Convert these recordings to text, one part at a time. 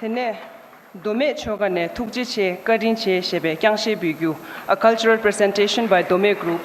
Tene Dome Chogane Tukjiche Kadinche Shebe Kyangshe Bigyu, a cultural presentation by Dome Group.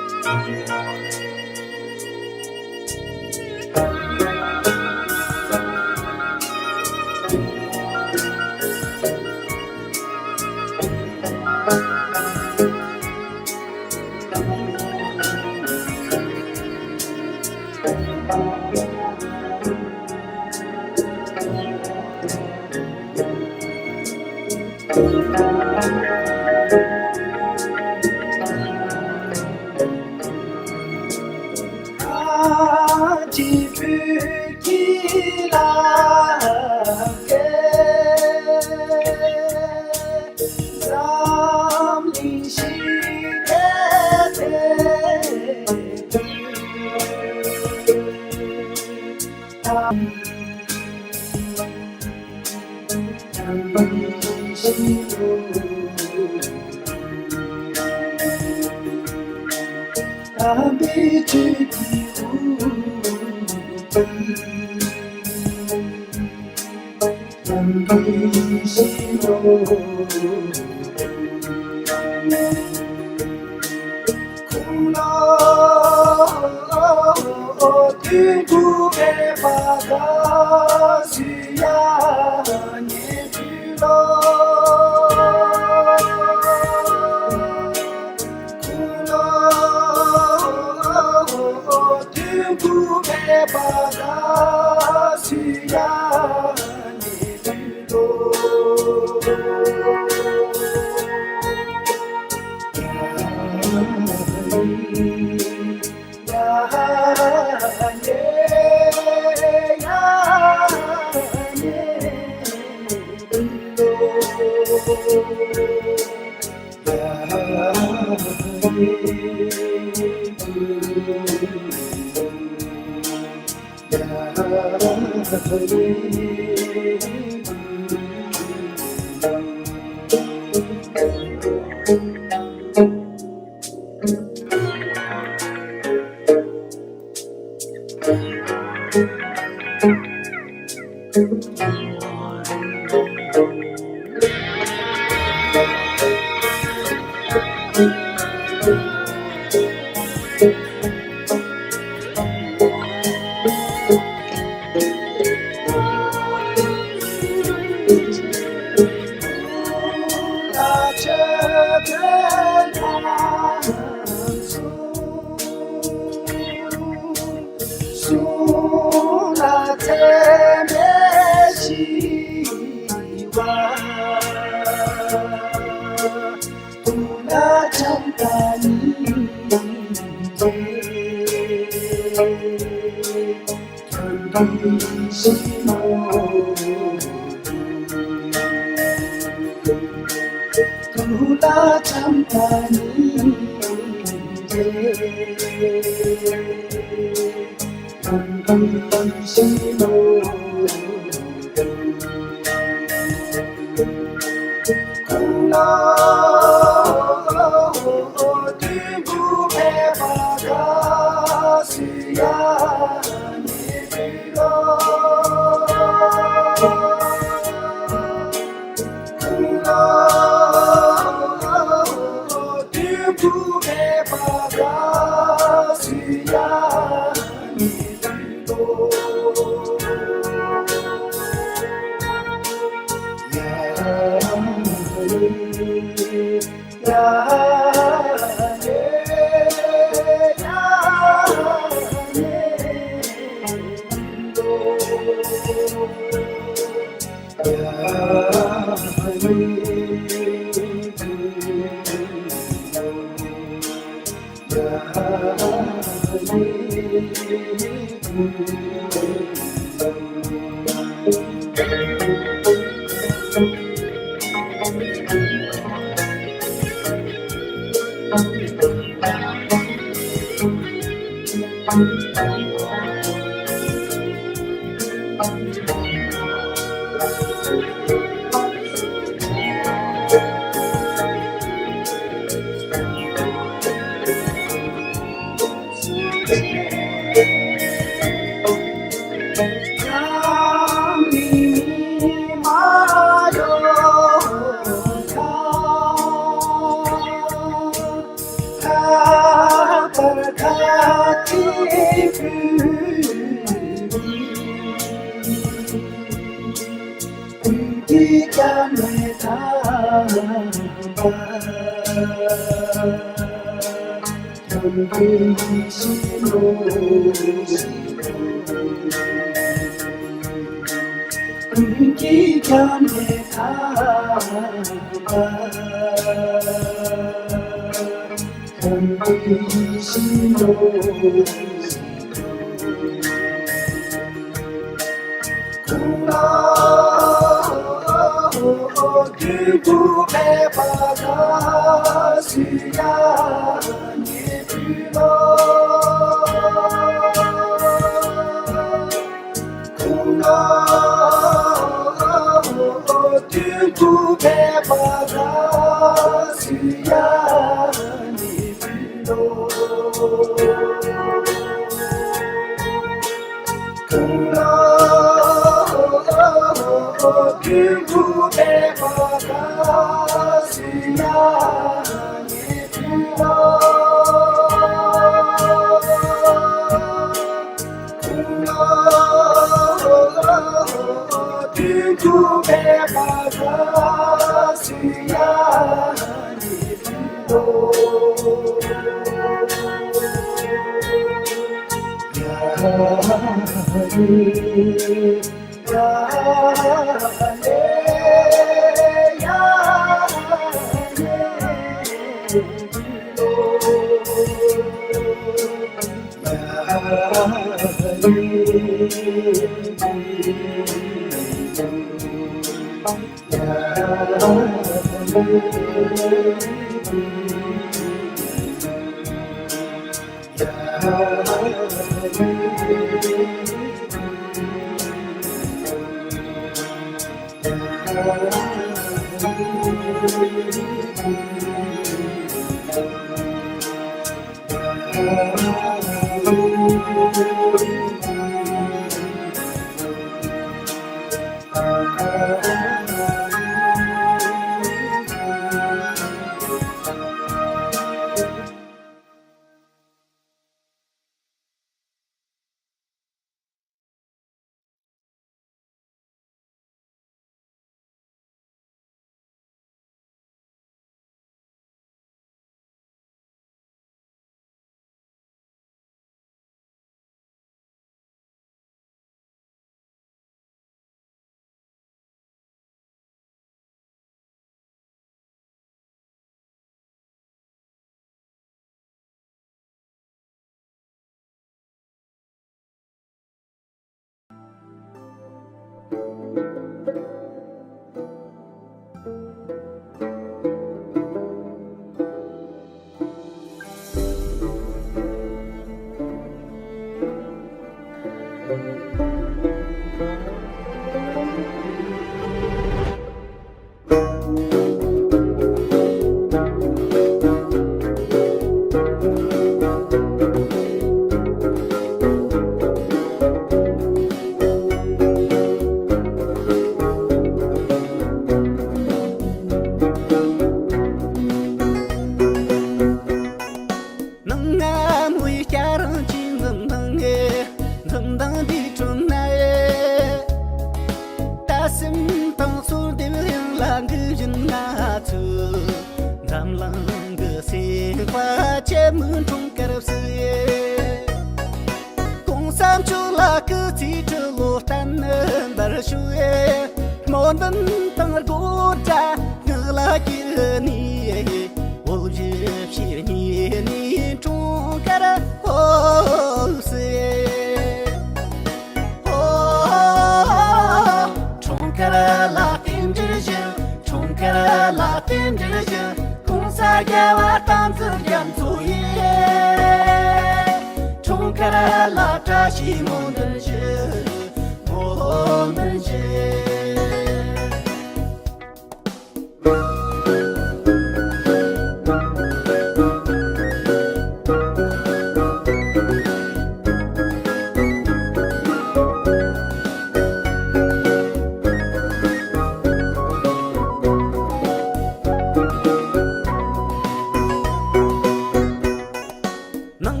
Nang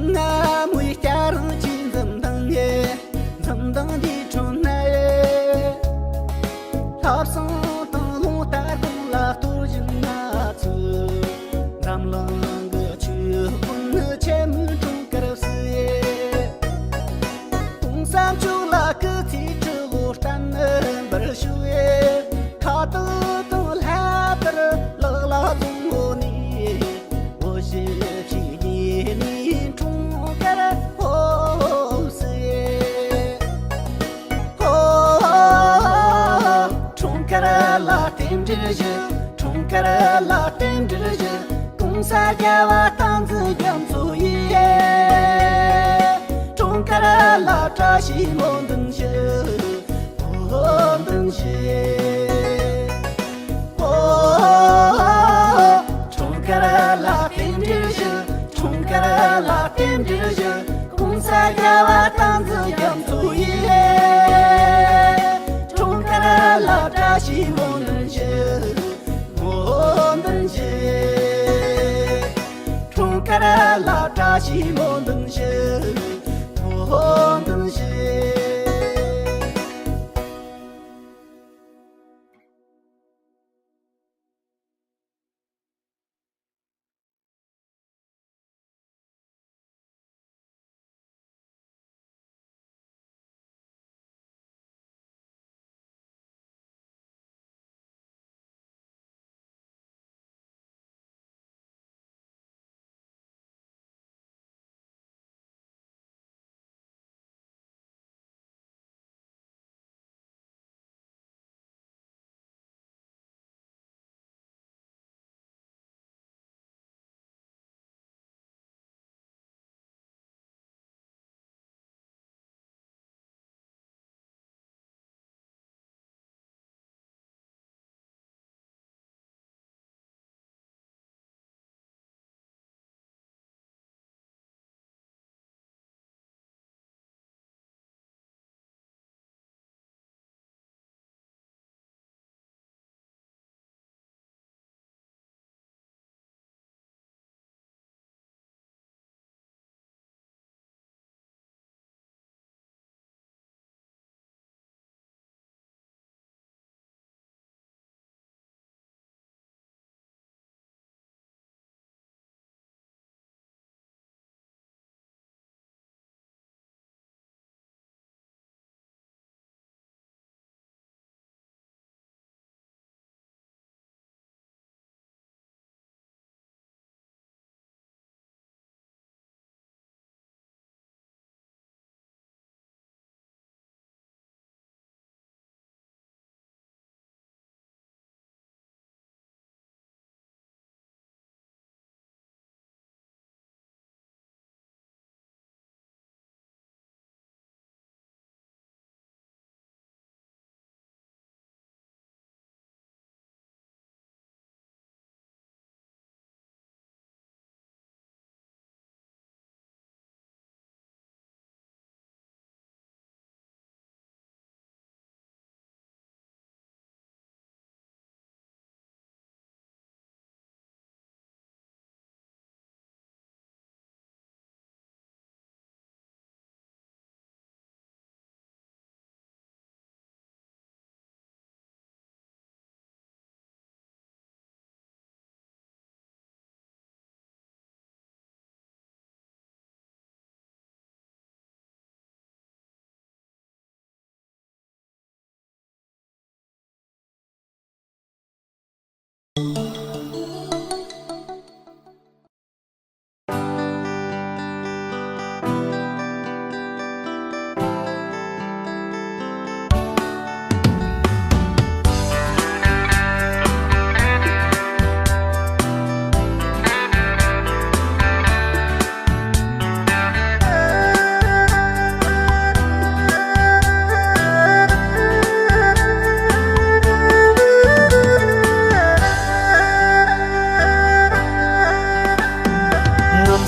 Tindirje, Trunkarala Tindirje, Kumsa Java Tanzu Jamsu Ye, Trunkarala Tashi Mondenshe, Mondenshe, Trunkarala Tindirje, Trunkarala Tindirje, Kumsa Java Tanzu Jamsu Ye, Trunkarala Tashi Mondenshe, Mondenshe, Trunkarala Tashi Mondenshe, Mondenshe.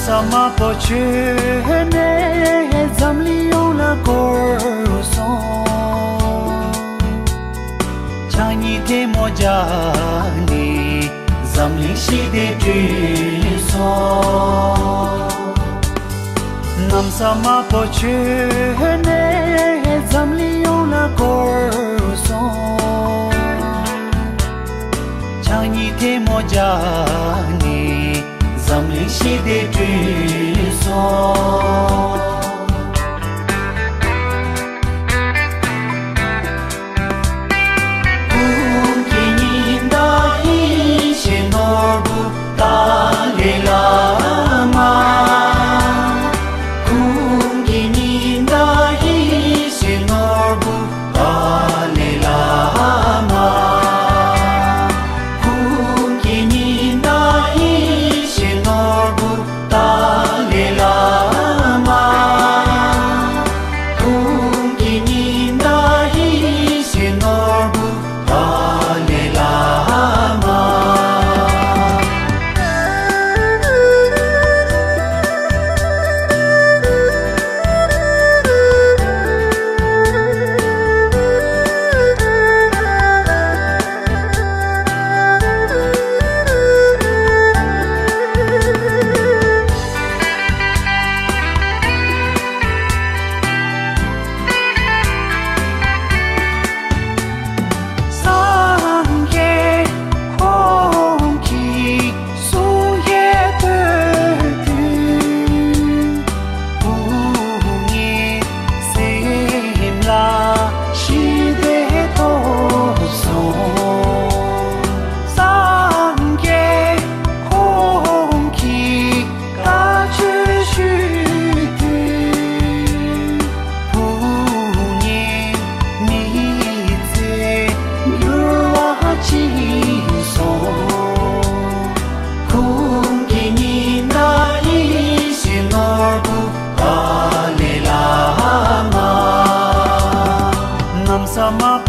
Sama pochene zamlion la corson Chani te mojani zamli shi de son Nam sama pochene zamlion la corson Chani te mojani Zamli shi de son Kum kininda ishi norbu Dalai Lama Kum kininda ishi norbu Dalai Lama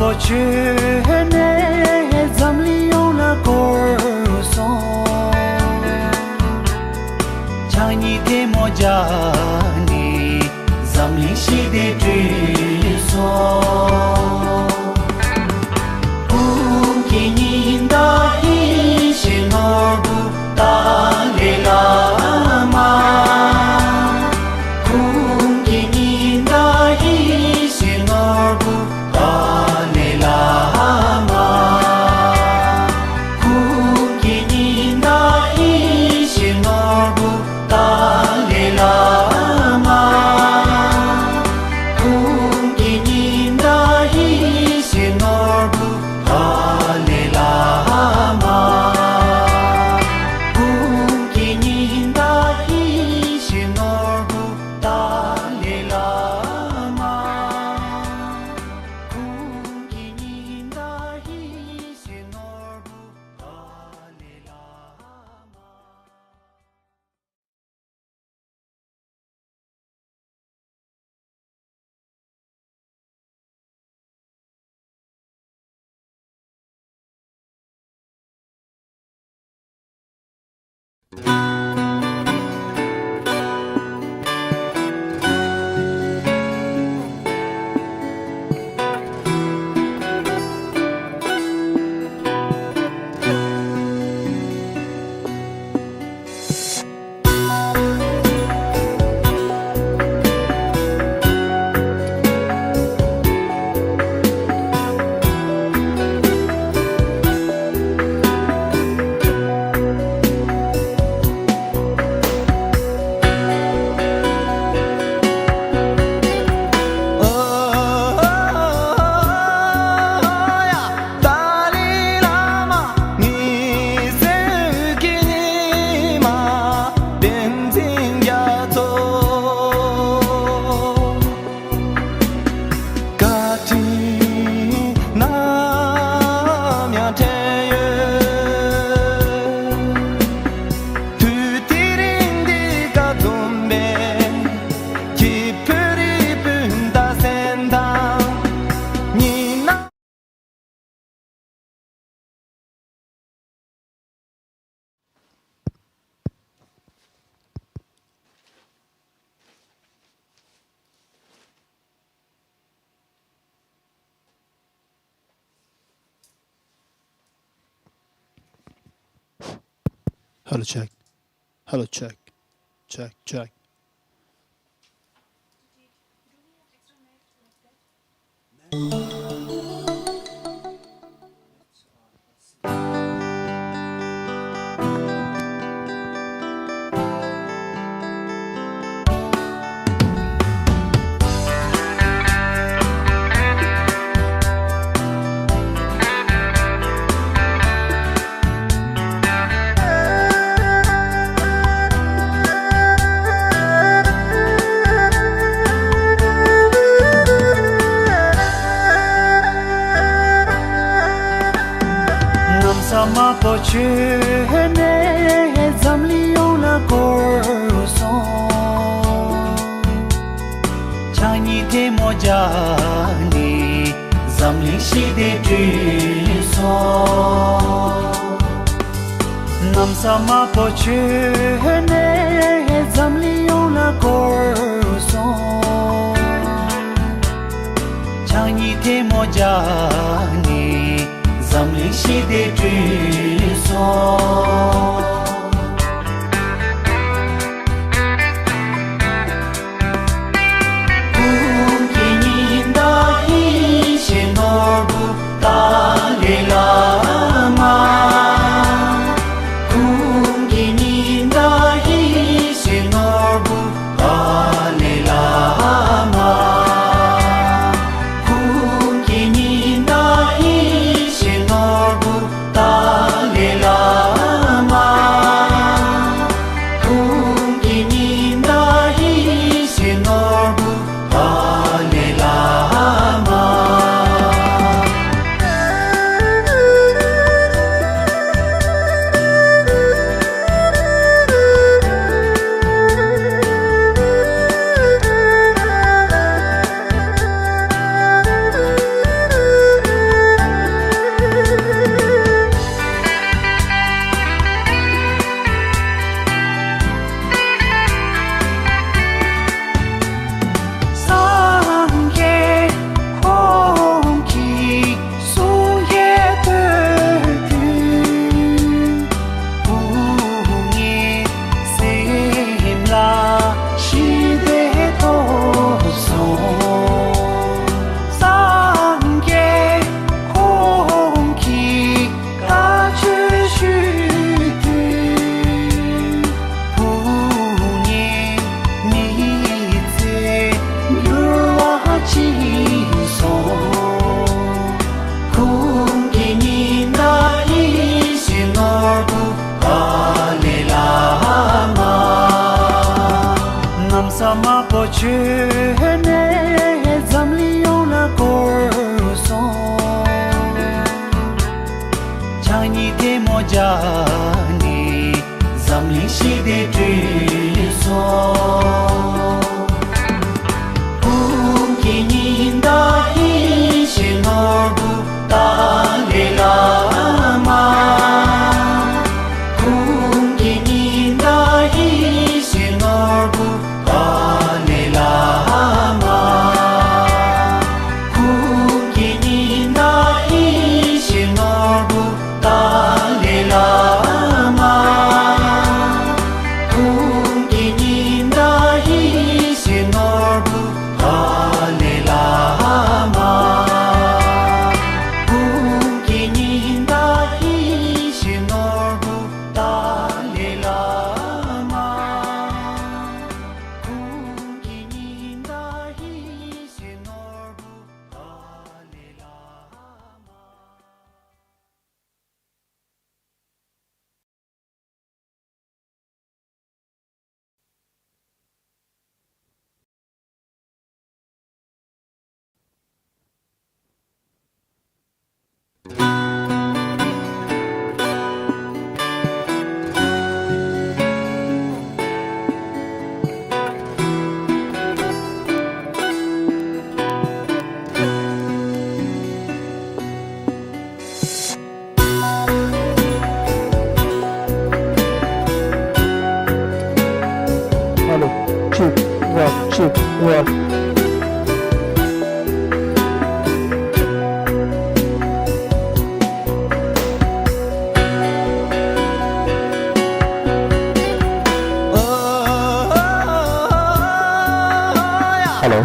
pochene zamlion la corson chani te mojani zamli shi de triso Kininda Ishinorbu Dalai Lama Kininda Ishinorbu Dalai Lama Kininda Ishinorbu Dalai Lama Kininda Ishinorbu Dalai Lama Kininda Ishinorbu Dalai Lama Kininda Ishinorbu Dalai Lama Hello, check. Hello, check. Check, check. Sama pochene zamlion la corson chani te mojani zamli shi de triso nam sama pochene zamlion la corson chani te mojani Zamli shi de triso Kininda Ishinorbu Dalai Lama Kininda Ishinorbu Dalai Lama Kininda Ishinorbu Dalai Lama Nam sama poche ne zamli ona korso Chani te moja ni zamli shi de so Ninda Ishinorbu Dalai Lama Kungi Ninda Ishinorbu Dalai Lama Kungi Ninda Ishinorbu Dalai Lama Kungi Ninda Ishinorbu Dalai Lama Kungi Ninda Ishinorbu Dalai Lama Kungi Ninda Ishinorbu Dalai Lama Hello, check, one. Hello.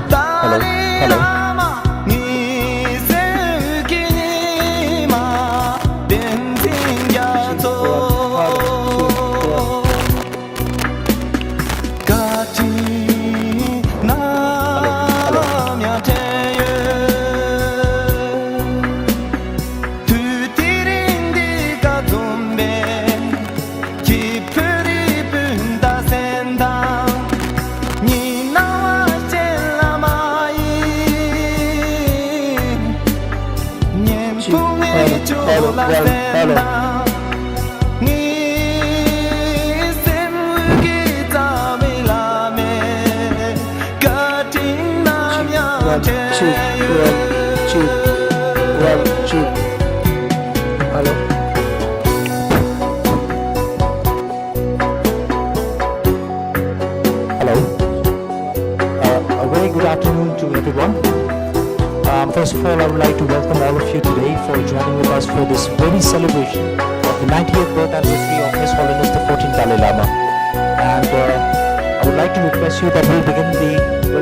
First of all, I would like to welcome all of you today for joining with us for this very celebration of the 90th birth anniversary of His Holiness the 14th Dalai Lama. And I would like to request you that we'll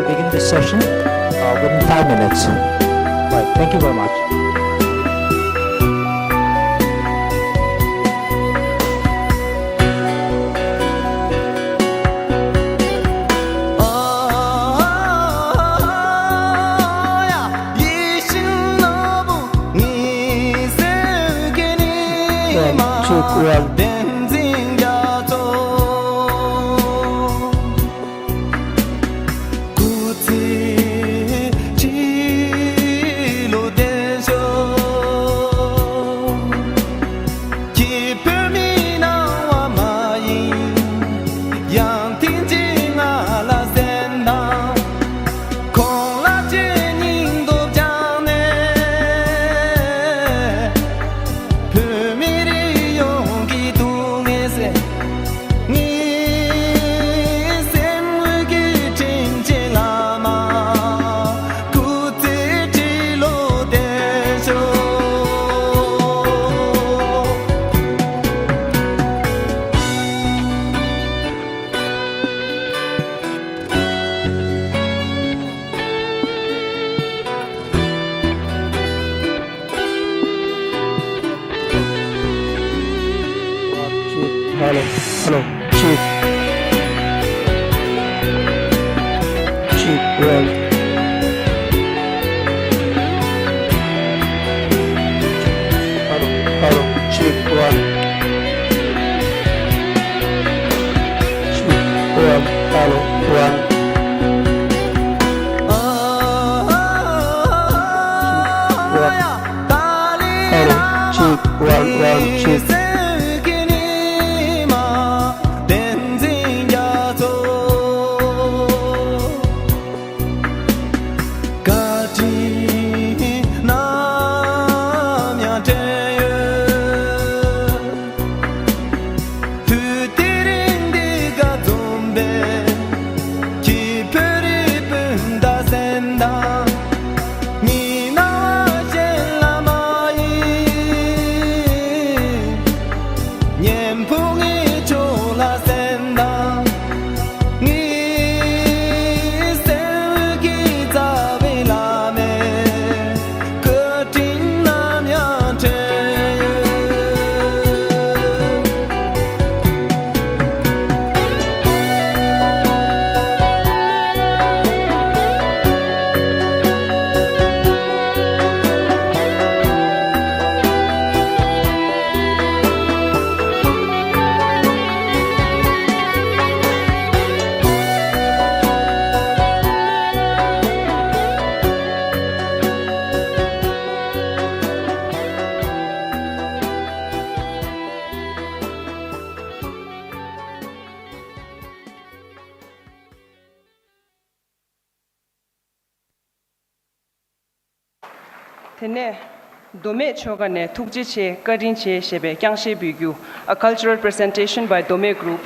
begin this session within 5 minutes. Right, thank you very much. Hello, Chief. Chief, well. Hello, Chief, one. Chief, well, hello, one. Tene Dome Chogane Tukjiche Kadinche Shebe Kyangshe Bugyu, a cultural presentation by Dome Group.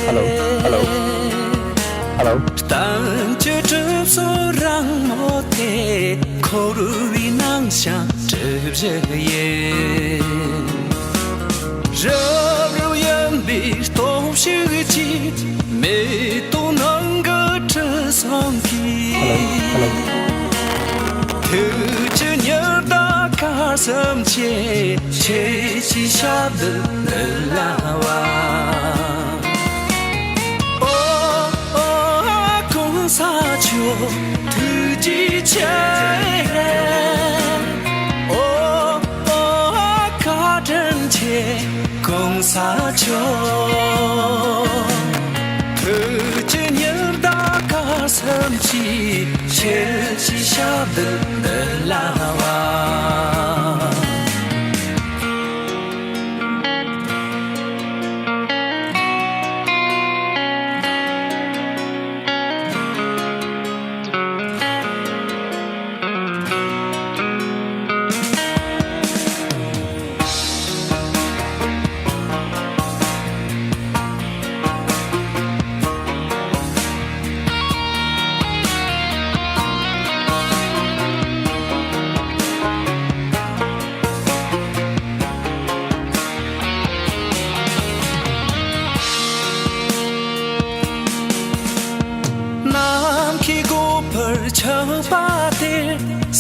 Hello. Sớm chế chế chỉ xa được là hoa ô cũng xa chiều thứ chỉ chế ô cả chân chế cũng xa chiều thứ chỉ nhớ đã cả sớm chỉ chế chỉ xa được là hoa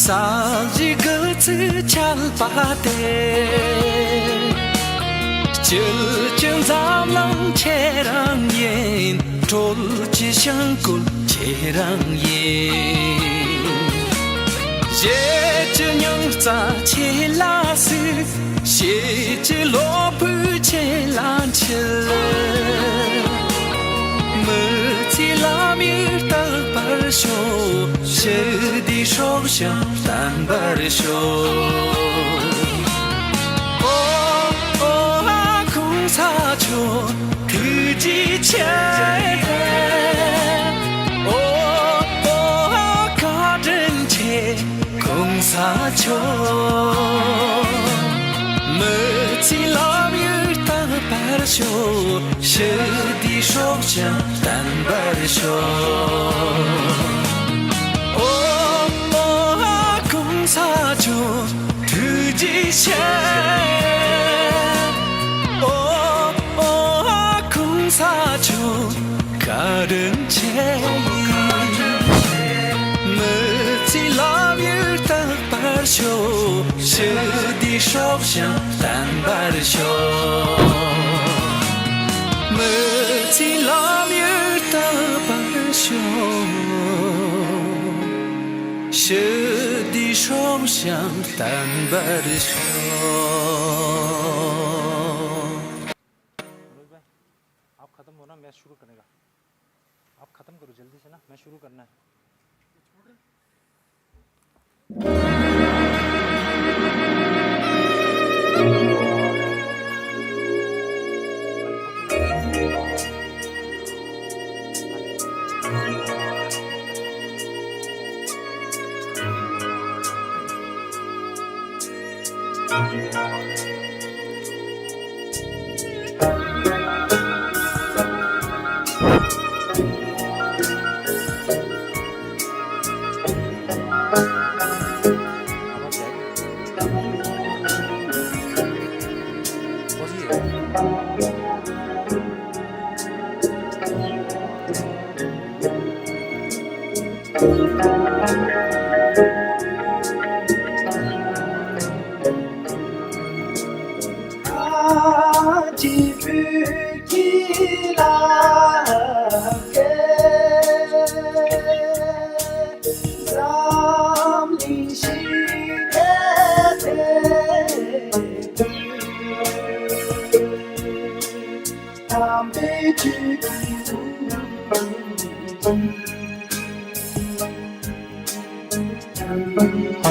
Saji gutsu chal pate Chil chun zam lang che rang yin Chol chi shang kul che rang yin Ye chi nyang za che la su Xie chi lo pu che lan chil Mơ chi la mir tal par sho She di shok shang tan bar sho kung sa cho tu ji che ka den che kung sa cho me chi la mi ta par sho she di shok shang tan bar sho sa cho tu ji che kung sa cho ka den che me chi la mi ta par sho she di shok shang tan bar sho me chi la mi ta par sho she di shok shang tan bar आप खत्म होना मैं शुरू करेगा आप खत्म करो जल्दी से ना मैं शुरू करना है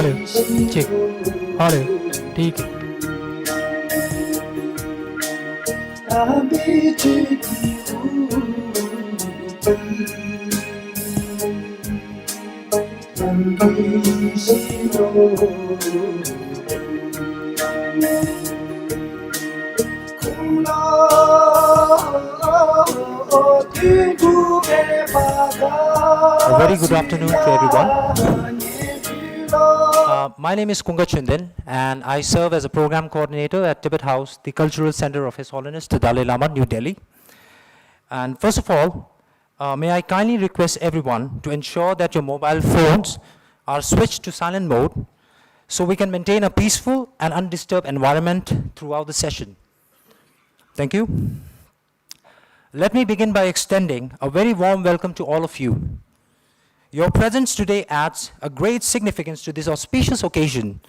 हेलो चेक हेलो ठीक है A very good afternoon to everyone. My name is Kunga Chundan, and I serve as a program coordinator at Tibet House, the cultural center of His Holiness the Dalai Lama, New Delhi. And first of all, may I kindly request everyone to ensure that your mobile phones are switched to silent mode so we can maintain a peaceful and undisturbed environment throughout the session. Thank you. Let me begin by extending a very warm welcome to all of you. Your presence today adds a great significance to this auspicious occasion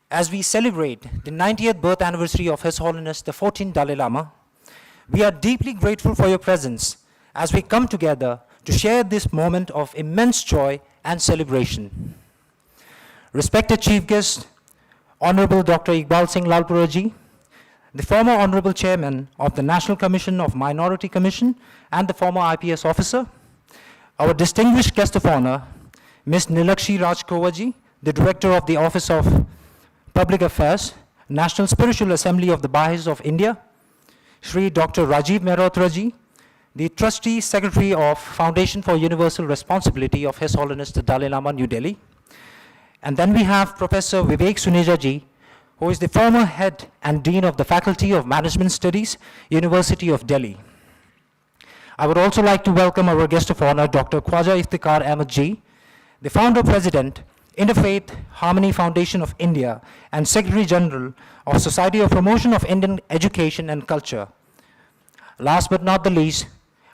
as we celebrate the 90th birth anniversary of His Holiness the 14th Dalai Lama. We are deeply grateful for your presence as we come together to share this moment of immense joy and celebration. Respected Chief Guest, Honorable Dr. Iqbal Singh Lalpuraji, the former Honorable Chairman of the National Commission of Minority Commission and the former IPS officer, our distinguished guest of honor, Ms. Nilakshi Rajkovaji, the Director of the Office of Public Affairs, National Spiritual Assembly of the Baha'is of India, Shri Dr. Rajiv Mehrotraji, the Trustee Secretary of Foundation for Universal Responsibility of His Holiness the Dalai Lama, New Delhi. And then we have Professor Vivek Suneja, who is the former head and dean of the Faculty of Management Studies, University of Delhi. I would also like to welcome our guest of honor, Dr. Khwaja Iftikhar Ahmed Ji, the founder president, Interfaith Harmony Foundation of India, and Secretary General of Society of Promotion of Indian Education and Culture. Last but not the least,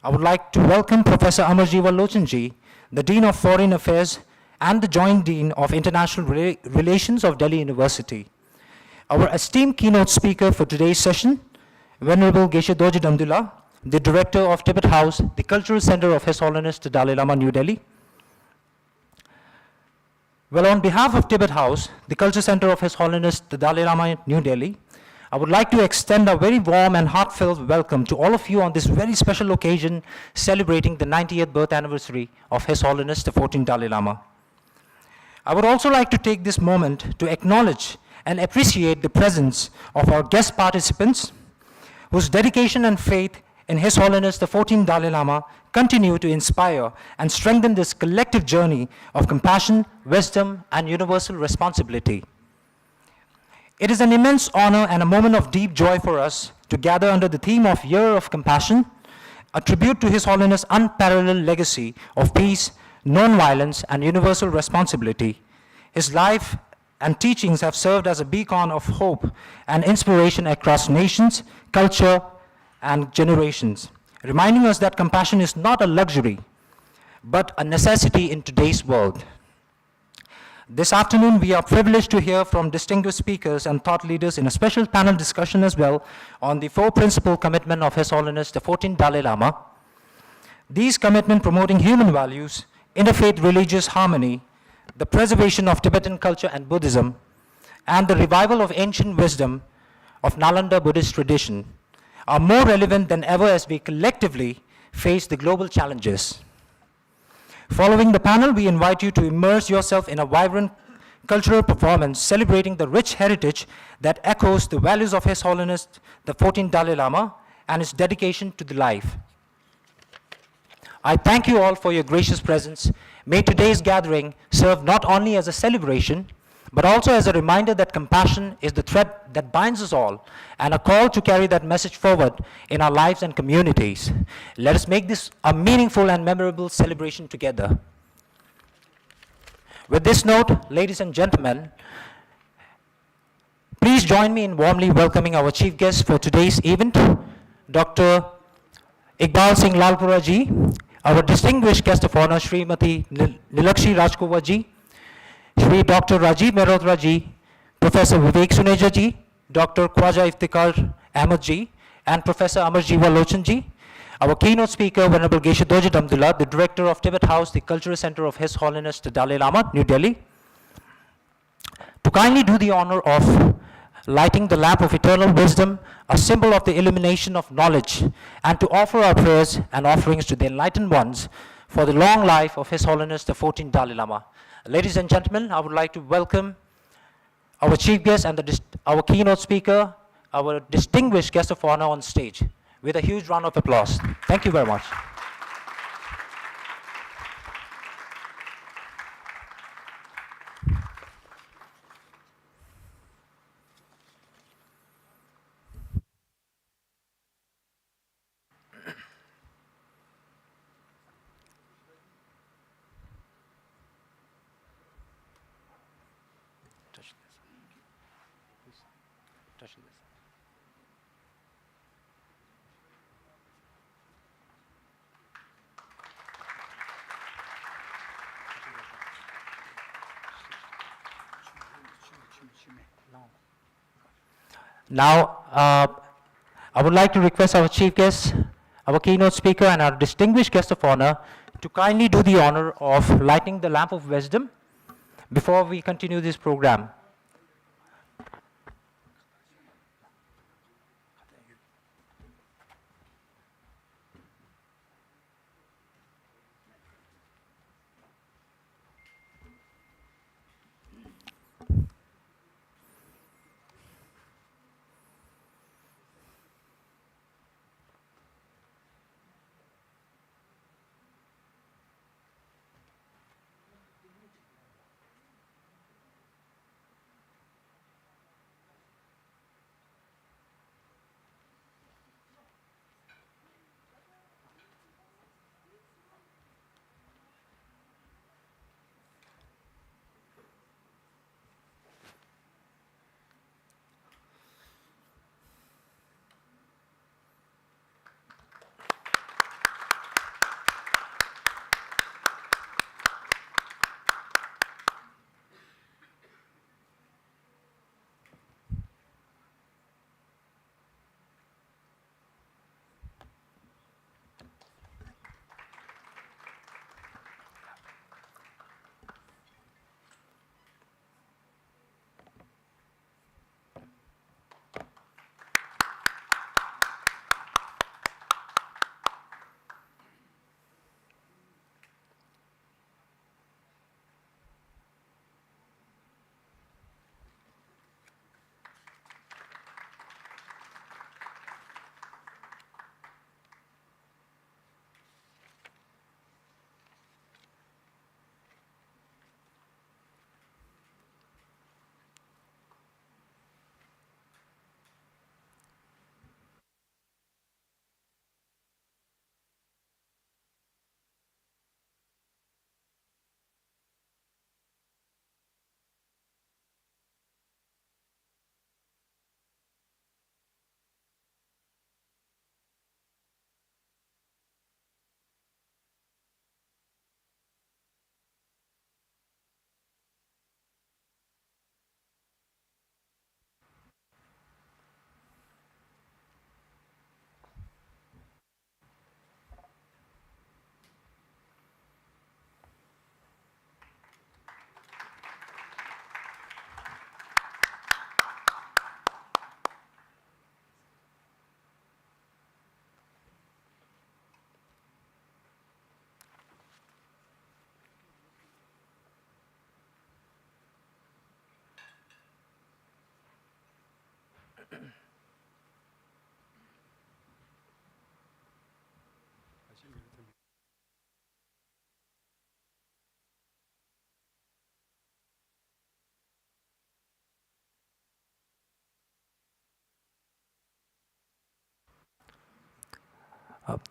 I would like to welcome Professor Amarji Vallochan Ji, the Dean of Foreign Affairs and the Joint Dean of International Relations of Delhi University. Our esteemed keynote speaker for today's session, Venerable Geshe Dorje Damdula, the Director of Tibet House, the Cultural Center of His Holiness the Dalai Lama, New Delhi. Well, on behalf of Tibet House, the Culture Center of His Holiness the Dalai Lama, New Delhi, I would like to extend a very warm and heartfelt welcome to all of you on this very special occasion celebrating the 90th birth anniversary of His Holiness the 14th Dalai Lama. I would also like to take this moment to acknowledge and appreciate the presence of our guest participants whose dedication and faith in His Holiness the 14th Dalai Lama continue to inspire and strengthen this collective journey of compassion, wisdom, and universal responsibility. It is an immense honor and a moment of deep joy for us to gather under the theme of Year of Compassion, a tribute to His Holiness' unparalleled legacy of peace, non-violence, and universal responsibility. His life and teachings have served as a beacon of hope and inspiration across nations, culture, and generations, reminding us that compassion is not a luxury, but a necessity in today's world. This afternoon, we are privileged to hear from distinguished speakers and thought leaders in a special panel discussion as well on the four principle commitment of His Holiness the 14th Dalai Lama. These commitments promoting human values, interfaith religious harmony, the preservation of Tibetan culture and Buddhism, and the revival of ancient wisdom of Nalanda Buddhist tradition are more relevant than ever as we collectively face the global challenges. Following the panel, we invite you to immerse yourself in a vibrant cultural performance celebrating the rich heritage that echoes the values of His Holiness the 14th Dalai Lama and his dedication to the life. I thank you all for your gracious presence. May today's gathering serve not only as a celebration, but also as a reminder that compassion is the thread that binds us all, and a call to carry that message forward in our lives and communities. Let us make this a meaningful and memorable celebration together. With this note, ladies and gentlemen, please join me in warmly welcoming our chief guest for today's event, Dr. Iqbal Singh Lalpura ji, our distinguished guest of honor, Srimati Nilakshi Rajkumar ji, Shri Dr. Rajiv Mehrotra ji, Professor Vivek Suneja ji, Dr. Khwaja Iftikhar Ahmed ji, and Professor Amarjeeva Lochan ji. Our keynote speaker, Venerable Geshe Dorje Damdullah, the Director of Tibet House, the Cultural Center of His Holiness the Dalai Lama, New Delhi. To kindly do the honor of lighting the lamp of eternal wisdom, a symbol of the illumination of knowledge, and to offer our prayers and offerings to the enlightened ones for the long life of His Holiness the 14th Dalai Lama. Ladies and gentlemen, I would like to welcome our chief guest and our keynote speaker, our distinguished guest of honor on stage, with a huge round of applause. Thank you very much. Now, I would like to request our chief guest, our keynote speaker, and our distinguished guest of honor to kindly do the honor of lighting the lamp of wisdom before we continue this program.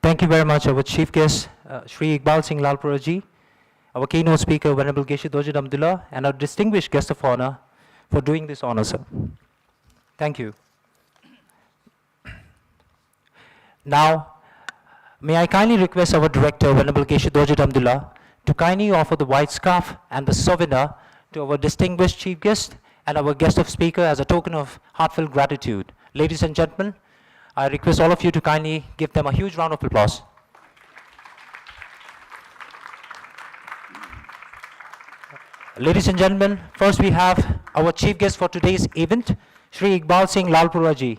Thank you very much, our chief guest, Shri Iqbal Singh Lalpura ji, our keynote speaker, Venerable Geshe Dojit Abdullah, and our distinguished guest of honor for doing this honor, sir. Thank you. Now, may I kindly request our director, Venerable Geshe Dojit Abdullah, to kindly offer the white scarf and the souvenir to our distinguished chief guest and our guest of speaker as a token of heartfelt gratitude. Ladies and gentlemen, I request all of you to kindly give them a huge round of applause. Ladies and gentlemen, first we have our chief guest for today's event, Shri Iqbal Singh Lalpura ji.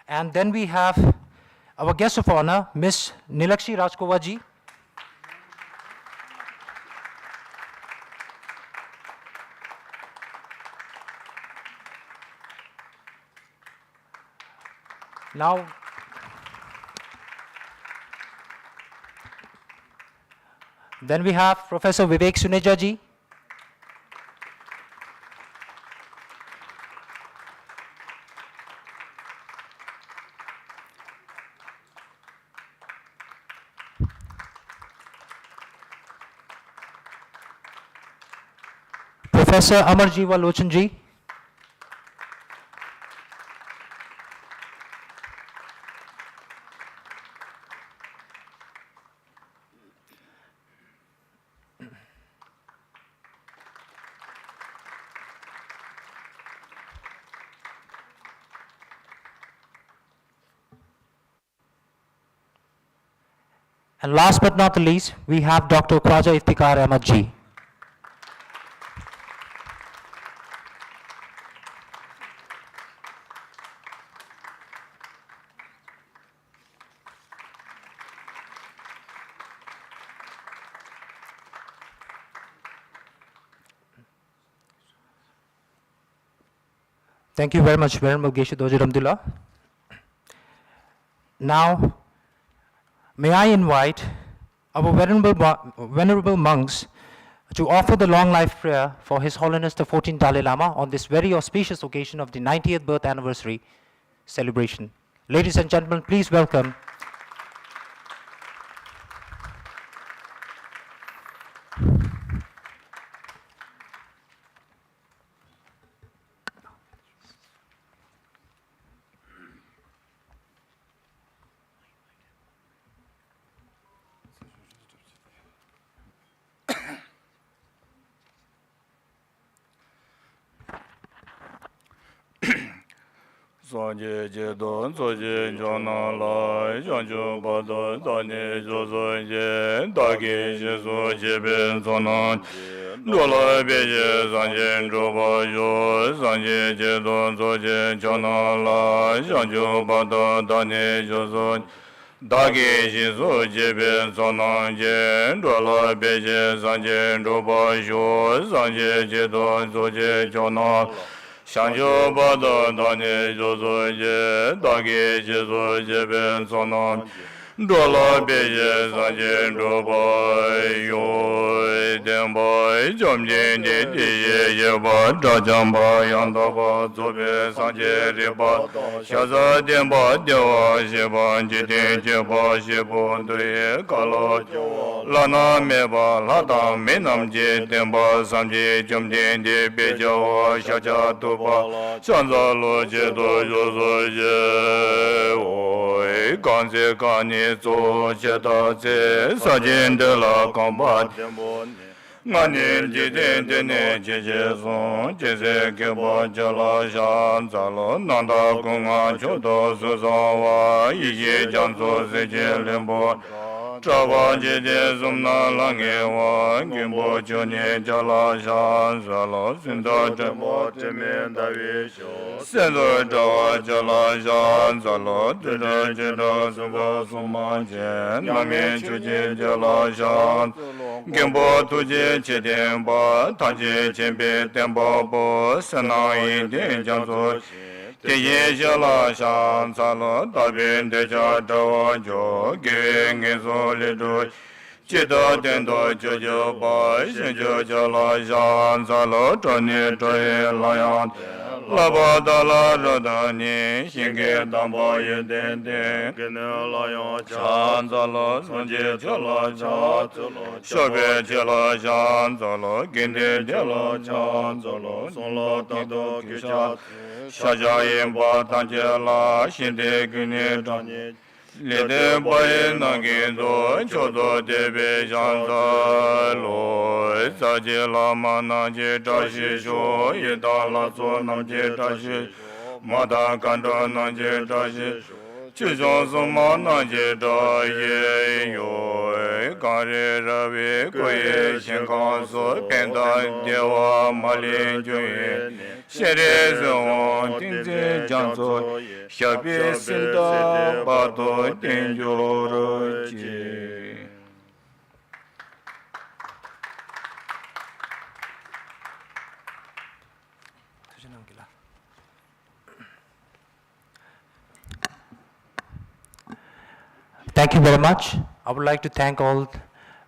And then we have our guest of honor, Ms. Nilakshi Rajkova ji. Now, then we have Professor Vivek Suneja ji. Professor Amarjeeva Lochan ji. And last but not the least, we have Dr. Khwaja Iftikhar Ahmad ji. Thank you very much, Venerable Geshe Dojit Abdullah. Now, may I invite our venerable monks to offer the long life prayer for His Holiness the 14th Dalai Lama on this very auspicious occasion of the 90th birth anniversary celebration. Ladies and gentlemen, please welcome Sanje je don soje jona la janjo bado dane jozo je dage je so je ben sonan dola be je sanje roba yo sanje je don soje jona la janjo bado dane jozo dage je so je ben sonan je dola be je sanje roba yo sanje je don soje jona Shanjo bada dane jozo je dage je so je ben sonan dola beje sanje roba yo demba jomje de ye ba da jamba yanda ba zobe sanje reba shaza demba dewa je ba je ba je bo de kala lana me ba la da me nam je demba sanje jomje de bejo shaja to ba chanza lo je do jozo je oi ganze kani so je da je sa jin de la combat ngani je de ne je so je se ke ba jala shan za lo nanda kong a cho do so so wa yi ye jang so se je len bo Trava Jede Sumna Lange Wa Gimbo Juni Jala Shan Zalo Sindo Jembo Timin Davi Sindo Jawa Jala Shan Zalo Dida Jida Sumbo Suma Jen Nami Chuji Jala Shan Gimbo Tuji Chidin Ba Taji Chimbi Tembo Bo Sanai Din Jansu Tiye Jala Shan Zalo Tabin Deja Dawa Jo Giving is only do Chida Dendo Jojo Ba Shinjo Jala Shan Zalo Tony Toy Lion Laba Dala Rodani Shingi Damba Yeden Gene Lion Shan Zalo Sunji Jala Shan Shobe Jala Shan Zalo Ginde Jala Shan Zalo Solo Tando Kisha Shajayin Ba Tanjela Shinde Gine Dani Lede Baye Nangindo Chodo Debe Janza Lo Saji Lama Naji Tashi Sho Yedala So Namji Tashi Mada Kanda Naji Tashi Chijon Suma Naji Tashi Yo Kari Ravi Koye Shinkan So Penda Dewa Malin Juye Shere Zon Tinze Janzo Shabi Sinda Bado Tenjoro Ji. Thank you very much. I would like to thank all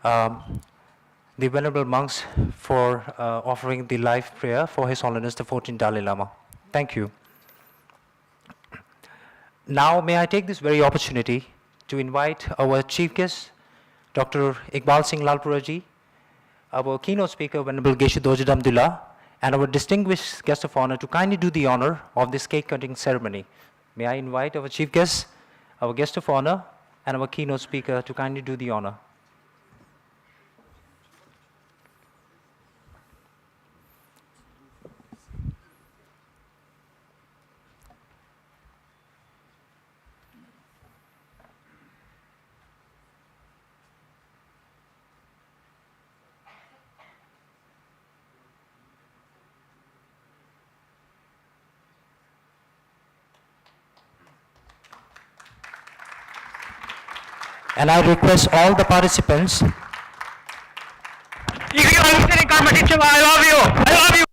the Venerable monks for offering the live prayer for His Holiness the 14th Dalai Lama. Thank you. Now, may I take this very opportunity to invite our chief guest, Dr. Iqbal Singh Lalpuraji, our keynote speaker, Venerable Geshe Dorje Damdullah, and our distinguished guest of honor to kindly do the honor of this cake cutting ceremony. May I invite our chief guest, our guest of honor, and our keynote speaker to kindly do the honor. And I request all the participants. If you are listening competition, I love you. I love you.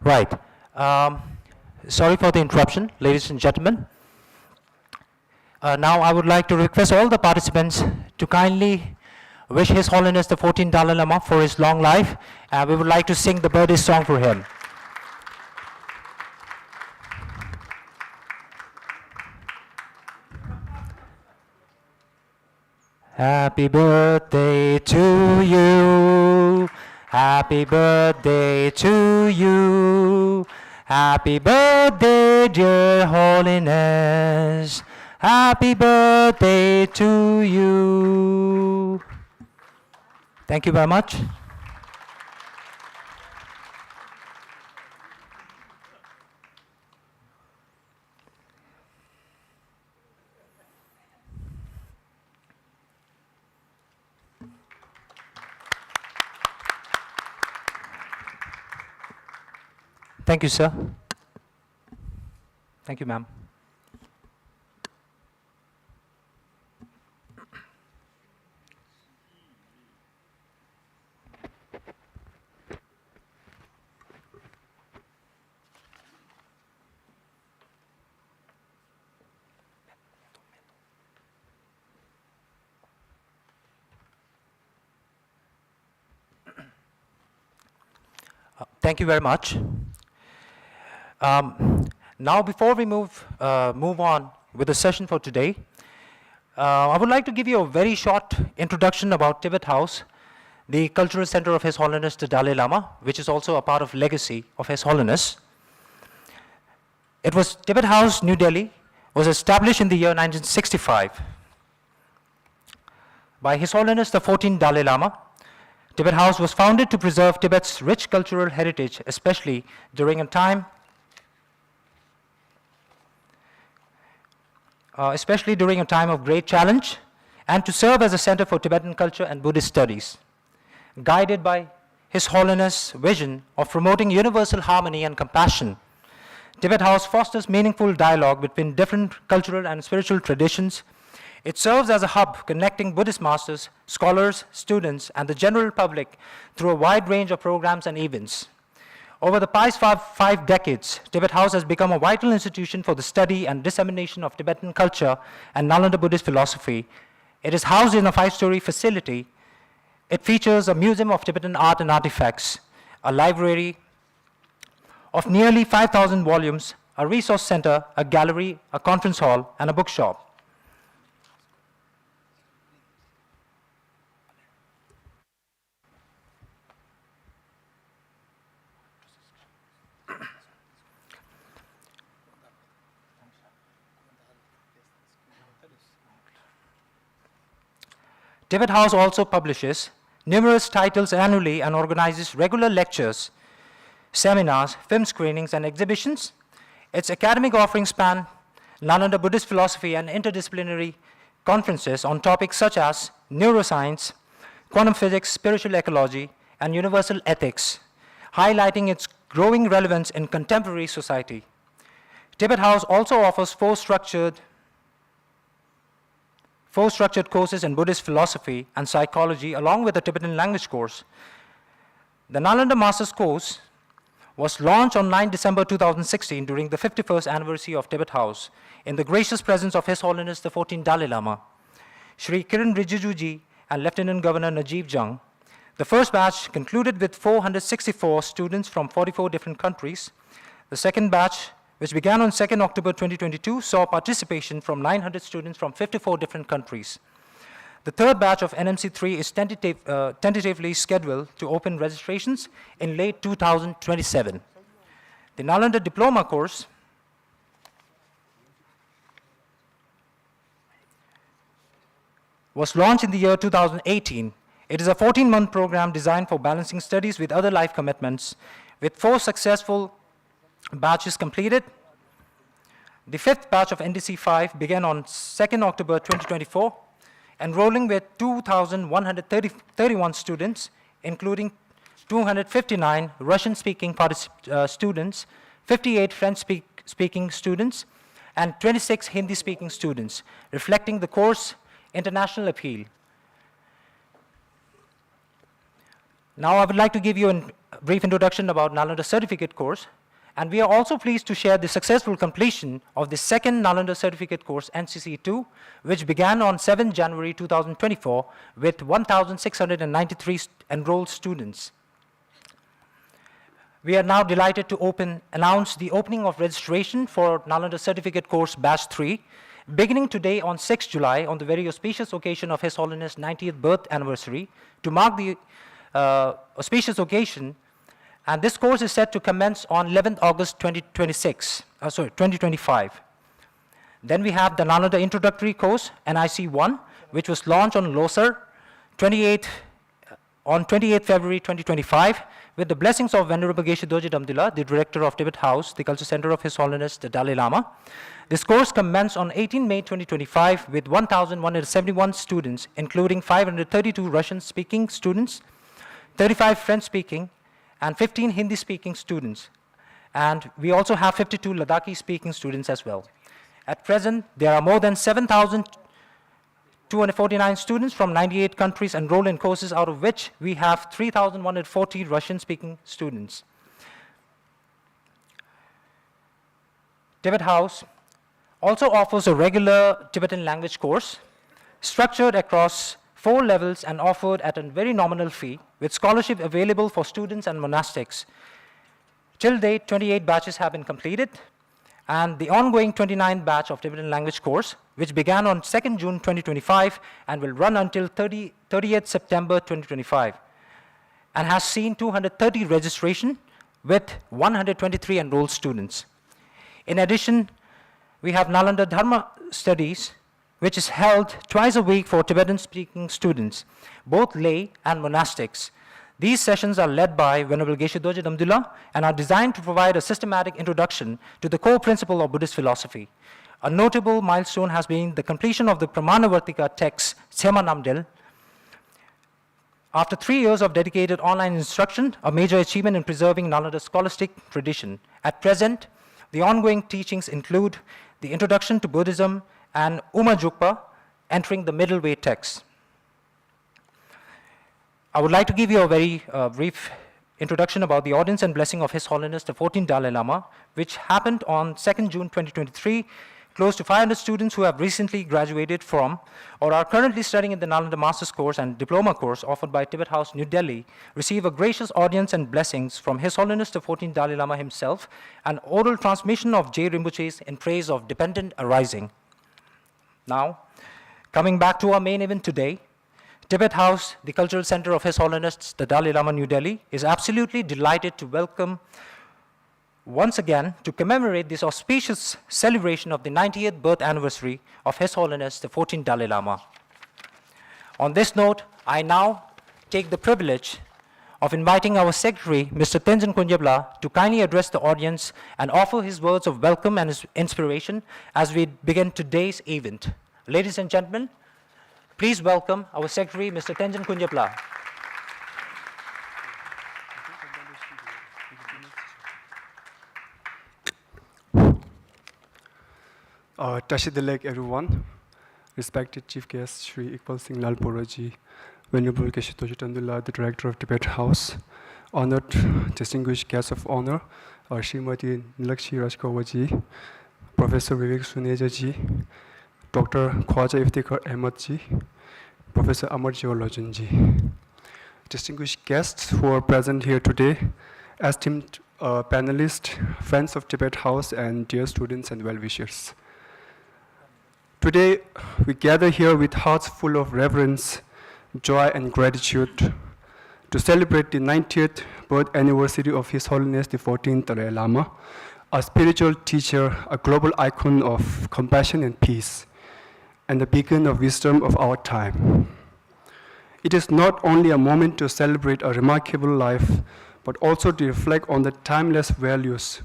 Right. Sorry for the interruption, ladies and gentlemen. Now I would like to request all the participants to kindly wish His Holiness the 14th Dalai Lama for his long life, and we would like to sing the birthday song for him. Happy birthday to you. Happy birthday to you. Happy birthday, dear Holiness. Happy birthday to you. Thank you very much. Thank you, sir. Thank you, ma'am. Thank you very much. Now, before we move on with the session for today, I would like to give you a very short introduction about Tibet House, the cultural center of His Holiness the Dalai Lama, which is also a part of legacy of His Holiness. It was Tibet House, New Delhi, was established in the year 1965 by His Holiness the 14th Dalai Lama. Tibet House was founded to preserve Tibet's rich cultural heritage, especially during a time especially during a time of great challenge, and to serve as a center for Tibetan culture and Buddhist studies. Guided by His Holiness' vision of promoting universal harmony and compassion, Tibet House fosters meaningful dialogue between different cultural and spiritual traditions. It serves as a hub connecting Buddhist masters, scholars, students, and the general public through a wide range of programs and events. Over the past five decades, Tibet House has become a vital institution for the study and dissemination of Tibetan culture and Nalanda Buddhist philosophy. It is housed in a 5-story facility. It features a museum of Tibetan art and artifacts, a library of nearly 5,000 volumes, a resource center, a gallery, a conference hall, and a bookshop. Tibet House also publishes numerous titles annually and organizes regular lectures, seminars, film screenings, and exhibitions. Its academic offerings span Nalanda Buddhist philosophy and interdisciplinary conferences on topics such as neuroscience, quantum physics, spiritual ecology, and universal ethics, highlighting its growing relevance in contemporary society. Tibet House also offers four structured courses in Buddhist philosophy and psychology, along with a Tibetan language course. The Nalanda Master's Course was launched on 9 December 2016 during the 51st anniversary of Tibet House in the gracious presence of His Holiness the 14th Dalai Lama, Shri Kiran Rijijuji, and Lieutenant Governor Najib Jung. The first batch concluded with 464 students from 44 different countries. The second batch, which began on 2nd October 2022, saw participation from 900 students from 54 different countries. The third batch of NMC3 is tentatively scheduled to open registrations in late 2027. The Nalanda Diploma course was launched in the year 2018. It is a 14-month program designed for balancing studies with other life commitments. With 4 successful batches completed, the 5th batch of NDC5 began on 2nd October 2024, enrolling with 2,131 students, including 259 Russian-speaking students, 58 French-speaking students, and 26 Hindi-speaking students, reflecting the course international appeal. Now I would like to give you a brief introduction about Nalanda Certificate course. And we are also pleased to share the successful completion of the second Nalanda Certificate course, NCC2, which began on 7 January 2024 with 1,693 enrolled students. We are now delighted to announce the opening of registration for Nalanda Certificate course Batch 3, beginning today on 6 July on the very auspicious occasion of His Holiness' 90th birth anniversary. To mark the auspicious occasion, and this course is set to commence on 11th August 2025. Then we have the Nalanda Introductory course, NIC1, which was launched on Losar on 28th February 2025, with the blessings of Venerable Geshe Dorje Damdila, the Director of Tibet House, the Culture Center of His Holiness the Dalai Lama. This course commenced on 18 May 2025 with 1,171 students, including 532 Russian-speaking students, 35 French-speaking, and 15 Hindi-speaking students. And we also have 52 Ladakhi-speaking students as well. At present, there are more than 7,249 students from 98 countries enrolled in courses, out of which we have 3,140 Russian-speaking students. Tibet House also offers a regular Tibetan language course, structured across 4 levels and offered at a very nominal fee, with scholarship available for students and monastics. Till date, 28 batches have been completed, and the ongoing 29th batch of Tibetan language course, which began on 2nd June 2025 and will run until 30th September 2025, and has seen 230 registration with 123 enrolled students. In addition, we have Nalanda Dharma Studies, which is held twice a week for Tibetan-speaking students, both lay and monastics. These sessions are led by Venerable Geshe Dorje Damdila and are designed to provide a systematic introduction to the core principle of Buddhist philosophy. A notable milestone has been the completion of the Pramanavartika text, Sema Namdel. After 3 years of dedicated online instruction, a major achievement in preserving Nalanda's scholastic tradition. At present, the ongoing teachings include the Introduction to Buddhism and Uma Jukpa, entering the middle way text. I would like to give you a very brief introduction about the audience and blessing of His Holiness the 14th Dalai Lama, which happened on 2nd June 2023. Close to 500 students who have recently graduated from or are currently studying in the Nalanda Master's course and Diploma course offered by Tibet House, New Delhi, receive a gracious audience and blessings from His Holiness the 14th Dalai Lama himself, an oral transmission of J. Rinpoche's in praise of dependent arising. Now, coming back to our main event today, Tibet House, the cultural center of His Holiness the Dalai Lama, New Delhi, is absolutely delighted to welcome once again to commemorate this auspicious celebration of the 90th birth anniversary of His Holiness the 14th Dalai Lama. On this note, I now take the privilege of inviting our secretary, Mr. Tenzin Kunjabla, to kindly address the audience and offer his words of welcome and his inspiration as we begin today's event. Ladies and gentlemen, please welcome our secretary, Mr. Tenzin Kunjabla. Tashidilek everyone, respected Chief Guest Sri Iqbal Singh Lalporaji, Venerable Keshito Jitandullah, the Director of Tibet House, honored distinguished guests of honor, Srimati Nilakshi Rajkawaji, Professor Vivek Suneja ji, Dr. Khwaja Iftikhar Ahmad ji, Professor Amarji Olojan ji. Distinguished guests who are present here today, esteemed panelists, friends of Tibet House, and dear students and well-wishers. Today, we gather here with hearts full of reverence, joy, and gratitude to celebrate the 90th birth anniversary of His Holiness the 14th Dalai Lama, a spiritual teacher, a global icon of compassion and peace, and the beacon of wisdom of our time. It is not only a moment to celebrate a remarkable life, but also to reflect on the timeless values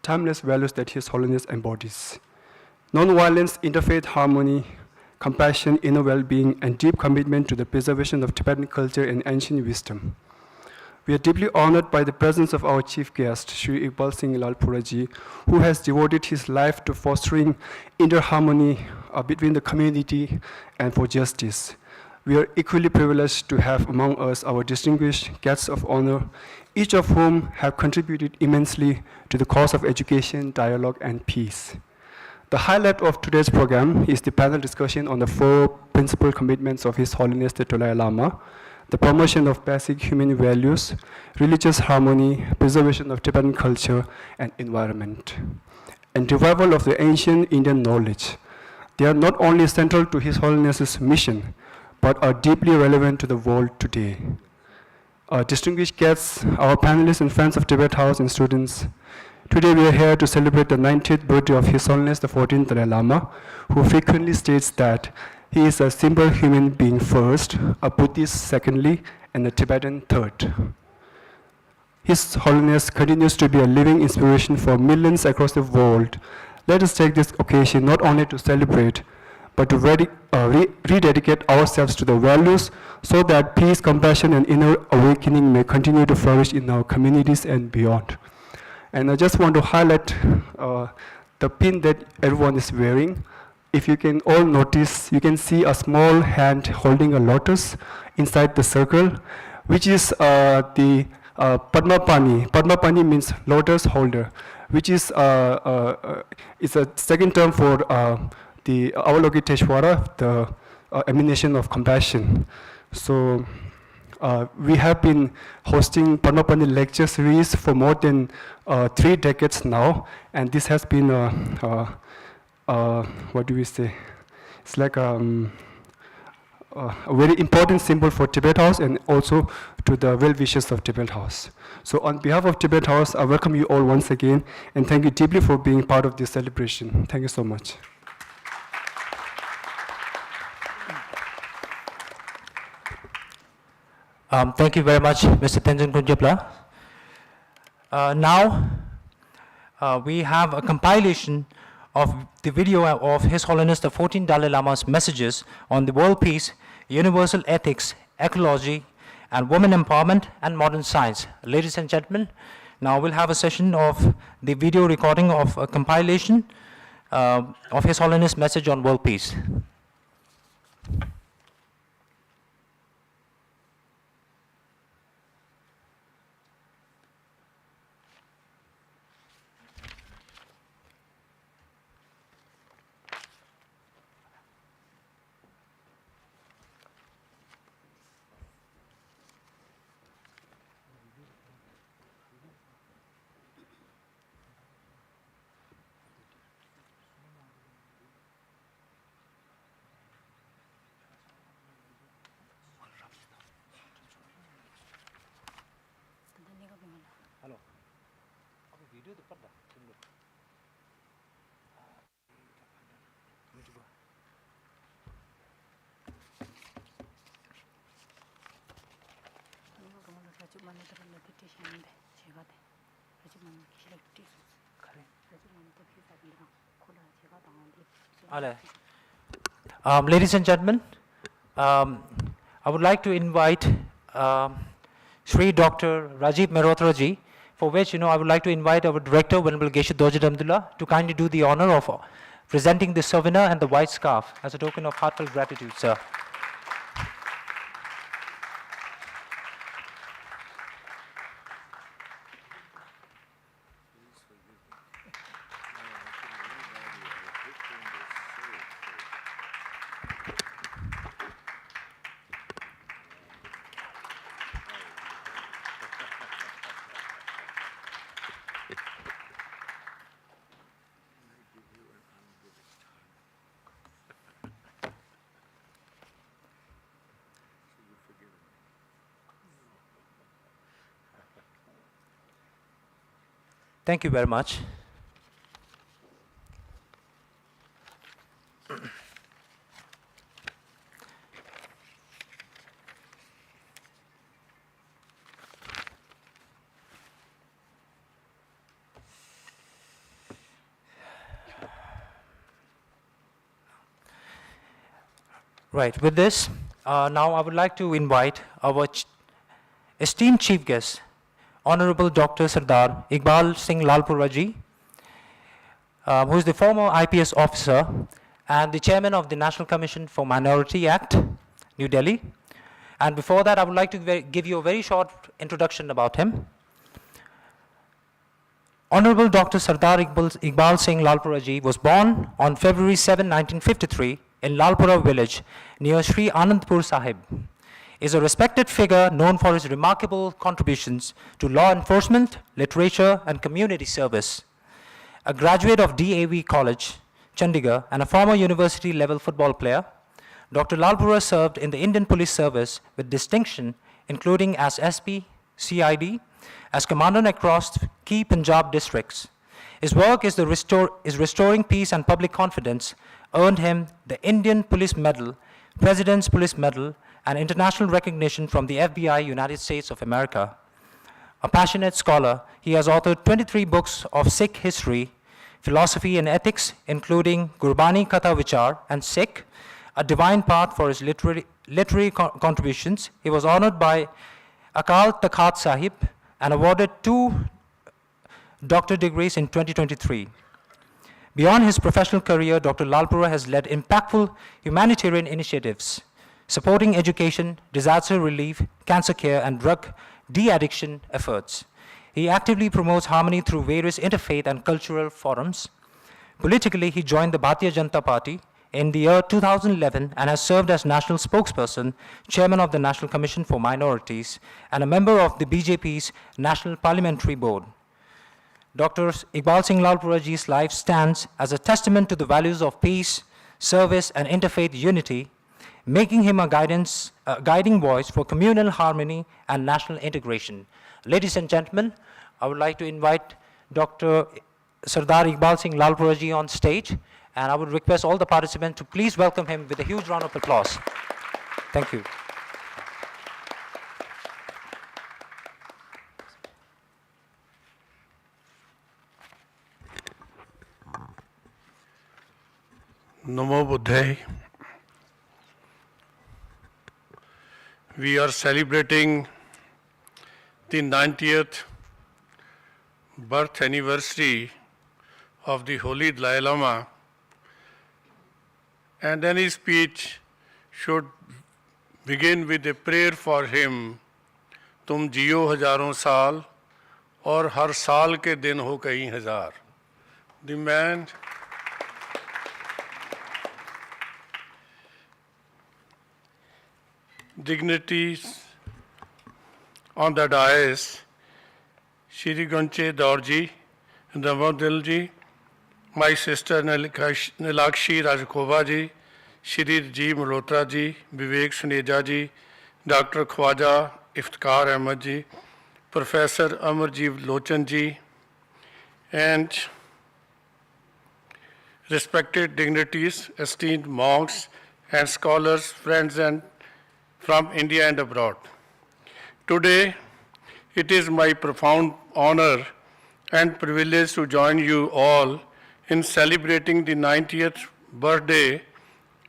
that His Holiness embodies. Non-violence, interfaith harmony, compassion, inner well-being, and deep commitment to the preservation of Tibetan culture and ancient wisdom. We are deeply honored by the presence of our chief guest, Sri Iqbal Singh Lalporaji, who has devoted his life to fostering inner harmony between the community and for justice. We are equally privileged to have among us our distinguished guests of honor, each of whom have contributed immensely to the cause of education, dialogue, and peace. The highlight of today's program is the panel discussion on the 4 principal commitments of His Holiness the Dalai Lama: the promotion of basic human values, religious harmony, preservation of Tibetan culture and environment, and revival of the ancient Indian knowledge. They are not only central to His Holiness's mission, but are deeply relevant to the world today. Our distinguished guests, our panelists and friends of Tibet House and students, today we are here to celebrate the 90th birthday of His Holiness the 14th Dalai Lama, who frequently states that he is a simple human being first, a Buddhist secondly, and a Tibetan third. His Holiness continues to be a living inspiration for millions across the world. Let us take this occasion not only to celebrate, but to rededicate ourselves to the values so that peace, compassion, and inner awakening may continue to flourish in our communities and beyond. And I just want to highlight the pin that everyone is wearing. If you can all notice, you can see a small hand holding a lotus inside the circle, which is the Padmapani. Padmapani means lotus holder, which is it's a second term for the Avalokiteshvara, the emanation of compassion. So we have been hosting Padmapani lecture series for more than 3 decades now, and this has been what do we say? It's like a very important symbol for Tibet House and also to the well-wishers of Tibet House. So on behalf of Tibet House, I welcome you all once again, and thank you deeply for being part of this celebration. Thank you so much. Thank you very much, Mr. Tenzin Kunjapla. Now, we have a compilation of the video of His Holiness the 14th Dalai Lama's messages on the world peace, universal ethics, ecology, and women empowerment and modern science. Ladies and gentlemen, now we'll have a session of the video recording of a compilation of His Holiness' message on world peace. Ladies and gentlemen, I would like to invite Sri Dr. Rajiv Mehrotra ji, for which I would like to invite our director, Venerable Geshe Dojit Abdullah, to kindly do the honor of presenting the souvenir and the white scarf as a token of heartfelt gratitude, sir. Thank you very much. Right, with this, now I would like to invite our esteemed chief guest, Honorable Dr. Sardar Iqbal Singh Lalpura ji, who is the former IPS officer and the chairman of the National Commission for Minority Act, New Delhi. And before that, I would like to give you a very short introduction about him. Honorable Dr. Sardar Iqbal Singh Lalpura ji was born on February 7, 1953 in Lalpura village near Sri Anandpur Sahib. Is a respected figure known for his remarkable contributions to law enforcement, literature, and community service. A graduate of DAV College, Chandigarh, and a former university-level football player, Dr. Lalpura served in the Indian Police Service with distinction, including as SP, CID, as commandant across key Punjab districts. His work is restoring peace and public confidence, earned him the Indian Police Medal, President's Police Medal, and international recognition from the FBI, United States of America. A passionate scholar, he has authored 23 books of Sikh history, philosophy, and ethics, including Gurbani Katha Vichar and Sikh, a divine path for his literary contributions. He was honored by Akal Takhat Sahib and awarded 2 doctorate degrees in 2023. Beyond his professional career, Dr. Lalpura has led impactful humanitarian initiatives, supporting education, disaster relief, cancer care, and drug de-addiction efforts. He actively promotes harmony through various interfaith and cultural forums. Politically, he joined the Bharatiya Janata Party in the year 2011 and has served as national spokesperson, chairman of the National Commission for Minorities, and a member of the BJP's National Parliamentary Board. Dr. Iqbal Singh Lalpura ji's life stands as a testament to the values of peace, service, and interfaith unity, making him a guiding voice for communal harmony and national integration. Ladies and gentlemen, I would like to invite Dr. Sardar Iqbal Singh Lalpura ji on stage, and I would request all the participants to please welcome him with a huge round of applause. Thank you. Namo Buddhaya. We are celebrating the 90th birth anniversary of the Holy Dalai Lama, and any speech should begin with a prayer for him. तुम जियो हजारों साल और हर साल के दिन हो कई हजार. The man dignitaries on the dais, Shri Gunche Daurji, Damadil ji, my sister Nilakshi Rajkova ji, Shri Ji Malhotra ji, Vivek Suneja ji, Dr. Khwaja Iftikhar Ahmed ji, Professor Amarjeev Lochan ji, and respected dignitaries, esteemed monks and scholars, friends and from India and abroad. Today, it is my profound honor and privilege to join you all in celebrating the 90th birthday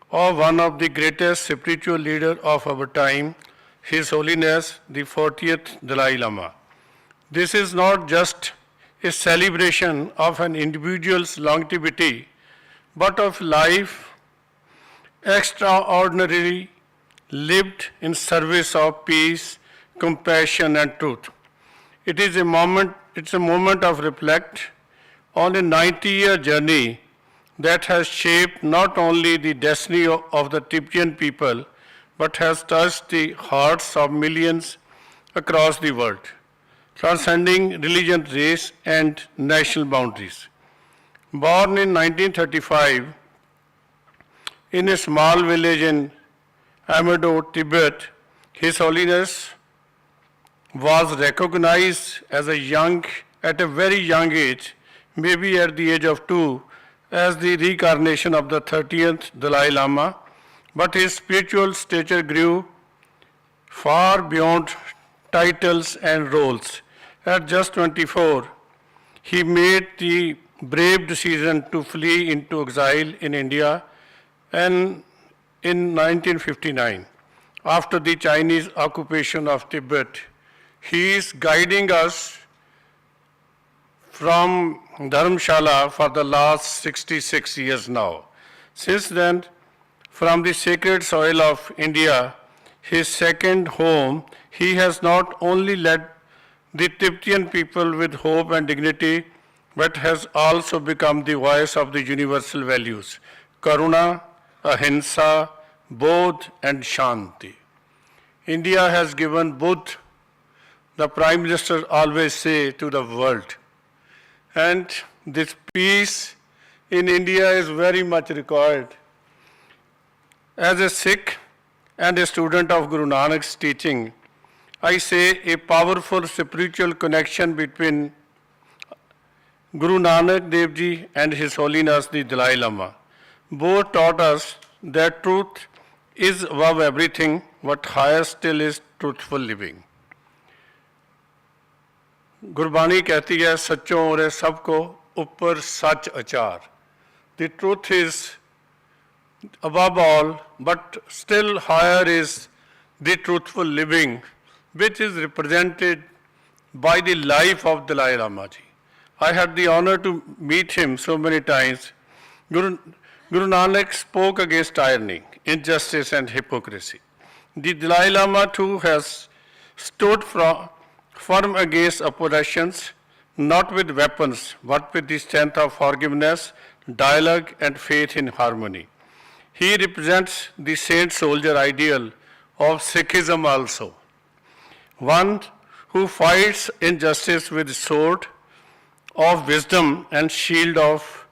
of one of the greatest spiritual leaders of our time, His Holiness the 14th Dalai Lama. This is not just a celebration of an individual's longevity, but of life extraordinarily lived in service of peace, compassion, and truth. It's a moment of reflect on a 90-year journey that has shaped not only the destiny of the Tibetan people, but has touched the hearts of millions across the world, transcending religion, race, and national boundaries. Born in 1935 in a small village in Amado, Tibet, His Holiness was recognized at a very young age, maybe at the age of 2, as the reincarnation of the 13th Dalai Lama, but his spiritual stature grew far beyond titles and roles. At just 24, he made the brave decision to flee into exile in India, and in 1959, after the Chinese occupation of Tibet. He is guiding us from Dharamshala for the last 66 years now. Since then, from the sacred soil of India, his second home, he has not only led the Tibetan people with hope and dignity, but has also become the voice of the universal values, Karuna, Ahimsa, Bodh, and Shanti. India has given Bodh, the Prime Minister always say, to the world. And this peace in India is very much required. As a Sikh and a student of Guru Nanak's teaching, I say a powerful spiritual connection between Guru Nanak Dev Ji and His Holiness the Dalai Lama. Both taught us that truth is above everything, what higher still is truthful living. Gurbani कहती है सच्चों और सबको ऊपर सच अचार. The truth is above all, but still higher is the truthful living, which is represented by the life of Dalai Lama Ji. I had the honor to meet him so many times. Guru Nanak spoke against tyranny, injustice, and hypocrisy. The Dalai Lama too has stood firm against oppressions, not with weapons, but with the strength of forgiveness, dialogue, and faith in harmony. He represents the saint-soldier ideal of Sikhism also, one who fights injustice with sword of wisdom and shield of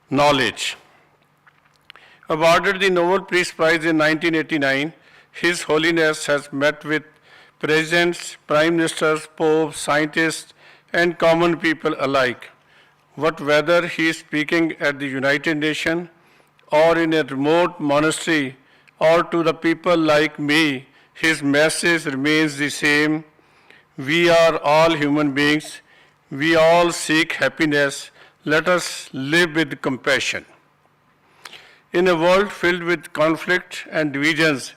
knowledge. Awarded the Nobel Peace Prize in 1989, His Holiness has met with presidents, prime ministers, popes, scientists, and common people alike. But whether he is speaking at the United Nations or in a remote monastery or to the people like me, his message remains the same. We are all human beings. We all seek happiness. Let us live with compassion. In a world filled with conflict and divisions,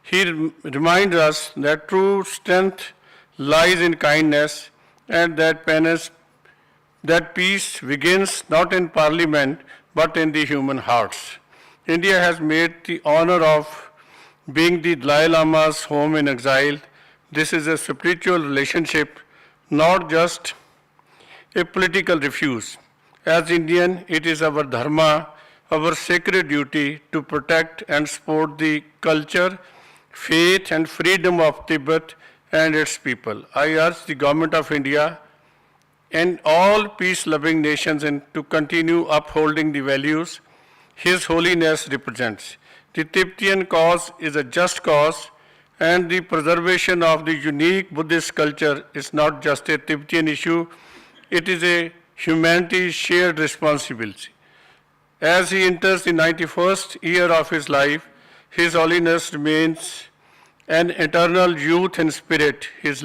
he reminds us that true strength lies in kindness and that peace begins not in parliament but in the human hearts. India has made the honor of being the Dalai Lama's home in exile. This is a spiritual relationship, not just a political refuse. As Indian, it is our dharma, our sacred duty to protect and support the culture, faith and freedom of Tibet and its people. I urge the Government of India and all peace-loving nations to continue upholding the values His Holiness represents. The Tibetan cause is a just cause, and the preservation of the unique Buddhist culture is not just a Tibetan issue, it is a humanity's shared responsibility. As he enters the 91st year of his life, His Holiness remains an eternal youth in spirit. His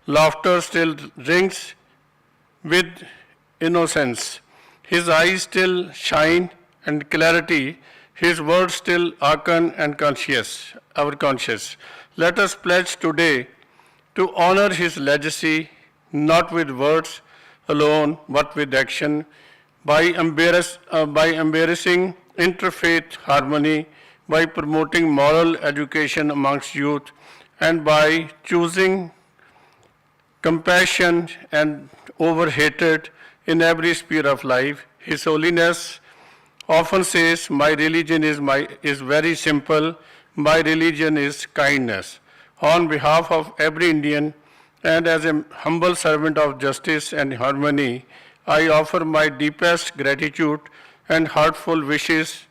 laughter still rings with innocence. His eyes still shine and clarity. His words still awaken and our conscience. Let us pledge today to honor his legacy, not with words alone, but with action, by embracing interfaith harmony, by promoting moral education amongst youth, and by choosing compassion and over hatred in every sphere of life. His Holiness often says, my religion is very simple, my religion is kindness. On behalf of every Indian and as a humble servant of justice and harmony, I offer my deepest gratitude and heartfelt wishes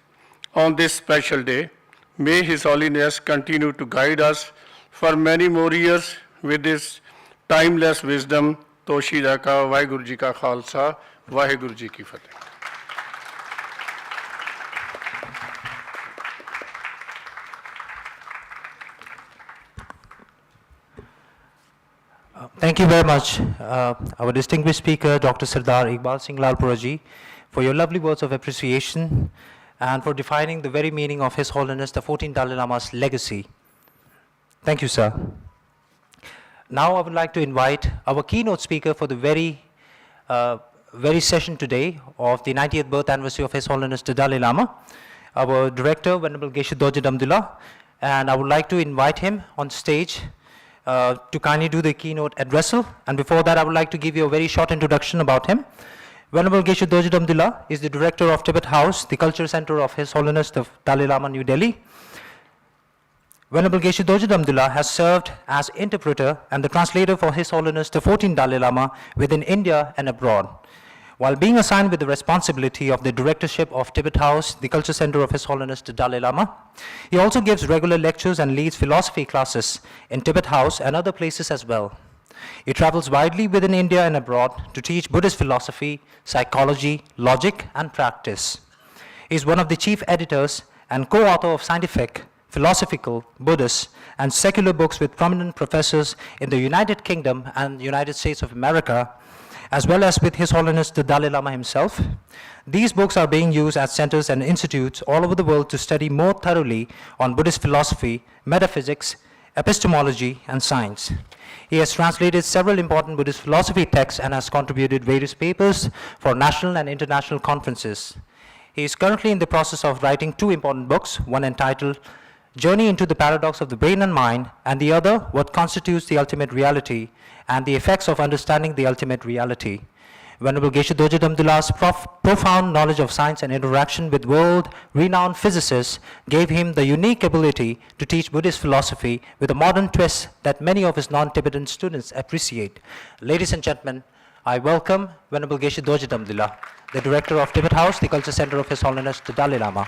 on this special day. May His Holiness continue to guide us for many more years with His timeless wisdom. Toshida ka Vaheguru Ji ka Khalsa, Vaheguru Ji ki Fateh. Thank you very much, our distinguished speaker, Dr. Sardar Iqbal Singh Lalpura Ji, for your lovely words of appreciation and for defining the very meaning of His Holiness the 14th Dalai Lama's legacy. Thank you, sir. Now I would like to invite our keynote speaker for the very session today of the 90th birth anniversary of His Holiness the Dalai Lama, our director, Venerable Geshe Dorje Damdula, and I would like to invite him on stage to kindly do the keynote address. And before that, I would like to give you a very short introduction about him. Venerable Geshe Dorje Damdula is the director of Tibet House, the culture center of His Holiness the Dalai Lama, New Delhi. Venerable Geshe Dorje Damdula has served as interpreter and the translator for His Holiness the 14th Dalai Lama within India and abroad. While being assigned with the responsibility of the directorship of Tibet House, the culture center of His Holiness the Dalai Lama, he also gives regular lectures and leads philosophy classes in Tibet House and other places as well. He travels widely within India and abroad to teach Buddhist philosophy, psychology, logic, and practice. He is one of the chief editors and co-author of scientific, philosophical, Buddhist, and secular books with prominent professors in the United Kingdom and the United States of America, as well as with His Holiness the Dalai Lama himself. These books are being used at centers and institutes all over the world to study more thoroughly on Buddhist philosophy, metaphysics, epistemology, and science. He has translated several important Buddhist philosophy texts and has contributed various papers for national and international conferences. He is currently in the process of writing two important books, one entitled Journey into the Paradox of the Brain and Mind, and the other, What Constitutes the Ultimate Reality, and the Effects of Understanding the Ultimate Reality. Venerable Geshe Dorje Damdula's profound knowledge of science and interaction with world-renowned physicists gave him the unique ability to teach Buddhist philosophy with a modern twist that many of his non-Tibetan students appreciate. Ladies and gentlemen, I welcome Venerable Geshe Dorje Damdula, the director of Tibet House, the culture center of His Holiness the Dalai Lama.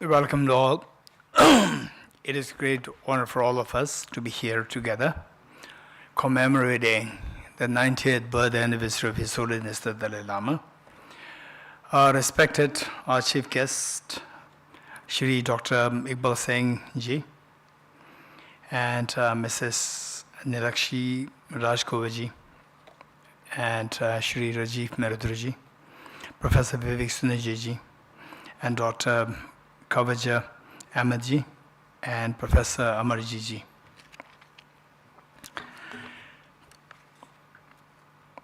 Welcome to all. It is a great honor for all of us to be here together, commemorating the 90th birth anniversary of His Holiness the Dalai Lama. Respected our chief guest, Shri Dr. Iqbal Singh Ji, and Mrs. Nilakshi Rajkova Ji, and Shri Rajiv Meridru Ji, Professor Vivek Suneji Ji, and Dr. Kavaja Ahmed Ji, and Professor Amarji Ji.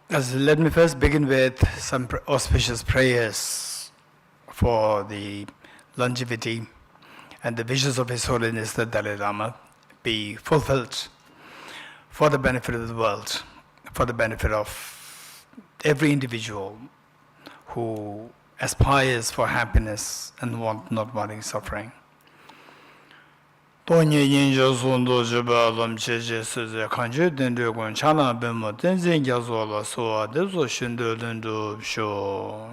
Let me first begin with some auspicious prayers for the longevity and the wishes of His Holiness the Dalai Lama be fulfilled for the benefit of the world, for the benefit of every individual who aspires for happiness and not wanting suffering. Tonye yinja sondo jiba lam cheche seze kanche dende gon chana bemo tenzen gyazo la soa dezo shindo dendo sho.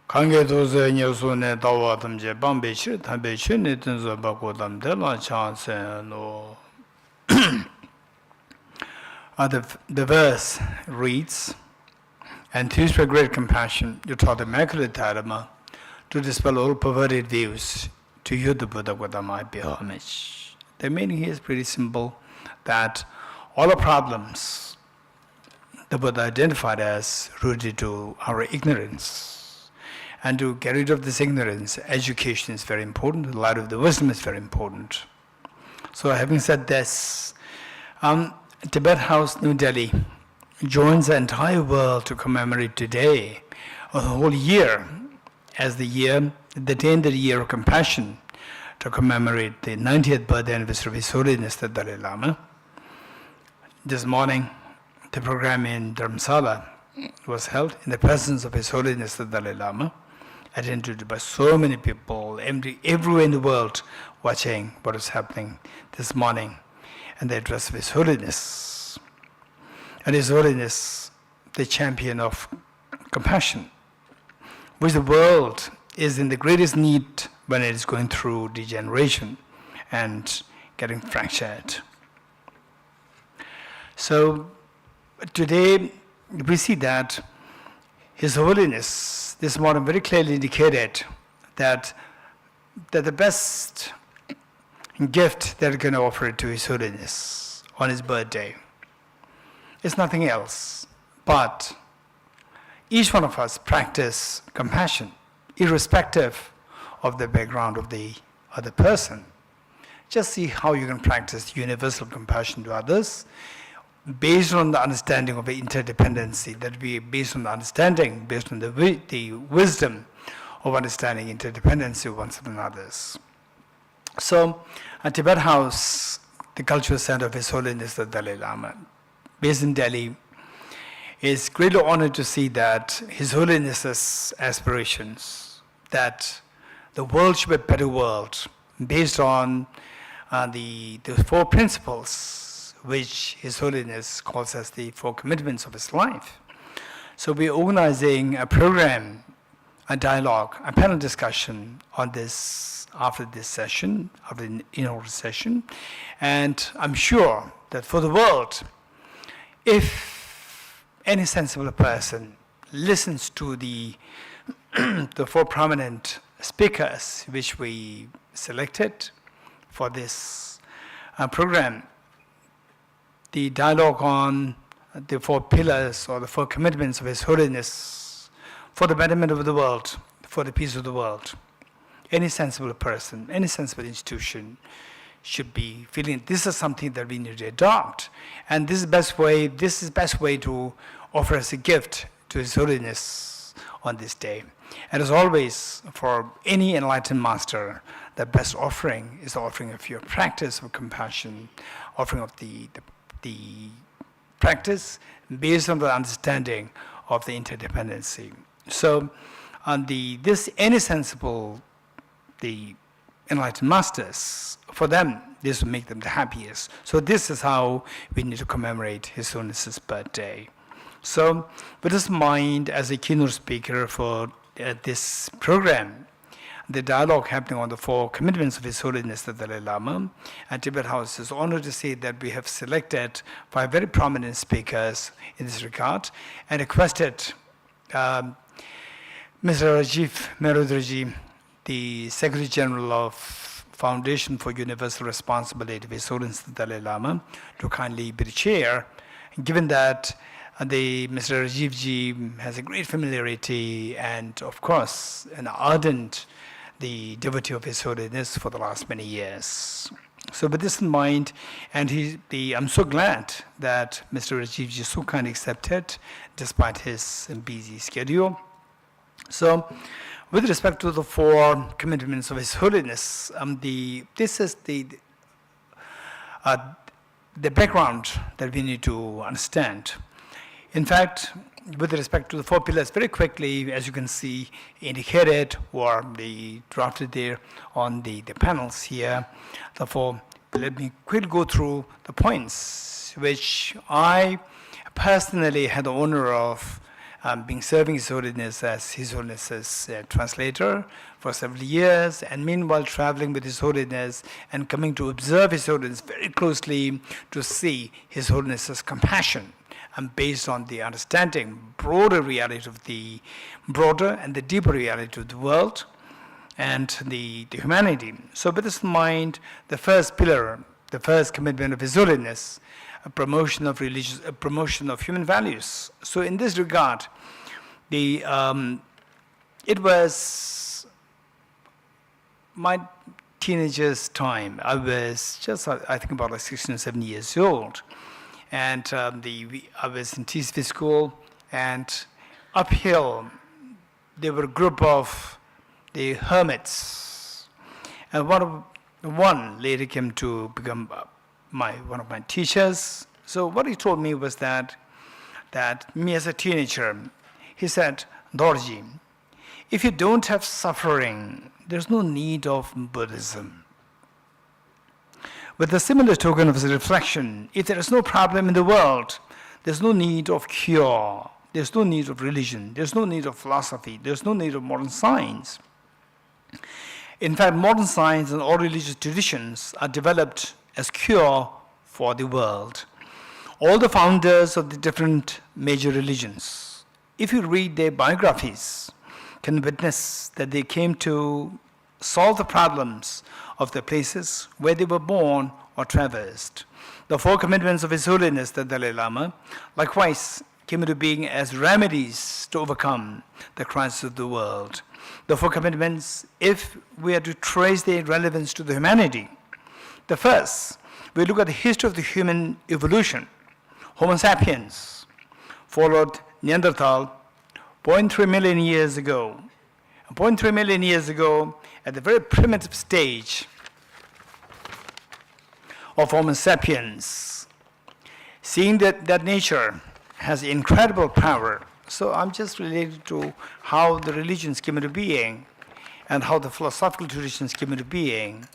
Kange doze nyeso ne dawa tamje bambe shir tambe shir ne tenzo bako tam de la chanse no. The verse reads, and to his great compassion, you taught the Immaculate Dharma to dispel all perverted views. To you, the Buddha, might be homage. The meaning here is pretty simple, that all the problems the Buddha identified as rooted to our ignorance. And to get rid of this ignorance, education is very important, the light of the wisdom is very important. So having said this, Tibet House, New Delhi, joins the entire world to commemorate today, a whole year, as the 10th year of compassion, to commemorate the 90th birthday anniversary of His Holiness the Dalai Lama. This morning, the program in Dharamsala was held in the presence of His Holiness the Dalai Lama, attended by so many people, everywhere in the world, watching what is happening this morning, and the address of His Holiness. And His Holiness, the champion of compassion, which the world is in the greatest need when it is going through degeneration and getting fractured. So today we see that His Holiness this morning very clearly indicated that the best gift that we're going to offer to His Holiness on His birthday is nothing else but each one of us practice compassion, irrespective of the background of the other person. Just see how you can practice universal compassion to others based on the understanding of the interdependency, that we based on the understanding, based on the wisdom of understanding interdependency of one and others. So at Tibet House, the cultural center of His Holiness the Dalai Lama, based in Delhi, is greatly honored to see that His Holiness's aspirations, that the world should be a better world, based on the 4 principles which His Holiness calls as the 4 commitments of his life. So we're organizing a program, a dialogue, a panel discussion on this after this session, after the inaugural session. And I'm sure that for the world, if any sensible person listens to the 4 prominent speakers which we selected for this program, the dialogue on the 4 pillars or the 4 commitments of His Holiness for the betterment of the world, for the peace of the world. Any sensible person, any sensible institution should be feeling this is something that we need to adopt. And this is the best way to offer as a gift to His Holiness on this day. And as always, for any enlightened master, the best offering is the offering of your practice of compassion, offering of the practice based on the understanding of the interdependency. So any sensible, the enlightened masters, for them, this will make them the happiest. So this is how we need to commemorate His Holiness's birthday. So with this in mind, as a keynote speaker for this program, the dialogue happening on the 4 commitments of His Holiness the Dalai Lama, and Tibet House is honored to say that we have selected 5 very prominent speakers in this regard, and requested Mr. Rajiv Meridru Ji, the Secretary General of Foundation for Universal Responsibility of His Holiness the Dalai Lama to kindly be the chair, given that Mr. Rajiv Ji has a great familiarity and, of course, an ardent devotee of His Holiness for the last many years. So with this in mind, and I'm so glad that Mr. Rajiv Ji so kindly accepted despite his busy schedule. So with respect to the 4 commitments of His Holiness, this is the background that we need to understand. In fact, with respect to the 4 pillars, very quickly, as you can see, indicated or drafted there on the panels here. Therefore, let me quickly go through the points which I personally had the honor of serving His Holiness as His Holiness's translator for several years, and meanwhile traveling with His Holiness and coming to observe His Holiness very closely to see His Holiness's compassion, and based on the understanding, broader reality of the broader and the deeper reality of the world and the humanity. So with this in mind, the first pillar, the first commitment of His Holiness, a promotion of human values. So in this regard, it was my teenager's time. I was just, I think, about 16 or 17 years old. And I was in TSV school, and uphill there were a group of the hermits, and one later came to become one of my teachers. So what he told me was that me as a teenager, he said, Dorji, if you don't have suffering, there's no need of Buddhism. With a similar token of reflection, if there is no problem in the world, there's no need of cure, there's no need of religion, there's no need of philosophy, there's no need of modern science. In fact, modern science and all religious traditions are developed as cure for the world. All the founders of the different major religions, if you read their biographies, can witness that they came to solve the problems of the places where they were born or traversed. The 4 commitments of His Holiness the Dalai Lama likewise came into being as remedies to overcome the crisis of the world. The 4 commitments, if we are to trace their relevance to the humanity, the first, we look at the history of the human evolution. Homo sapiens followed Neanderthal 0.3 million years ago. 0.3 million years ago, at the very primitive stage of Homo sapiens, seeing that nature has incredible power. So I'm just related to how the religions came into being and how the philosophical traditions came into being.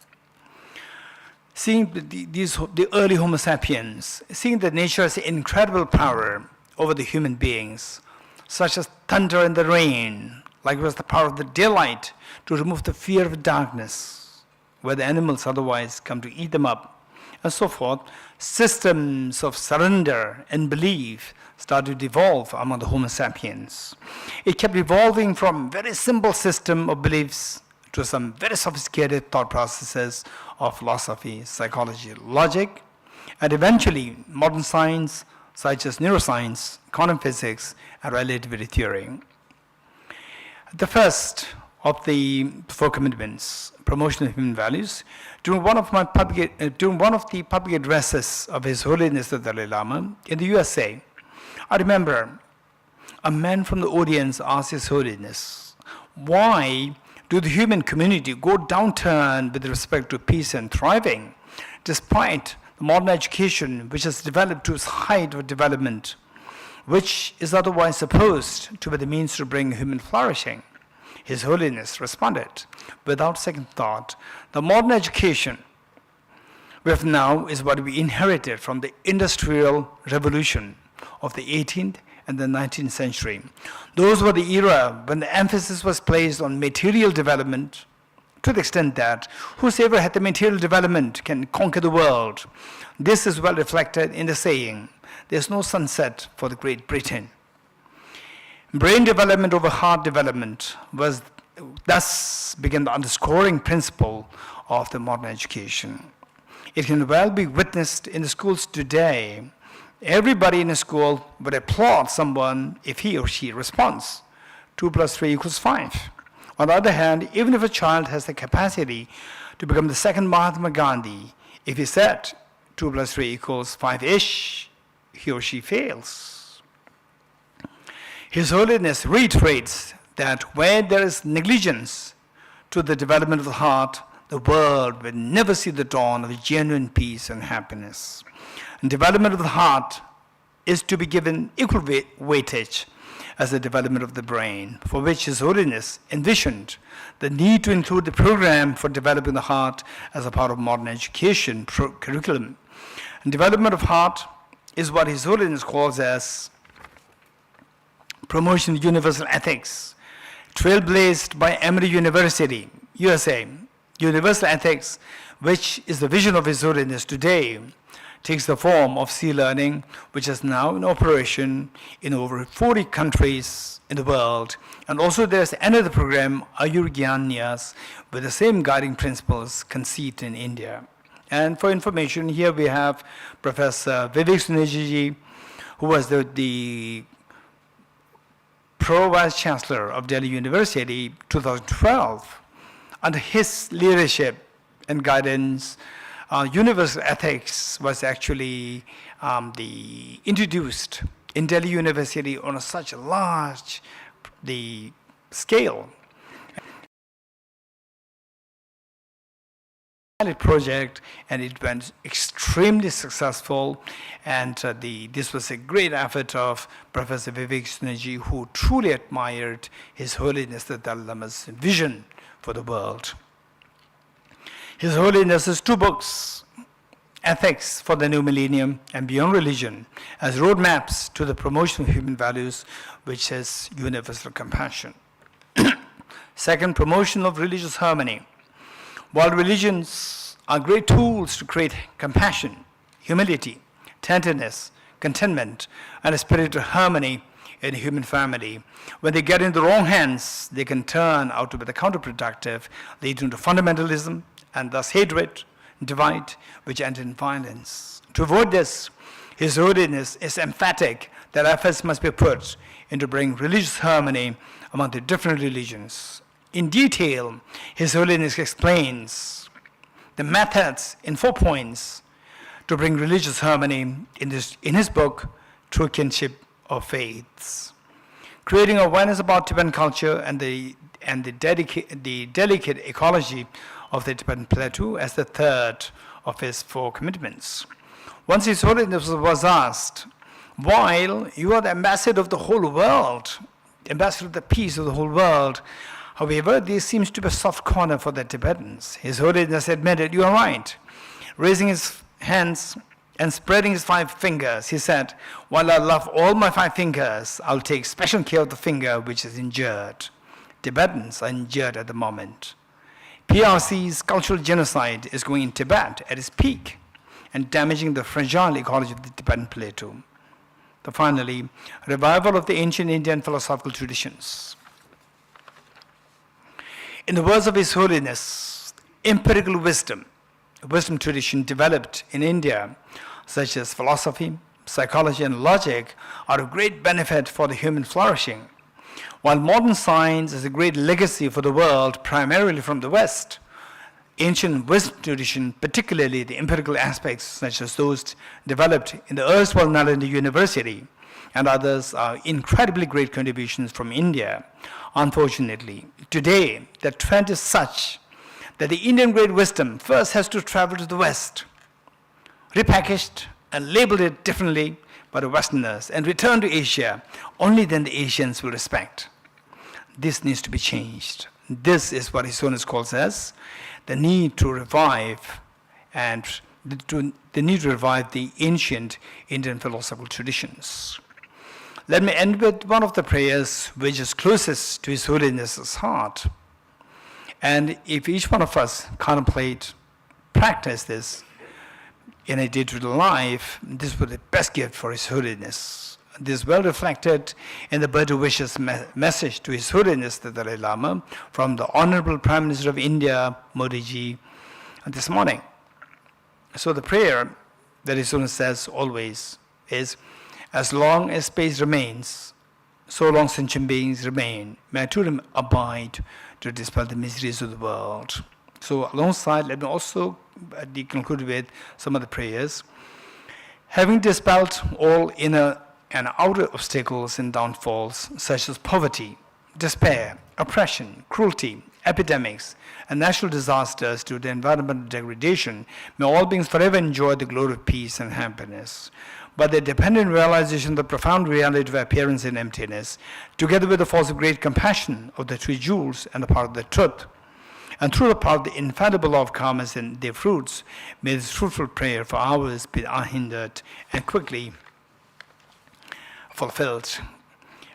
Seeing the early Homo sapiens, seeing that nature has incredible power over the human beings, such as thunder and the rain, like it was the power of the daylight to remove the fear of darkness, where the animals otherwise come to eat them up, and so forth. Systems of surrender and belief started to evolve among the Homo sapiens. It kept evolving from very simple system of beliefs to some very sophisticated thought processes of philosophy, psychology, logic, and eventually modern science such as neuroscience, quantum physics, and relativity theory. The first of the 4 commitments, promotion of human values, during one of the public addresses of His Holiness the Dalai Lama in the USA, I remember a man from the audience asked His Holiness, why do the human community go downturn with respect to peace and thriving, despite the modern education which has developed to its height of development, which is otherwise supposed to be the means to bring human flourishing? His Holiness responded, without second thought, the modern education we have now is what we inherited from the Industrial Revolution of the 18th and the 19th century. Those were the era when the emphasis was placed on material development, to the extent that whosoever had the material development can conquer the world. This is well reflected in the saying, there's no sunset for the Great Britain. Brain development over heart development was thus became the underscoring principle of the modern education. It can well be witnessed in the schools today. Everybody in a school would applaud someone if he or she responds. 2 plus 3 equals 5. On the other hand, even if a child has the capacity to become the second Mahatma Gandhi, if he said 2 plus 3 equals 5-ish, he or she fails. His Holiness reiterates that where there is negligence to the development of the heart, the world will never see the dawn of genuine peace and happiness. And development of the heart is to be given equal weightage as the development of the brain, for which His Holiness envisioned the need to include the program for developing the heart as a part of modern education curriculum. And development of heart is what His Holiness calls as promotion of universal ethics, trailblazed by Emory University, USA. Universal ethics, which is the vision of His Holiness today, takes the form of sea learning, which is now in operation in over 40 countries in the world. And also there's another program, Ayurgyanyas, with the same guiding principles conceived in India. And for information, here we have Professor Vivek Sunyaji, who was the Pro-Vice Chancellor of Delhi University 2012. Under his leadership and guidance, universal ethics was actually introduced in Delhi University on such a large scale. Project, and it went extremely successful, and this was a great effort of Professor Vivek Sunyaji, who truly admired His Holiness the Dalai Lama's vision for the world. His Holiness's 2 books, Ethics for the New Millennium and Beyond Religion, as roadmaps to the promotion of human values, which says universal compassion. Second, promotion of religious harmony. While religions are great tools to create compassion, humility, tenderness, contentment, and a spirit of harmony in a human family, when they get in the wrong hands, they can turn out to be the counterproductive, leading to fundamentalism and thus hatred, divide, which end in violence. To avoid this, His Holiness is emphatic that efforts must be put into bringing religious harmony among the different religions. In detail, His Holiness explains the methods in 4 points to bring religious harmony in his book, True Kinship of Faiths. Creating awareness about Tibetan culture and the delicate ecology of the Tibetan plateau as the third of his 4 commitments. Once His Holiness was asked, while you are the ambassador of the whole world, ambassador of the peace of the whole world, however, this seems to be a soft corner for the Tibetans. His Holiness admitted, you are right. Raising his hands and spreading his 5 fingers, he said, while I love all my 5 fingers, I'll take special care of the finger which is injured. Tibetans are injured at the moment. PRC's cultural genocide is going in Tibet at its peak and damaging the fragile ecology of the Tibetan plateau. But finally, revival of the ancient Indian philosophical traditions. In the words of His Holiness, empirical wisdom tradition developed in India, such as philosophy, psychology, and logic, are of great benefit for the human flourishing. While modern science is a great legacy for the world, primarily from the West, ancient wisdom tradition, particularly the empirical aspects such as those developed in the erstwhile Nalanda University and others, are incredibly great contributions from India. Unfortunately, today the trend is such that the Indian great wisdom first has to travel to the West, repackaged and labeled it differently by the Westerners, and return to Asia. Only then the Asians will respect. This needs to be changed. This is what His Holiness calls as the need to revive the ancient Indian philosophical traditions. Let me end with one of the prayers which is closest to His Holiness's heart. And if each one of us practice this in a day-to-day life, this would be the best gift for His Holiness. This is well reflected in the birthday wishes message to His Holiness the Dalai Lama from the Honorable Prime Minister of India, Modi ji, this morning. So the prayer that His Holiness says always is, as long as space remains, so long sentient beings remain, may I too abide to dispel the miseries of the world. So alongside, let me also conclude with some of the prayers. Having dispelled all inner and outer obstacles and downfalls, such as poverty, despair, oppression, cruelty, epidemics, and natural disasters due to environmental degradation, may all beings forever enjoy the glory of peace and happiness. By the dependent realization of the profound reality of appearance and emptiness, together with the force of great compassion of the three jewels and the power of the truth, and through the power of the infallible law of karmas and their fruits, may this fruitful prayer for ours be unhindered and quickly fulfilled.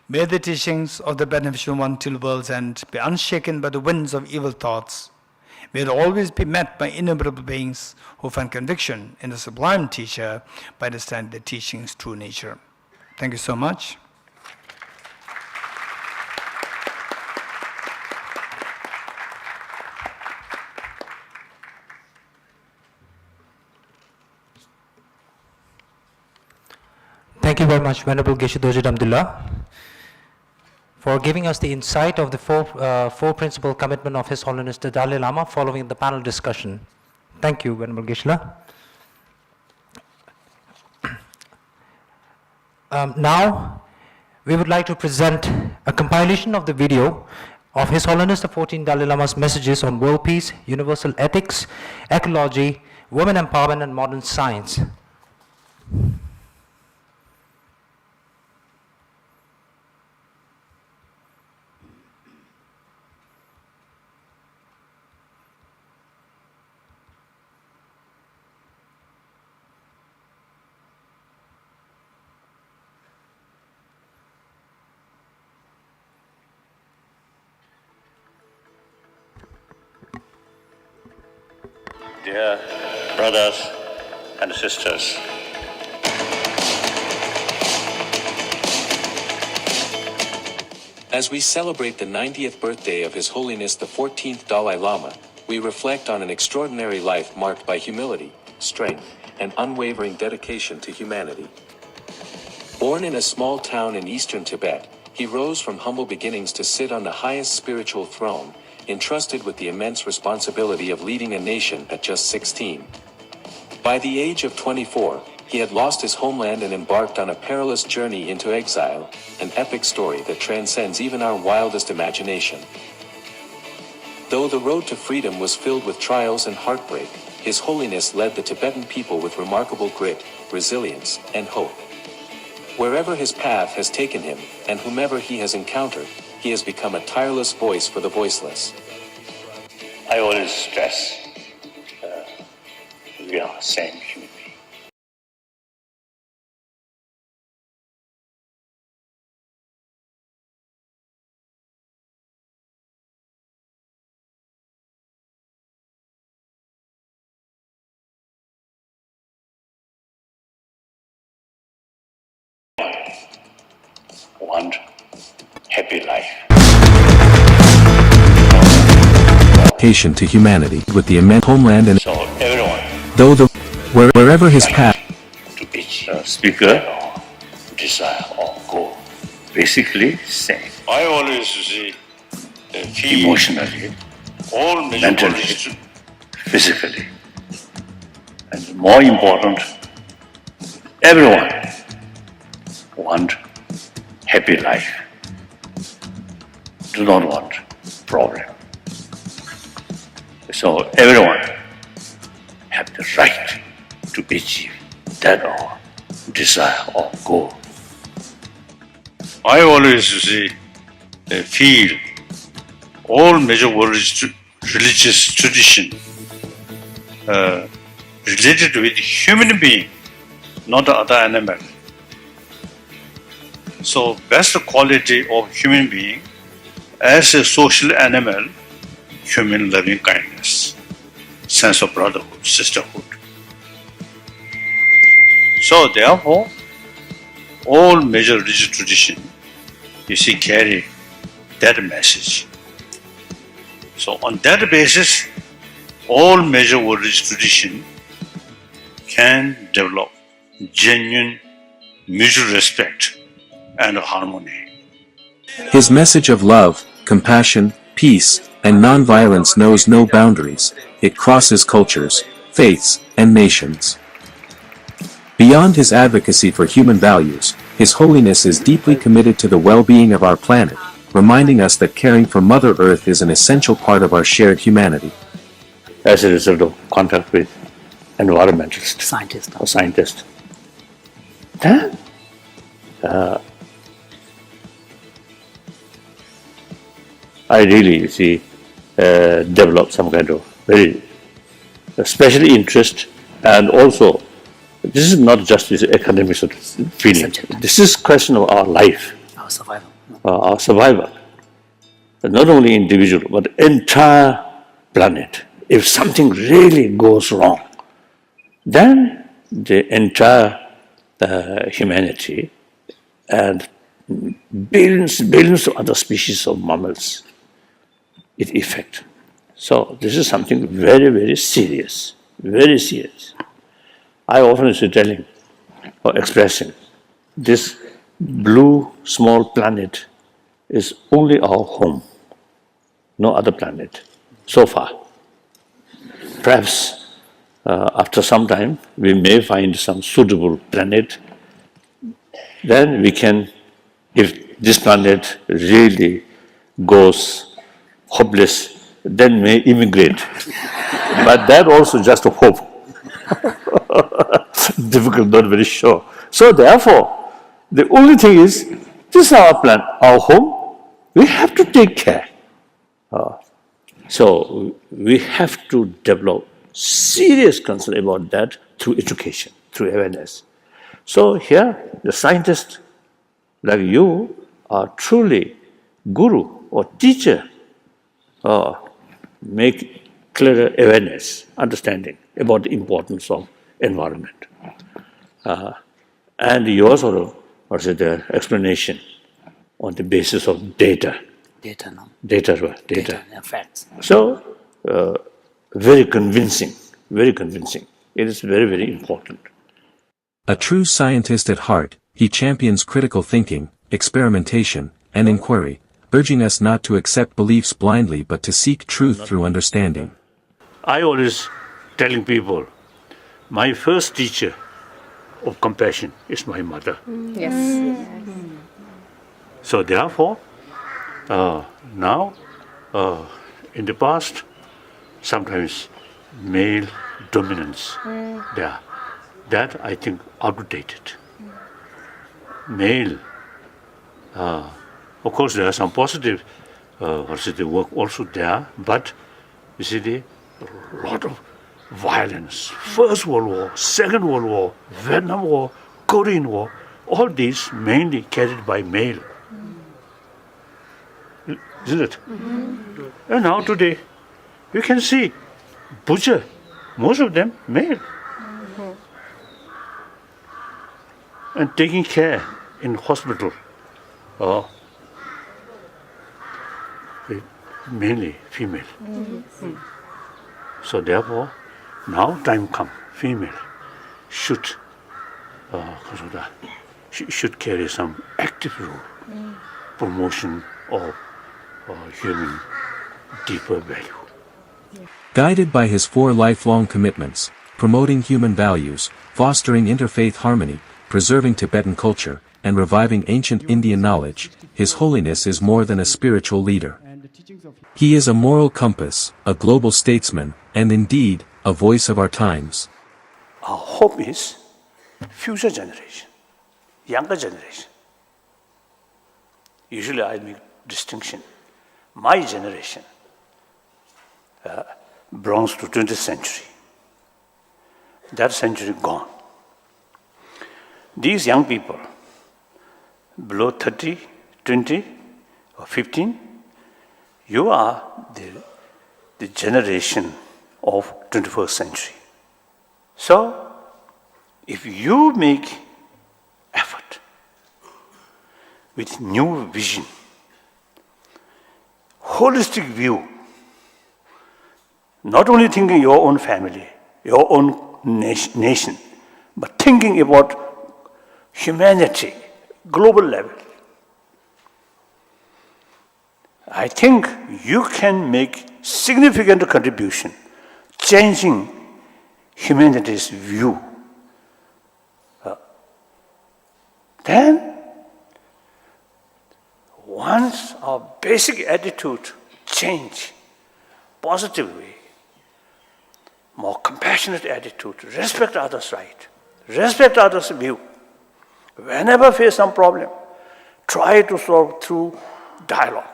May the teachings of the beneficial one till the world's end be unshaken by the winds of evil thoughts. May it always be met by innumerable beings who find conviction in the sublime teacher by understanding the teaching's true nature. Thank you so much. Thank you very much, Venerable Geshe Dorje Damdullah, for giving us the insight of the four principle commitment of His Holiness the Dalai Lama following the panel discussion. Thank you, Venerable Geshe-la. Now, we would like to present a compilation of the video of His Holiness the 14th Dalai Lama's messages on world peace, universal ethics, ecology, women empowerment, and modern science. Dear brothers and sisters, as we celebrate the 90th birthday of His Holiness the 14th Dalai Lama, we reflect on an extraordinary life marked by humility, strength, and unwavering dedication to humanity. Born in a small town in eastern Tibet, he rose from humble beginnings to sit on the highest spiritual throne, entrusted with the immense responsibility of leading a nation at just 16. By the age of 24, he had lost his homeland and embarked on a perilous journey into exile, an epic story that transcends even our wildest imagination. Though the road to freedom was filled with trials and heartbreak, His Holiness led the Tibetan people with remarkable grit, resilience, and hope. Wherever his path has taken him, and whomever he has encountered, he has become a tireless voice for the voiceless. I always stress we are same human being. Want happy life. Patient to humanity with the immense homeland and So everyone though wherever his path to each speaker desire or goal, basically same. I always see emotionally, all mentally, physically, and more important, everyone want happy life. Do not want problem. So everyone have the right to achieve that or desire or goal. I always feel all major world religious tradition related with human being, not other animal. So best quality of human being as a social animal, human loving kindness, sense of brotherhood, sisterhood. So therefore, all major religious tradition, you see, carry that message. So on that basis, all major world religious tradition can develop genuine mutual respect and harmony. His message of love, compassion, peace, and non-violence knows no boundaries. It crosses cultures, faiths, and nations. Beyond his advocacy for human values, His Holiness is deeply committed to the well-being of our planet, reminding us that caring for Mother Earth is an essential part of our shared humanity. As a result of contact with environmentalists or scientists, then I really see develop some kind of very special interest, and also this is not just this academic sort of feeling. This is question of our life, Our survival. our survival. Not only individual, but entire planet. If something really goes wrong, then the entire humanity and billions of other species of mammals, it affects. So this is something very, very serious, very serious. I often is telling or expressing, this blue small planet is only our home, no other planet so far. Perhaps after some time we may find some suitable planet, then we can, if this planet really goes hopeless, then may immigrate. But that also just a hope. Difficult, not very sure. So therefore, the only thing is, this is our plan, our home, we have to take care. So we have to develop serious concern about that through education, through awareness. So here, the scientists like you are truly guru or teacher, make clearer awareness, understanding about the importance of environment. And your sort of, what's it, explanation on the basis of data. Data, no? Data. And facts. So, very convincing, very convincing. It is very, very important. A true scientist at heart, he champions critical thinking, experimentation, and inquiry, urging us not to accept beliefs blindly but to seek truth through understanding. I always telling people, my first teacher of compassion is my mother. Yes. So therefore, now, in the past, sometimes male dominance there. That I think outdated. Male, of course there are some positive work also there, but you see the lot of violence. First World War, Second World War, Vietnam War, Korean War, all these mainly carried by male. Isn't it? And now today, you can see butcher, most of them male. And taking care in hospital, mainly female. So therefore, now time come, female should should carry some active role, promotion of human deeper value. Guided by his 4 lifelong commitments, promoting human values, fostering interfaith harmony, preserving Tibetan culture, and reviving ancient Indian knowledge, His Holiness is more than a spiritual leader. He is a moral compass, a global statesman, and indeed, a voice of our times. Our hope is future generation, younger generation. Usually I make distinction. My generation belongs to 20th century. That century gone. These young people, below 30, 20, or 15, you are the generation of 21st century. So, if you make effort, with new vision, holistic view, not only thinking your own family, your own nation, but thinking about humanity, global level. I think you can make significant contribution, changing humanity's view. Then, once our basic attitude change positively, more compassionate attitude, respect others' right, respect others' view. Whenever face some problem, try to solve through dialogue.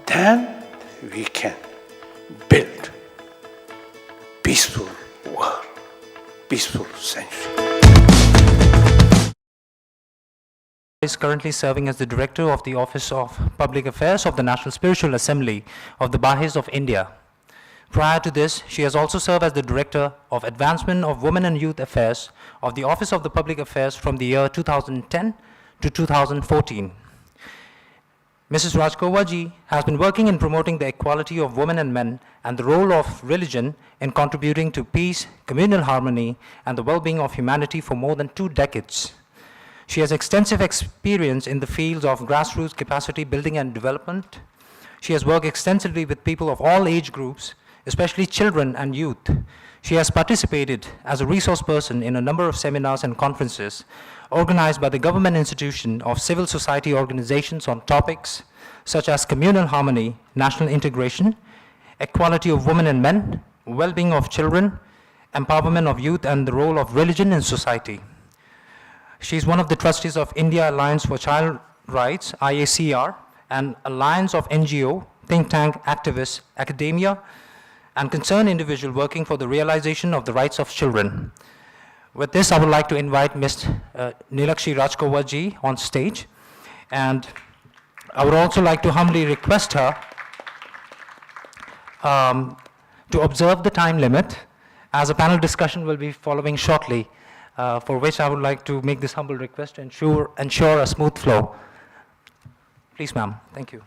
Then we can build peaceful world, peaceful century. Is currently serving as the Director of the Office of Public Affairs of the National Spiritual Assembly of the Bahis of India. Prior to this, she has also served as the Director of Advancement of Women and Youth Affairs of the Office of the Public Affairs from the year 2010 to 2014. Mrs. Rajkowaji has been working in promoting the equality of women and men and the role of religion in contributing to peace, communal harmony, and the well-being of humanity for more than 2 decades. She has extensive experience in the fields of grassroots capacity building and development. She has worked extensively with people of all age groups, especially children and youth. She has participated as a resource person in a number of seminars and conferences organized by the government institution of civil society organizations on topics such as communal harmony, national integration, equality of women and men, well-being of children, empowerment of youth, and the role of religion in society. She is one of the trustees of India Alliance for Child Rights, IACR, and Alliance of NGO, think tank, activists, academia, and concerned individual working for the realization of the rights of children. With this, I would like to invite Ms. Nilakshi Rajkowaji on stage, and I would also like to humbly request her to observe the time limit, as a panel discussion will be following shortly, for which I would like to make this humble request to ensure a smooth flow. Please, ma'am. Thank you.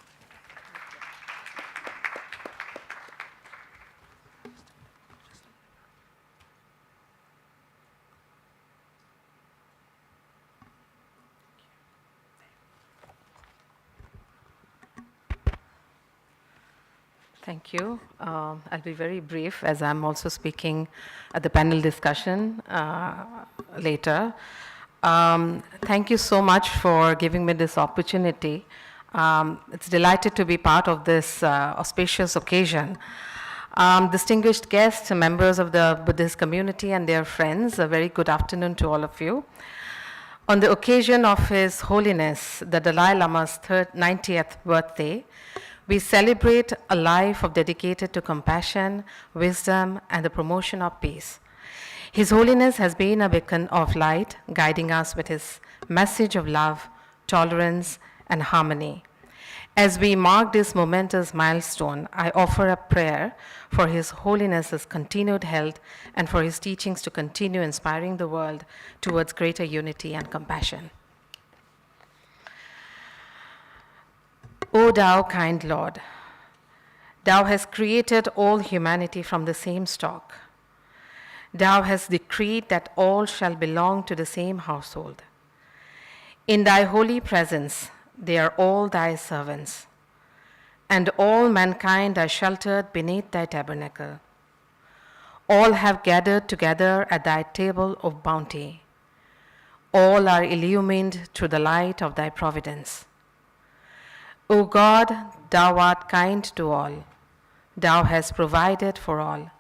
Thank you. I'll be very brief as I'm also speaking at the panel discussion later. Thank you so much for giving me this opportunity. It's delighted to be part of this auspicious occasion. Distinguished guests, members of the Buddhist community and their friends, a very good afternoon to all of you. On the occasion of His Holiness, the Dalai Lama's 90th birthday, we celebrate a life dedicated to compassion, wisdom, and the promotion of peace. His Holiness has been a beacon of light, guiding us with his message of love, tolerance, and harmony. As we mark this momentous milestone, I offer a prayer for His Holiness's continued health and for his teachings to continue inspiring the world towards greater unity and compassion. O thou kind Lord, thou hast created all humanity from the same stock. Thou hast decreed that all shall belong to the same household. In thy holy presence, they are all thy servants, and all mankind are sheltered beneath thy tabernacle. All have gathered together at thy table of bounty. All are illumined through the light of thy providence. O God, thou art kind to all. Thou hast provided for all,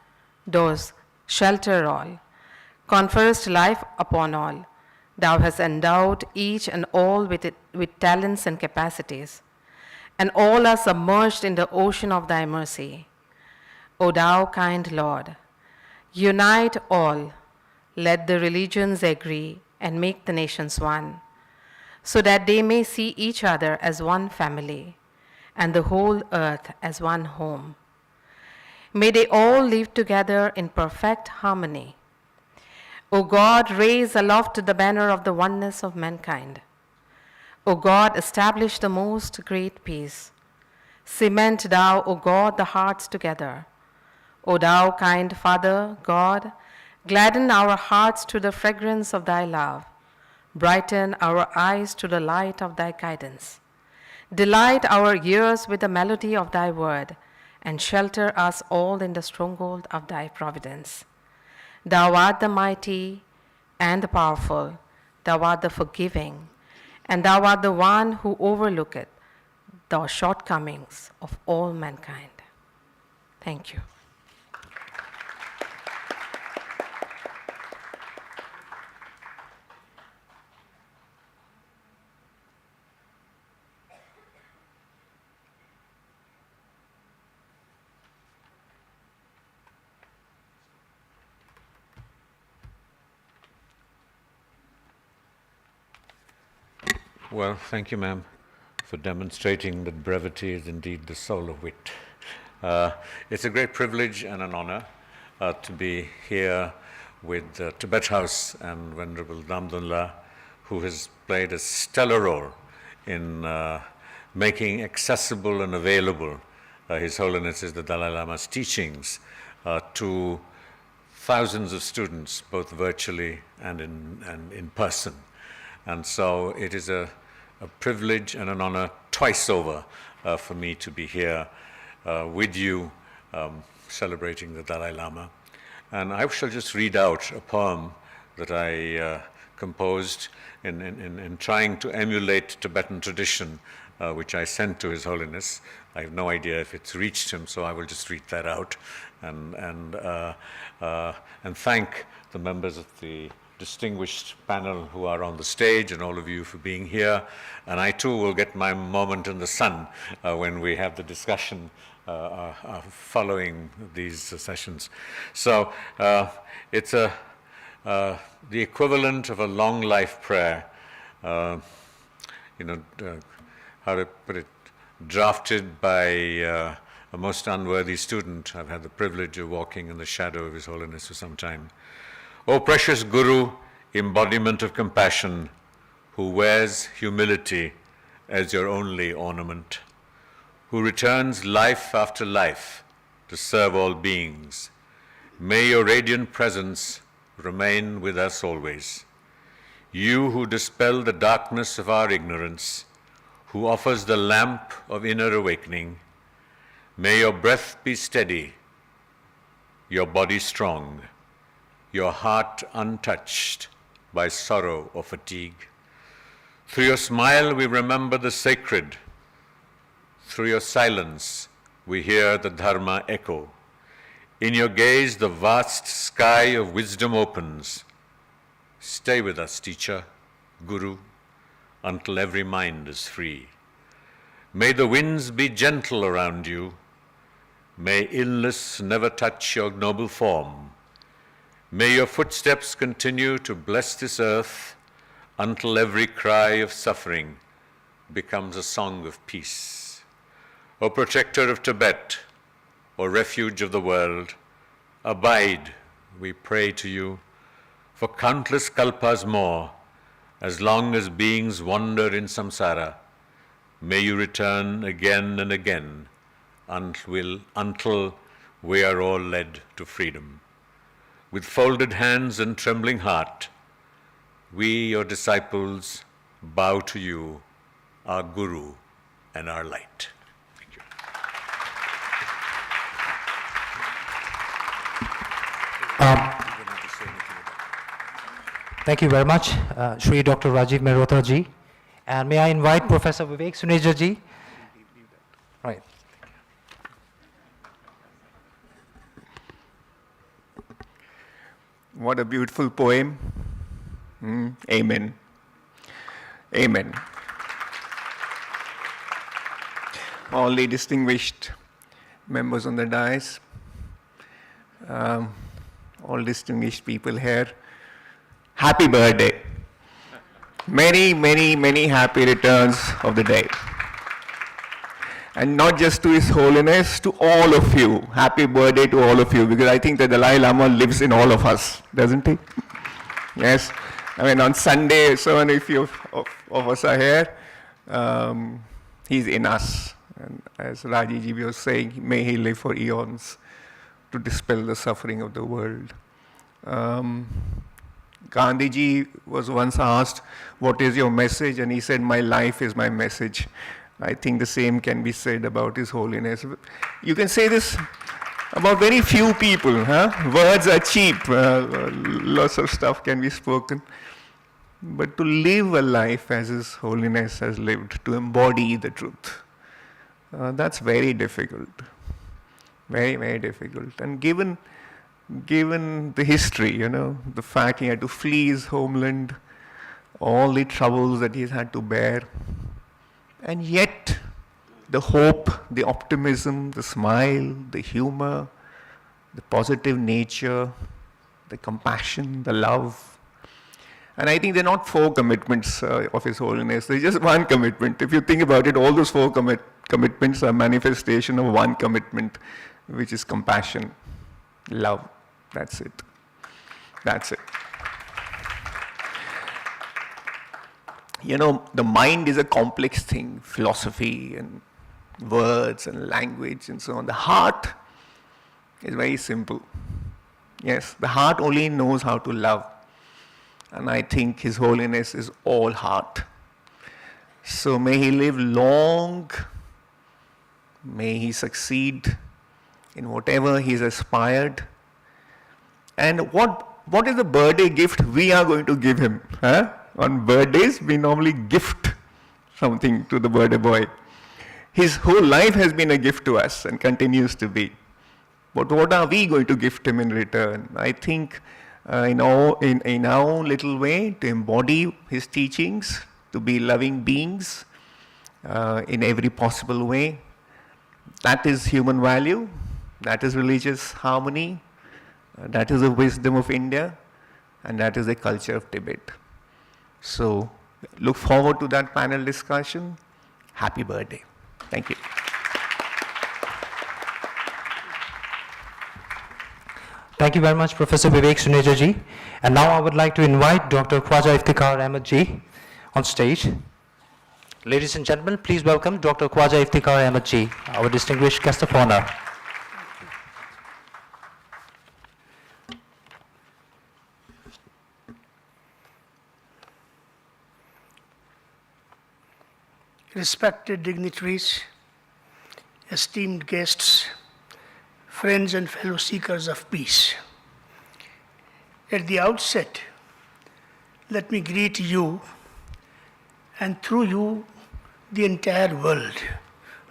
dost shelter all, conferrest life upon all. Thou hast endowed each and all with talents and capacities, and all are submerged in the ocean of thy mercy. O thou kind Lord, unite all, let the religions agree, and make the nations one, so that they may see each other as one family, and the whole earth as one home. May they all live together in perfect harmony. O God, raise aloft the banner of the oneness of mankind. O God, establish the most great peace. Cement thou, O God, the hearts together. O thou kind Father, God, gladden our hearts to the fragrance of thy love. Brighten our eyes to the light of thy guidance. Delight our ears with the melody of thy word, and shelter us all in the stronghold of thy providence. Thou art the mighty and the powerful. Thou art the forgiving, and thou art the one who overlooketh the shortcomings of all mankind. Thank you. Well, thank you, ma'am, for demonstrating that brevity is indeed the soul of wit. It's a great privilege and an honor to be here with Tibet House and Venerable Damdunla, who has played a stellar role in making accessible and available His Holiness the Dalai Lama's teachings to thousands of students, both virtually and in person. And so it is a privilege and an honor twice over for me to be here with you celebrating the Dalai Lama. And I shall just read out a poem that I composed in trying to emulate Tibetan tradition, which I sent to His Holiness. I have no idea if it's reached him, so I will just read that out and thank the members of the distinguished panel who are on the stage and all of you for being here. And I too will get my moment in the sun when we have the discussion following these sessions. So it's the equivalent of a long life prayer, how to put it, drafted by a most unworthy student. I've had the privilege of walking in the shadow of His Holiness for some time. O precious Guru, embodiment of compassion, who wears humility as your only ornament, who returns life after life to serve all beings, may your radiant presence remain with us always. You who dispel the darkness of our ignorance, who offers the lamp of inner awakening, may your breath be steady, your body strong, your heart untouched by sorrow or fatigue. Through your smile we remember the sacred. Through your silence we hear the Dharma echo. In your gaze the vast sky of wisdom opens. Stay with us, teacher, Guru, until every mind is free. May the winds be gentle around you. May illness never touch your noble form. May your footsteps continue to bless this earth until every cry of suffering becomes a song of peace. O protector of Tibet, O refuge of the world, abide, we pray to you, for countless kalpas more, as long as beings wander in samsara. May you return again and again until we are all led to freedom. With folded hands and trembling heart, we, your disciples, bow to you, our Guru and our light. Thank you. Thank you very much, Shri Dr. Rajiv Mehrotra ji. And may I invite Professor Vivek Suneja ji. Right. What a beautiful poem. Amen. Amen. All the distinguished members on the dais, all distinguished people here, happy birthday. Many, many, many happy returns of the day. And not just to His Holiness, to all of you. Happy birthday to all of you, because I think the Dalai Lama lives in all of us, doesn't he? Yes, I mean on Sunday, so many few of us are here. He's in us. And as Raji was saying, may he live for eons to dispel the suffering of the world. Gandhiji was once asked, what is your message? And he said, my life is my message. I think the same can be said about His Holiness. You can say this about very few people. Words are cheap. Lots of stuff can be spoken. But to live a life as His Holiness has lived, to embody the truth, that's very difficult. Very, very difficult. And given the history, the fact he had to flee his homeland, all the troubles that he's had to bear, and yet the hope, the optimism, the smile, the humor, the positive nature, the compassion, the love. And I think they're not 4 commitments of His Holiness. There's just one commitment. If you think about it, all those 4 commitments are manifestation of one commitment, which is compassion, love. That's it. That's it. The mind is a complex thing, philosophy and words and language and so on. The heart is very simple. Yes, the heart only knows how to love. And I think His Holiness is all heart. So may he live long. May he succeed in whatever he's aspired. And what is the birthday gift we are going to give him? On birthdays, we normally gift something to the birthday boy. His whole life has been a gift to us and continues to be. But what are we going to gift him in return? I think in our own little way, to embody his teachings, to be loving beings in every possible way. That is human value. That is religious harmony. That is the wisdom of India. And that is the culture of Tibet. So look forward to that panel discussion. Happy birthday. Thank you. Thank you very much, Professor Vivek Suneja ji. And now I would like to invite Dr. Khwaja Iftikhar Ahmed ji on stage. Ladies and gentlemen, please welcome Dr. Khwaja Iftikhar Ahmed ji, our distinguished guest of honor. Respected dignitaries, esteemed guests, friends and fellow seekers of peace. At the outset, let me greet you and through you the entire world,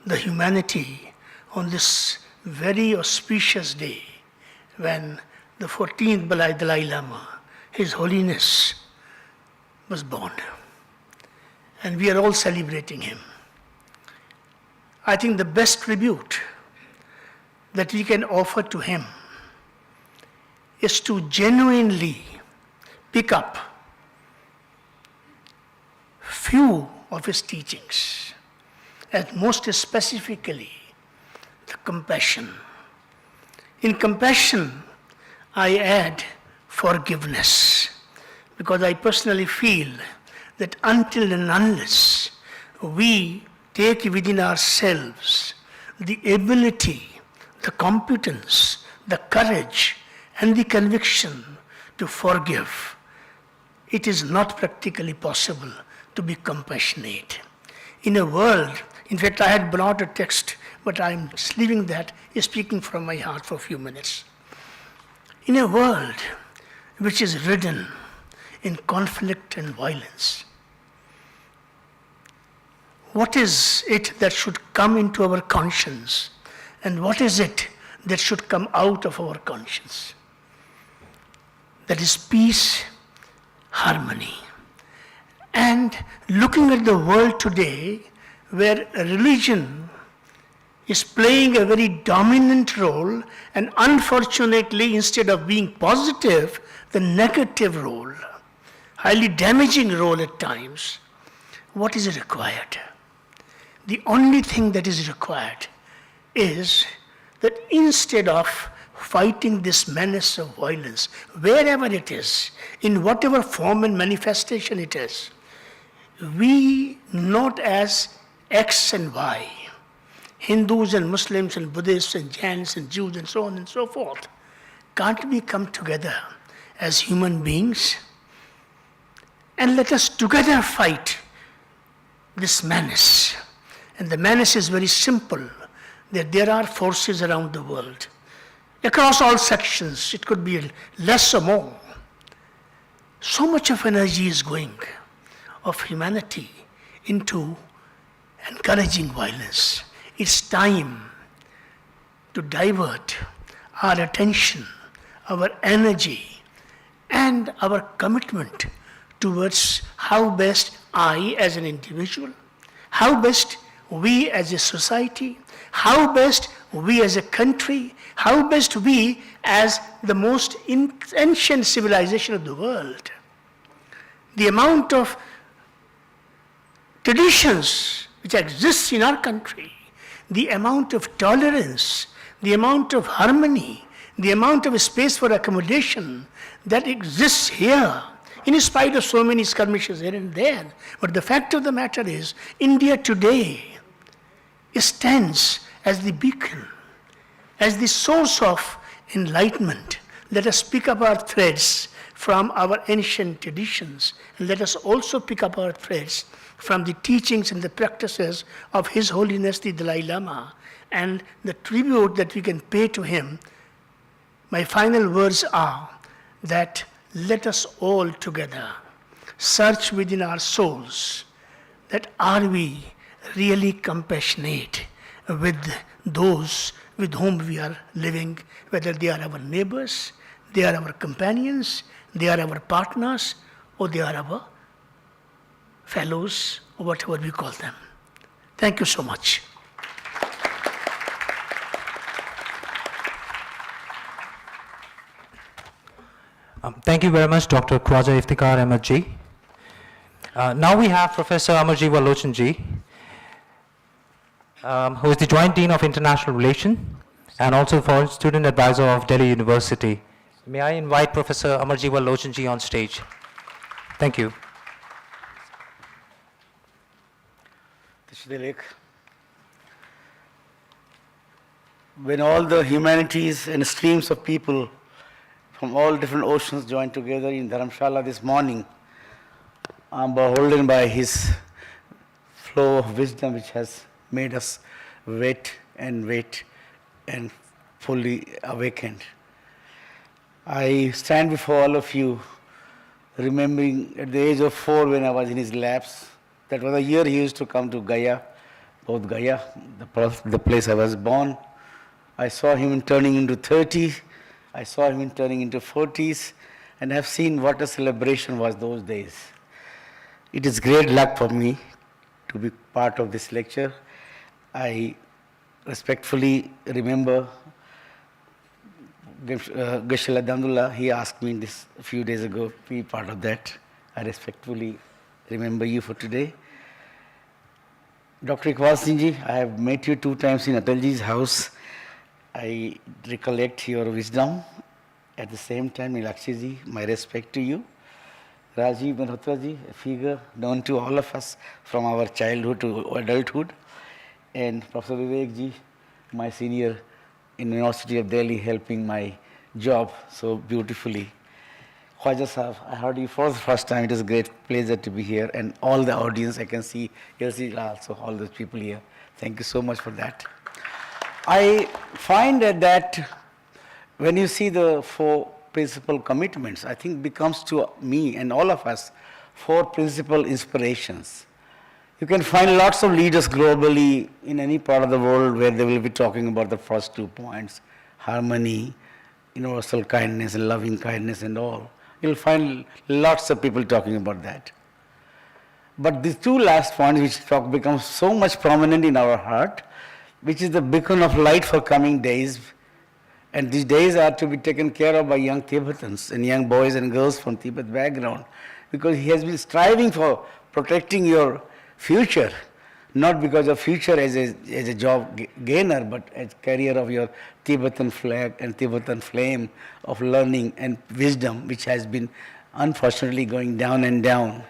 the humanity, on this very auspicious day when the 14th Dalai Lama, His Holiness, was born. And we are all celebrating him. I think the best tribute that we can offer to him is to genuinely pick up few of his teachings, and most specifically, the compassion. In compassion, I add forgiveness, because I personally feel that until and unless we take within ourselves the ability, the competence, the courage, and the conviction to forgive, it is not practically possible to be compassionate. In a world, in fact, I had brought a text, but I'm leaving that, speaking from my heart for a few minutes. In a world which is ridden in conflict and violence, what is it that should come into our conscience, and what is it that should come out of our conscience? That is peace, harmony. And looking at the world today, where religion is playing a very dominant role, and unfortunately, instead of being positive, the negative role, highly damaging role at times, what is required? The only thing that is required is that instead of fighting this menace of violence, wherever it is, in whatever form and manifestation it is, we not as X and Y, Hindus and Muslims and Buddhists and Jains and Jews and so on and so forth, can't we come together as human beings? And let us together fight this menace. And the menace is very simple, that there are forces around the world, across all sections, it could be less or more. So much of energy is going of humanity into encouraging violence. It's time to divert our attention, our energy, and our commitment towards how best I as an individual, how best we as a society, how best we as a country, how best we as the most ancient civilization of the world. The amount of traditions which exists in our country, the amount of tolerance, the amount of harmony, the amount of space for accommodation that exists here, in spite of so many skirmishes here and there. But the fact of the matter is, India today stands as the beacon, as the source of enlightenment. Let us pick up our threads from our ancient traditions, and let us also pick up our threads from the teachings and the practices of His Holiness the Dalai Lama, and the tribute that we can pay to him. My final words are that let us all together search within our souls that are we really compassionate with those with whom we are living, whether they are our neighbors, they are our companions, they are our partners, or they are our fellows, or whatever we call them. Thank you so much. Thank you very much, Dr. Khwaja Iftikhar Ahmed ji. Now we have Professor Amarji Valochan ji, who is the Joint Dean of International Relations and also foreign student advisor of Delhi University. May I invite Professor Amarji Valochan ji on stage? Thank you. When all the humanities and streams of people from all different oceans joined together in Dharamshala this morning, I'm beholden by his flow of wisdom which has made us wait and fully awakened. I stand before all of you remembering at the age of 4 when I was in his laps. That was the year he used to come to Gaya, Bodh Gaya, the place I was born. I saw him turning into 30. I saw him turning into 40s, and have seen what a celebration was those days. It is great luck for me to be part of this lecture. I respectfully remember Geshe Dandullah, he asked me this a few days ago to be part of that. I respectfully remember you for today. Dr. Iqbal Singh ji, I have met you 2 times in Atalji's house. I recollect your wisdom. At the same time, Nilakshi ji, my respect to you. Rajiv Malhotra ji, a figure known to all of us from our childhood to adulthood. And Professor Vivek ji, my senior in the University of Delhi, helping my job so beautifully. Khwaja Sahab, I heard you for the first time. It is a great pleasure to be here. And all the audience, I can see, also all those people here. Thank you so much for that. I find that when you see the 4 principal commitments, I think becomes to me and all of us 4 principal inspirations. You can find lots of leaders globally in any part of the world where they will be talking about the first 2 points, harmony, universal kindness and loving kindness and all. You'll find lots of people talking about that. But these 2 last points which become so much prominent in our heart, which is the beacon of light for coming days. And these days are to be taken care of by young Tibetans and young boys and girls from Tibet background, because he has been striving for protecting your future not because of future as a job gainer, but as carrier of your Tibetan flag and Tibetan flame of learning and wisdom, which has been unfortunately going down and down.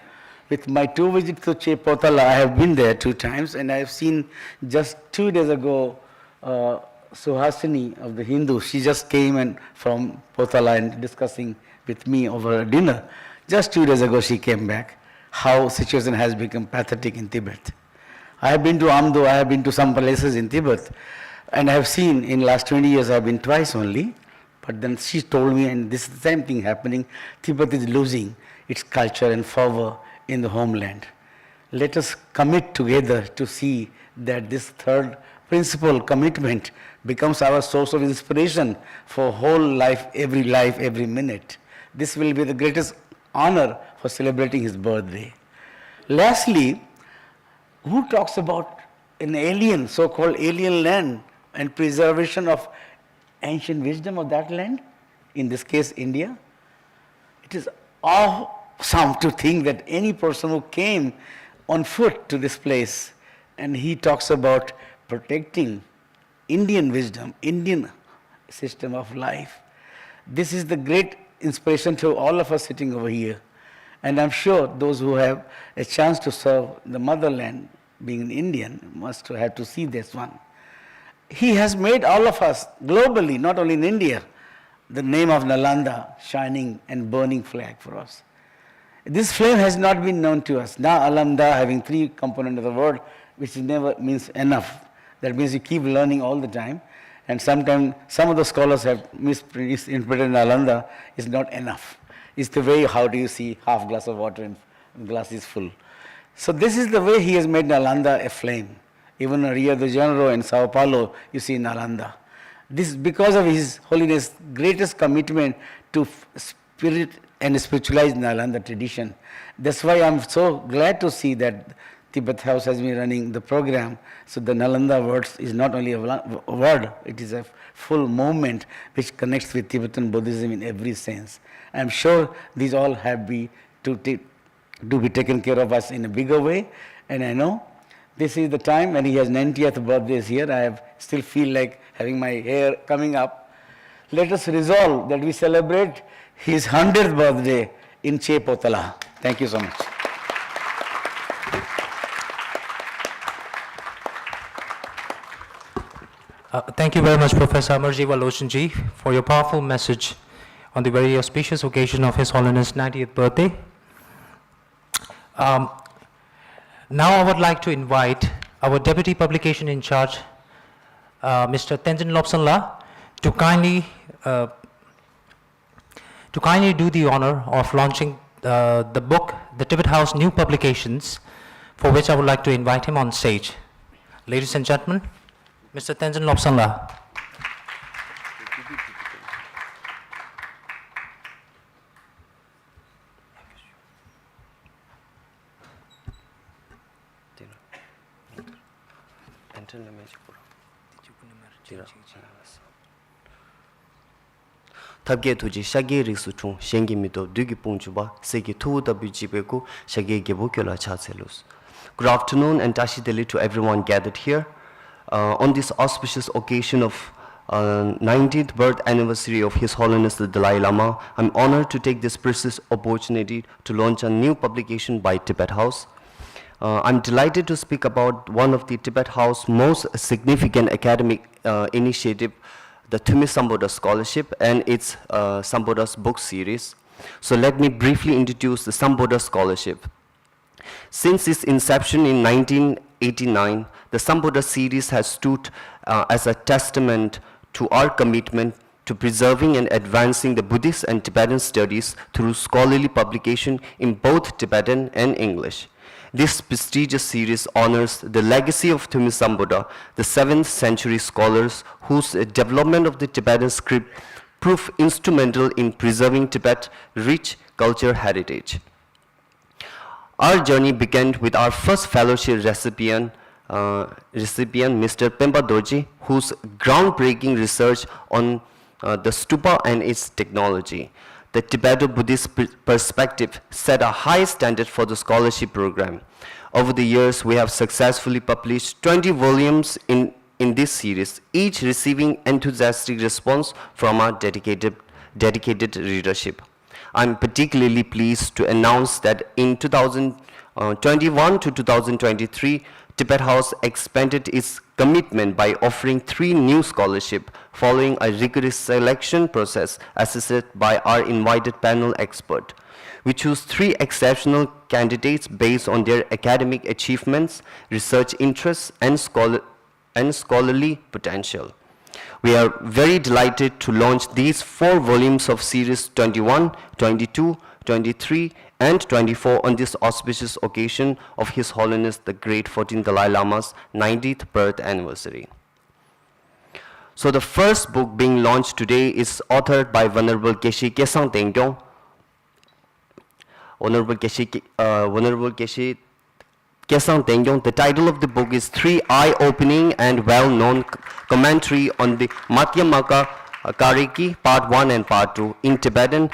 With my 2 visits to Che Potala, I have been there 2 times, and I have seen just 2 days ago, Suhasini of the Hindu, she just came and from Potala and discussing with me over dinner. Just 2 days ago she came back, how situation has become pathetic in Tibet. I have been to Amdo, I have been to some places in Tibet, and I have seen in last 20 years I have been twice only, but then she told me, and this is the same thing happening, Tibet is losing its culture and fervor in the homeland. Let us commit together to see that this third principle, commitment, becomes our source of inspiration for whole life, every minute. This will be the greatest honor for celebrating his birthday. Lastly, who talks about an alien, so-called alien land and preservation of ancient wisdom of that land? In this case, India. It is awesome to think that any person who came on foot to this place and he talks about protecting Indian wisdom, Indian system of life. This is the great inspiration to all of us sitting over here. And I'm sure those who have a chance to serve the motherland, being an Indian, must have to see this one. He has made all of us globally, not only in India, the name of Nalanda shining and burning flag for us. This flame has not been known to us. Now Alhamdulillah having 3 components of the word, which never means enough. That means you keep learning all the time. And sometimes some of the scholars have misinterpreted Nalanda is not enough. It's the way how do you see half glass of water and glass is full. So this is the way he has made Nalanda a flame. Even in Rio de Janeiro and Sao Paulo, you see Nalanda. This is because of His Holiness' greatest commitment to spirit and spiritualize Nalanda tradition. That's why I'm so glad to see that Tibet House has been running the program. So the Nalanda words is not only a word, it is a full movement which connects with Tibetan Buddhism in every sense. I'm sure these all have to be taken care of us in a bigger way. And I know this is the time when he has 90th birthday here. I still feel like having my hair coming up. Let us resolve that we celebrate his 100th birthday in Che Potala. Thank you so much. Thank you very much, Professor Amarji Valochanji, for your powerful message on the very auspicious occasion of His Holiness' 90th birthday. Now I would like to invite our Deputy Publication in Charge, Mr. Tenzin Lobsang to kindly do the honor of launching the book, The Tibet House New Publications, for which I would like to invite him on stage. Ladies and gentlemen, Mr. Tenzin Lobsang. tabge tuji shage riksu chung shengi mito dugi pungchuba segi tu wgbeku shage gebo kyola chatselus. Good afternoon and Tashi Delhi to everyone gathered here. On this auspicious occasion of 19th birth anniversary of His Holiness the Dalai Lama, I'm honored to take this precious opportunity to launch a new publication by Tibet House. I'm delighted to speak about one of the Tibet House most significant academic initiative, the Thumi Samboda Scholarship and its Samboda's book series. So let me briefly introduce the Samboda Scholarship. Since its inception in 1989, the Samboda series has stood as a testament to our commitment to preserving and advancing the Buddhist and Tibetan studies through scholarly publication in both Tibetan and English. This prestigious series honors the legacy of Thumi Samboda, the 7th century scholars whose development of the Tibetan script proved instrumental in preserving Tibet's rich cultural heritage. Our journey began with our first fellowship recipient, Mr. Pemba Dorji, whose groundbreaking research on the stupa and its technology. the Tibeto-Buddhist perspective set a high standard for the scholarship program. Over the years, we have successfully published 20 volumes in this series, each receiving enthusiastic response from our dedicated readership. I'm particularly pleased to announce that in 2021 to 2023, Tibet House expanded its commitment by offering 3 new scholarships following a rigorous selection process assisted by our invited panel expert. We choose 3 exceptional candidates based on their academic achievements, research interests, and scholarly potential. We are very delighted to launch these 4 volumes of Series 21, 22, 23, and 24 on this auspicious occasion of His Holiness the Great 14th Dalai Lama's 90th birth anniversary. So the first book being launched today is authored by Venerable Geshe Kesang Tengyong. Honorable Geshe Kesang Tengyong. The title of the book is 3 eye-opening and well-known commentary on the Madhyamaka Kariki, Part 1 and Part 2 in Tibetan.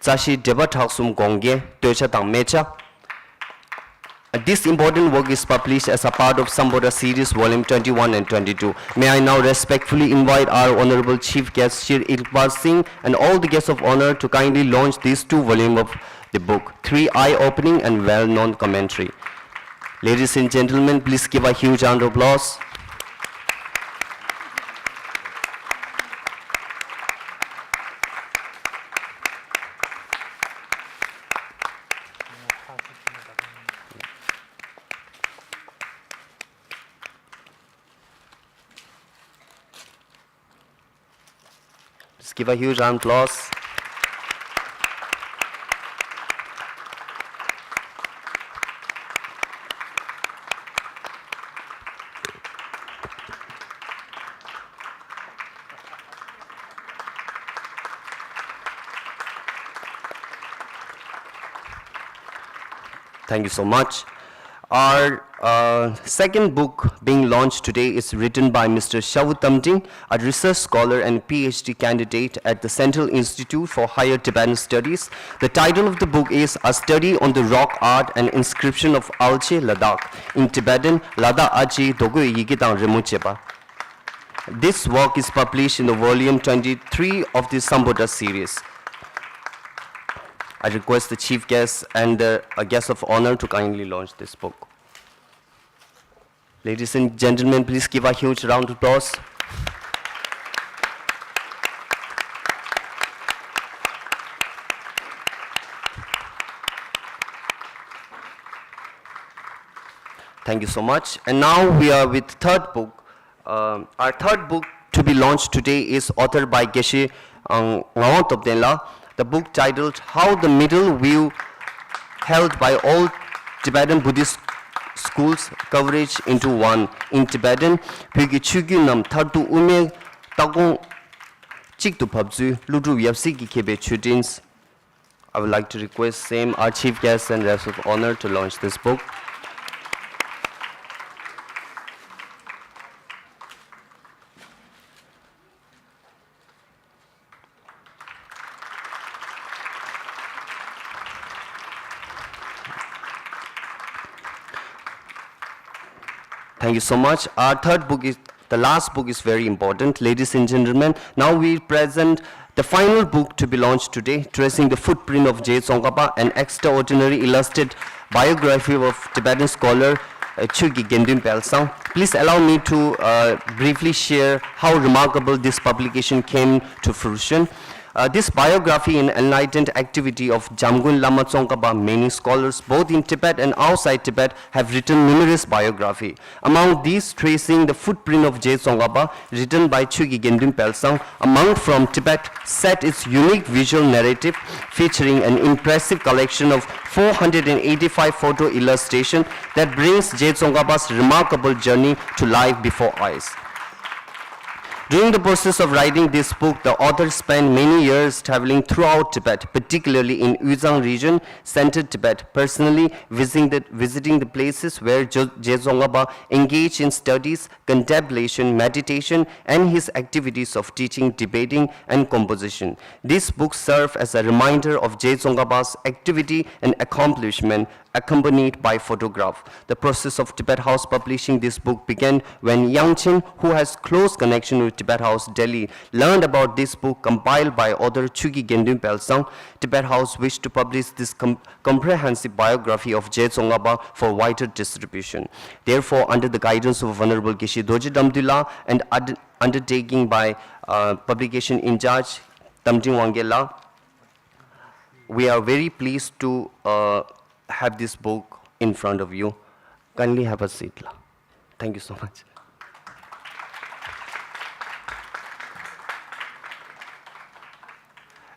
Tsashi Debathasum Gongye Töchatang Mecha. This important work is published as a part of Sambodha series, volume 21 and 22. May I now respectfully invite our Honorable Chief Guest, Shri Iqbal Singh, and all the guests of honor to kindly launch these 2 volumes of the book, 3 eye-opening and well-known commentary. Ladies and gentlemen, please give a huge round of applause. Let's give a huge round of applause. Thank you so much. Our second book being launched today is written by Mr. Shawu Tamding, a research scholar and PhD candidate at the Central Institute for Higher Tibetan Studies. The title of the book is A Study on the Rock Art and Inscription of Alche, Ladakh. In Tibetan, Lada Aji Dogu Yigitang Remucheba. This work is published in the volume 23 of the Sambodha series. I request the chief guest and a guest of honor to kindly launch this book. Ladies and gentlemen, please give a huge round of applause. Thank you so much. And now we are with third book. Our third book to be launched today is authored by Geshe Ngawang Topdenla. The book titled How the Middle View Held by All Tibetan Buddhist Schools Coverage into One. In Tibetan, Pyoge Chugyu Nam Tartu Ume Tagong Chiktu Pabzu Ludu Yapsiki Kebe Chudins. I would like to request same our chief guest and guest of honor to launch this book. Thank you so much. Our third book is, the last book is very important. Ladies and gentlemen, now we present the final book to be launched today, tracing the footprint of Je Tsongkhapa, an extraordinary illustrated biography of Tibetan scholar Chugi Gendun Pelsang. Please allow me to briefly share how remarkable this publication came to fruition. This biography and enlightened activity of Jamgun Lama Tsongkhapa, many scholars both in Tibet and outside Tibet have written numerous biography. Among these, tracing the footprint of Je Tsongkhapa, written by Chugi Gendun Pelsang, a monk from Tibet, set its unique visual narrative featuring an impressive collection of 485 photo illustrations that brings Je Tsongkhapa's remarkable journey to life before eyes. During the process of writing this book, the author spent many years traveling throughout Tibet, particularly in Uyghur region, central Tibet, personally visiting the places where Jezongaba engaged in studies, contemplation, meditation, and his activities of teaching, debating, and composition. This book serves as a reminder of Jezongaba's activity and accomplishment, accompanied by photograph. The process of Tibet House publishing this book began when Yang Chen, who has close connection with Tibet House Delhi, learned about this book compiled by author Chugi Gendun Pelsang. Tibet House wished to publish this comprehensive biography of Jezongaba for wider distribution. Therefore, under the guidance of Venerable Geshe Dorje Damdula and undertaking by publication in charge Tamjing Wangela, we are very pleased to have this book in front of you. Kindly have a seat. Thank you so much.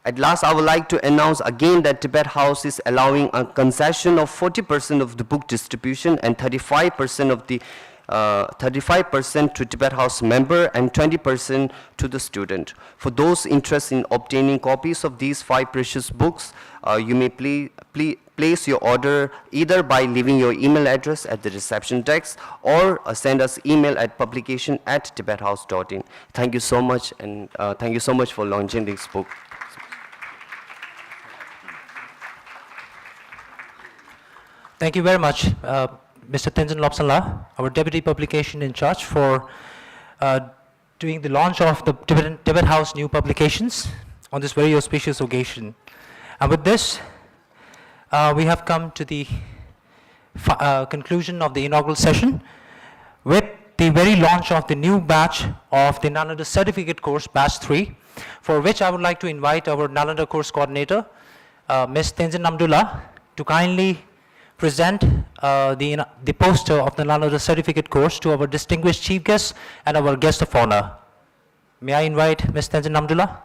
At last, I would like to announce again that Tibet House is allowing a concession of 40% of the book distribution and 35% of the 35% to Tibet House member and 20% to the student. For those interested in obtaining copies of these 5 precious books, you may place your order either by leaving your email address at the reception desk or send us email at publication@tibethouse.in. Thank you so much, and thank you so much for launching this book. Thank you very much, Mr. Tenzin Lobsang, our Deputy Publication in charge, for doing the launch of the Tibet House new publications on this very auspicious occasion. And with this, we have come to the conclusion of the inaugural session with the very launch of the new batch of the Nalanda Certificate Course, Batch 3, for which I would like to invite our Nalanda Course Coordinator, Ms. Tenzin Namdullah, to kindly present the poster of the Nalanda Certificate Course to our distinguished chief guests and our guest of honor. May I invite Ms. Tenzin Namdullah?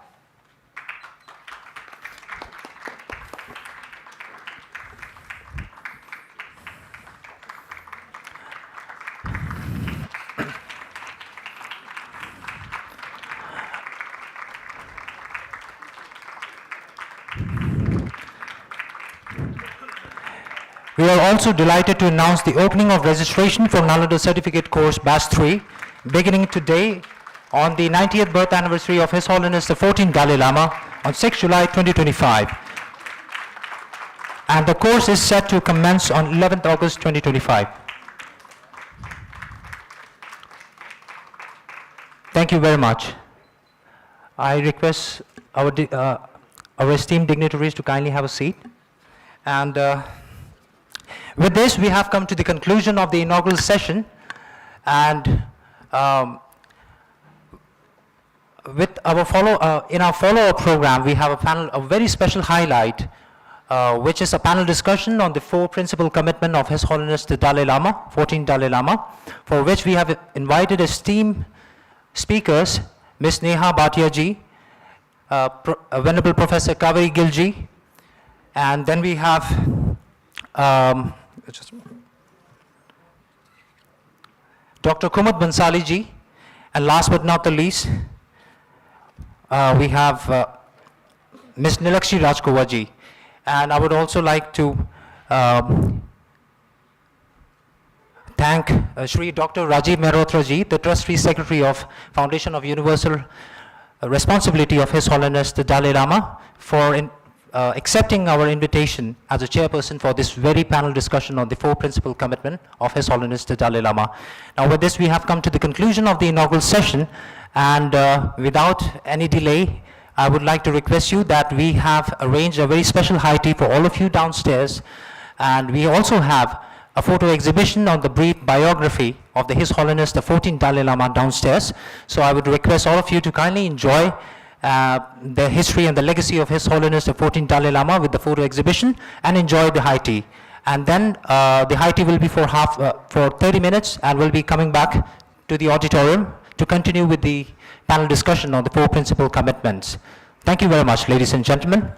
We are also delighted to announce the opening of registration for Nalanda Certificate Course Batch 3, beginning today on the 90th birth anniversary of His Holiness the 14th Dalai Lama on 6 July 2025. And the course is set to commence on 11th August 2025. Thank you very much. I request our esteemed dignitaries to kindly have a seat. And with this, we have come to the conclusion of the inaugural session, and with our in our follow-up program, we have a very special highlight, which is a panel discussion on the 4 principal commitment of His Holiness the Dalai Lama, 14th Dalai Lama, for which we have invited esteemed speakers, Ms. Neha Bhatia ji, Venerable Professor Kaveri Gill ji, and then we have Dr. Kumud Bansali ji, and last but not the least, we have Ms. Nilakshi Rajkova ji. And I would also like to thank Shri Dr. Rajiv Mehrotra ji, the Trustee Secretary of Foundation of Universal Responsibility of His Holiness the Dalai Lama, for accepting our invitation as a chairperson for this very panel discussion on the 4 principal commitment of His Holiness the Dalai Lama. Now with this, we have come to the conclusion of the inaugural session, and without any delay, I would like to request you that we have arranged a very special high tea for all of you downstairs, and we also have a photo exhibition on the brief biography of His Holiness the 14th Dalai Lama downstairs. So I would request all of you to kindly enjoy the history and the legacy of His Holiness the 14th Dalai Lama with the photo exhibition, and enjoy the high tea. And then the high tea will be for 30 minutes, and we'll be coming back to the auditorium to continue with the panel discussion on the 4 principal commitments. Thank you very much, ladies and gentlemen.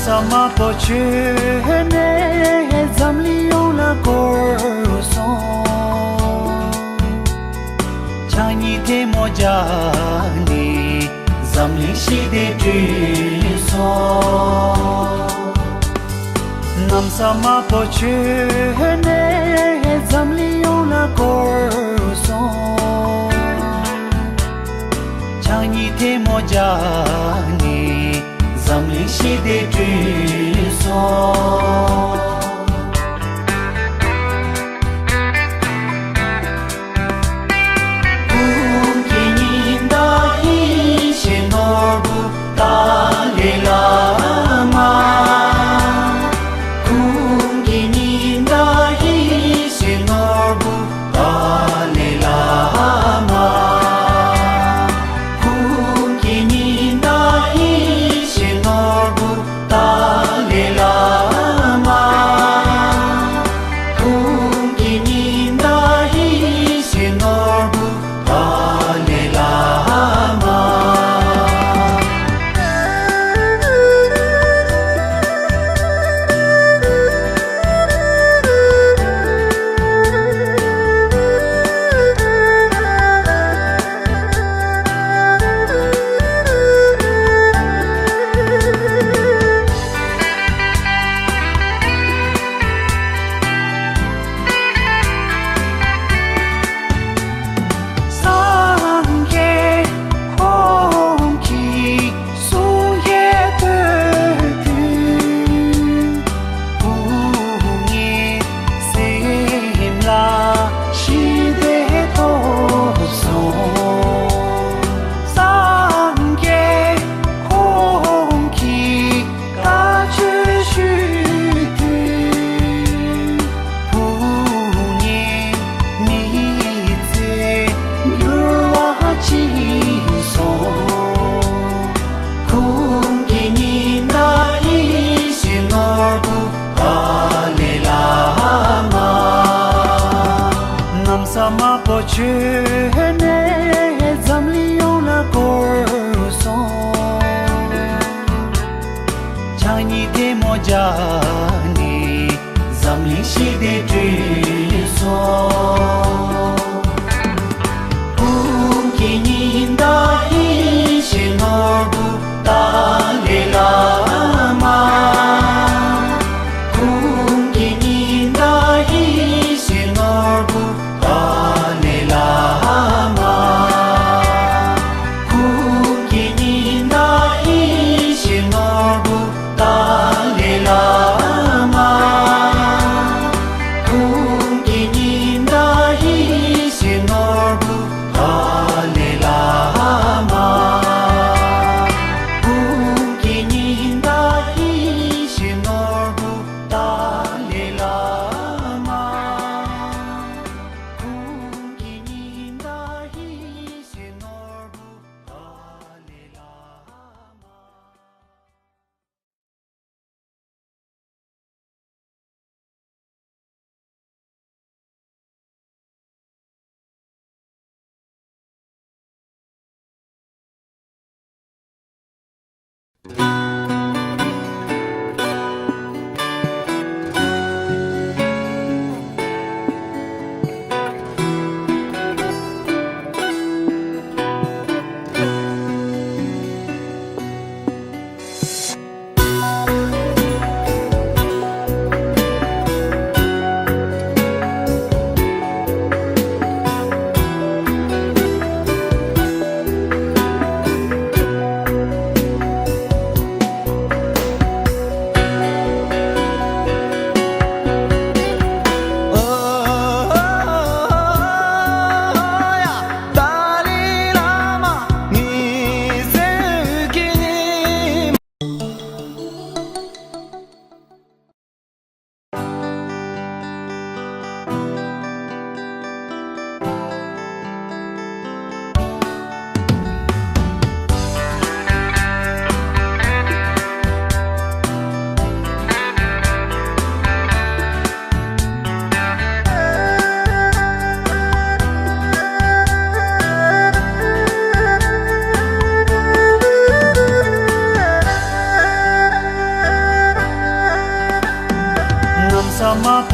Namsama pochene zamlion la corson Chani de mojani zamli shi de son Namsama pochene zamlion la corson Chani de mojani zamli shi de son Punkininda ishe norbu Dalai Lama Punkininda ishe norbu Dalai Lama Punkininda ishe norbu Dalai Lama Punkininda ishe norbu Dalai Lama Sangye honki suye bedu Bungi simla shide toson Sangye honki kachu shudu Bungi nize Yurwa son Kungininda ishe norbu Dalai Lama Namsama pochene zamlion la corson Chani de mojani zamli shi de son Punkininda ishe norbu Dalai Lama Punkininda ishe norbu Dalai Lama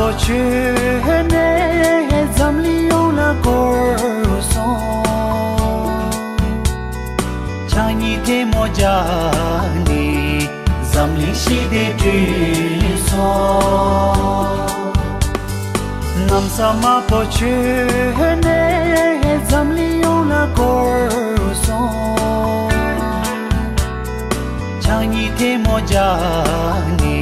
pochene zamlion la corson chani te mojani zamli shide tuso namsama pochene zamlion la corson chani te mojani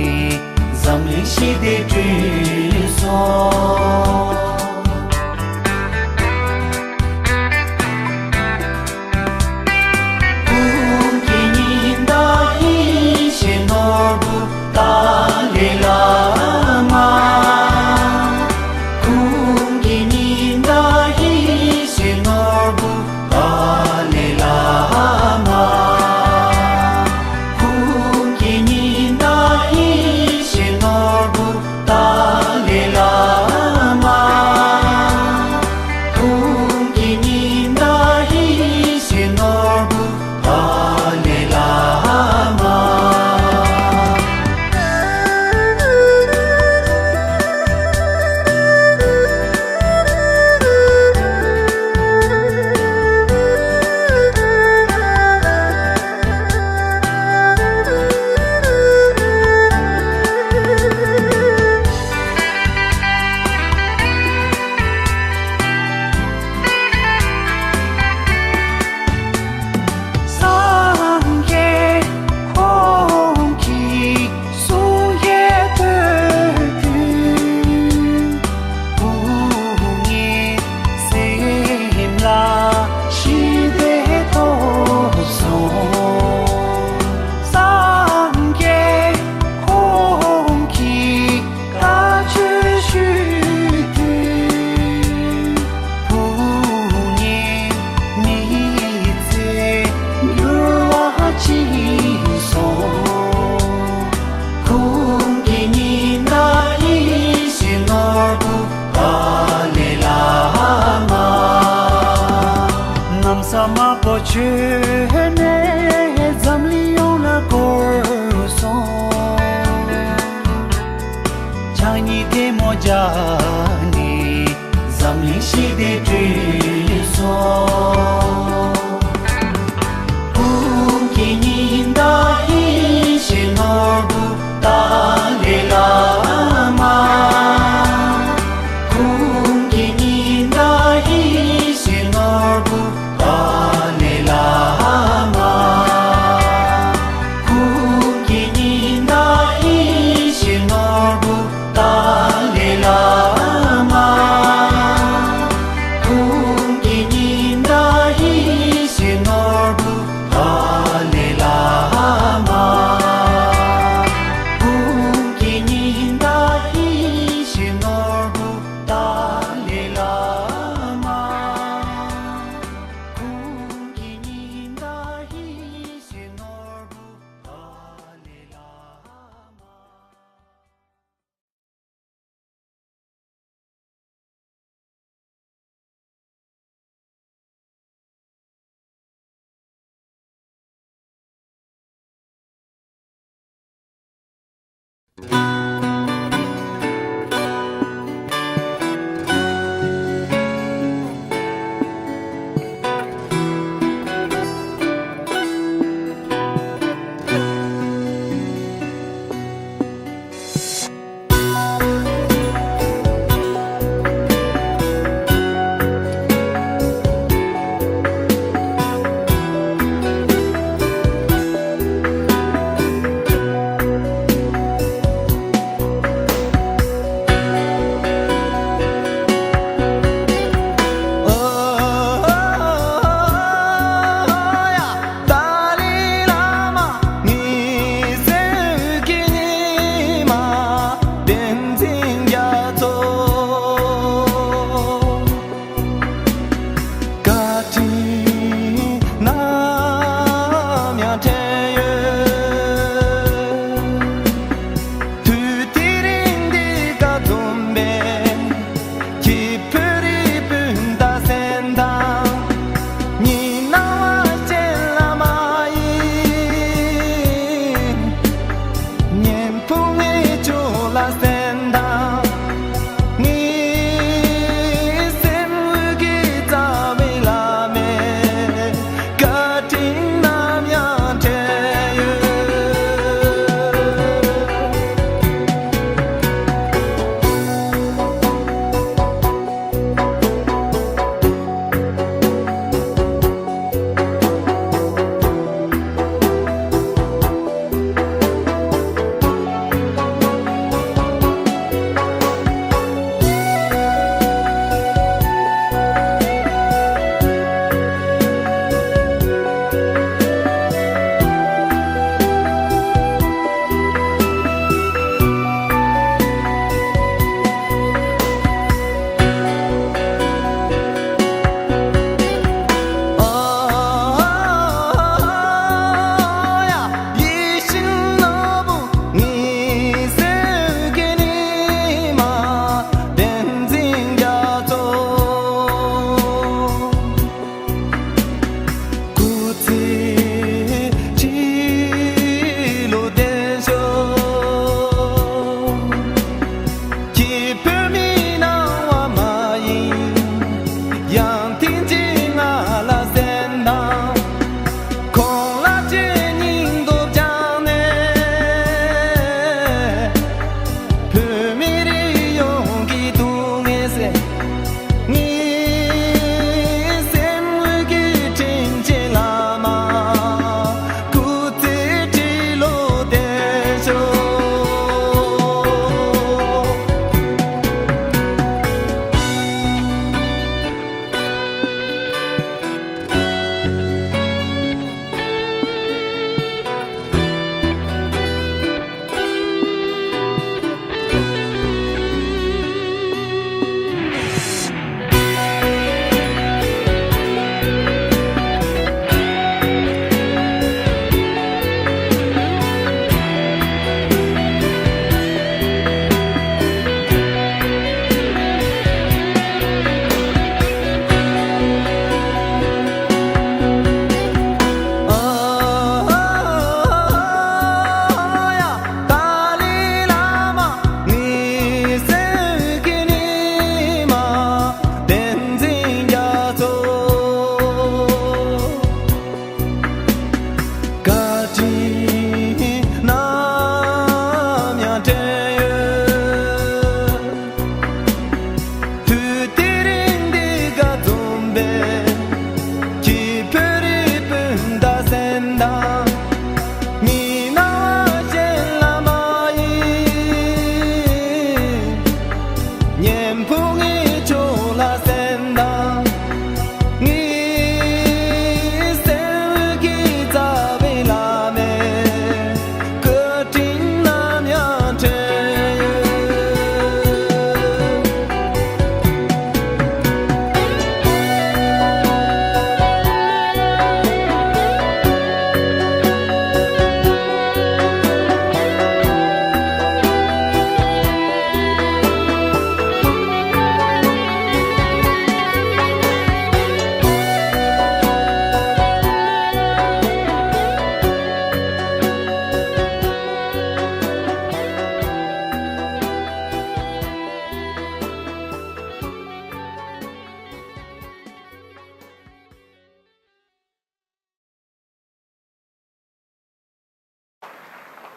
zamli shide tuso Dalai Lama Kungininda Hishinobu Dalai Lama Kungininda Hishinobu Dalai Lama Kungininda Hishinobu Dalai Lama Sama pochene zamlion la corson chani te mojani zamli shide tuso Kungininda Hishinobu Dalai Lama Kungininda Hishinobu Dalai Lama Kungininda Hishinobu Dalai Lama Kungininda Hishinobu Dalai Lama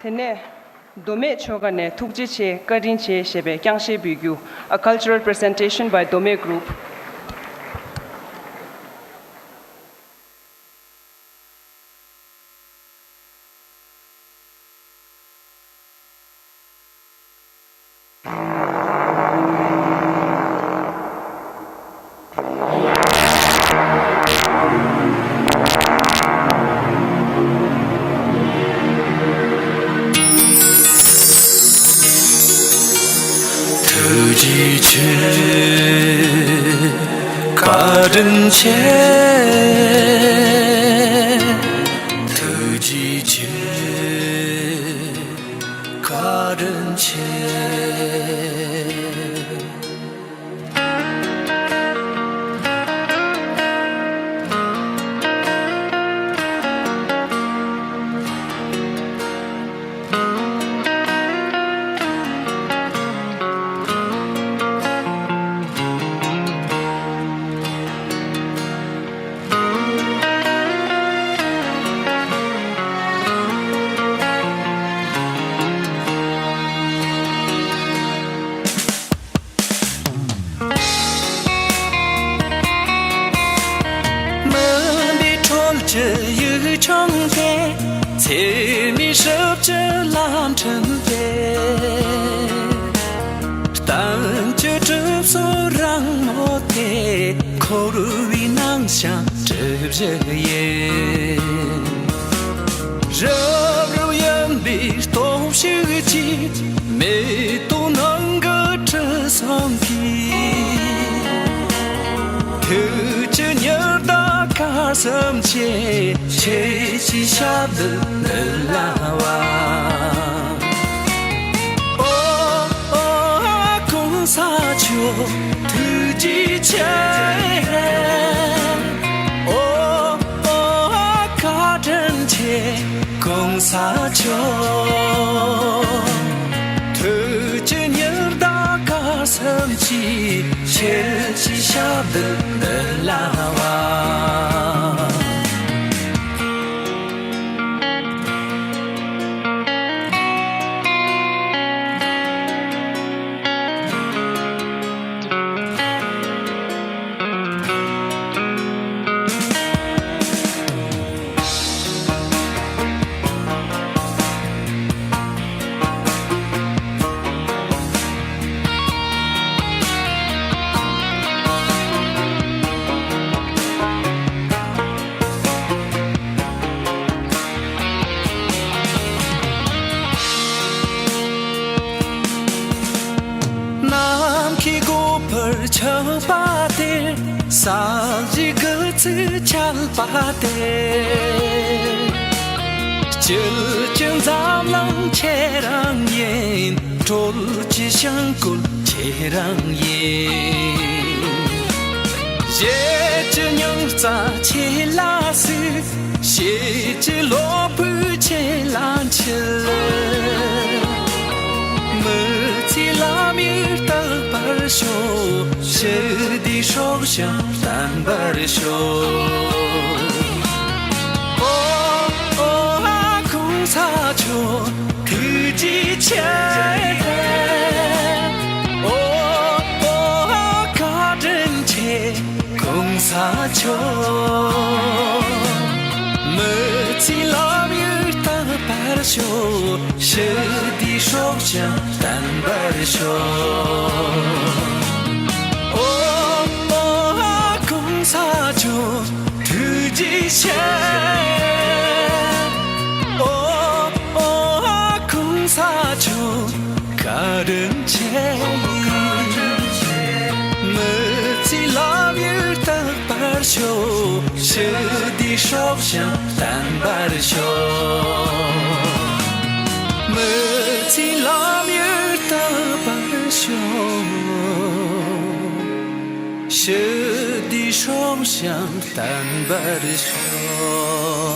Tene Dome Chogane Tukjiche Kadinche Shebe Kyangshe Bigyu, a cultural presentation by Dome Group. 공사조 그지체래 오 가든 채 공사조 멋지 러브 땅 바르쇼 시디 속장 땅 바르쇼 공사조 두지샤 공사조 가른 채 멋지 러브 땅 바르쇼 시디 속장 땅 바르쇼 멋지 러브 땅 바르쇼是的双向单白的手。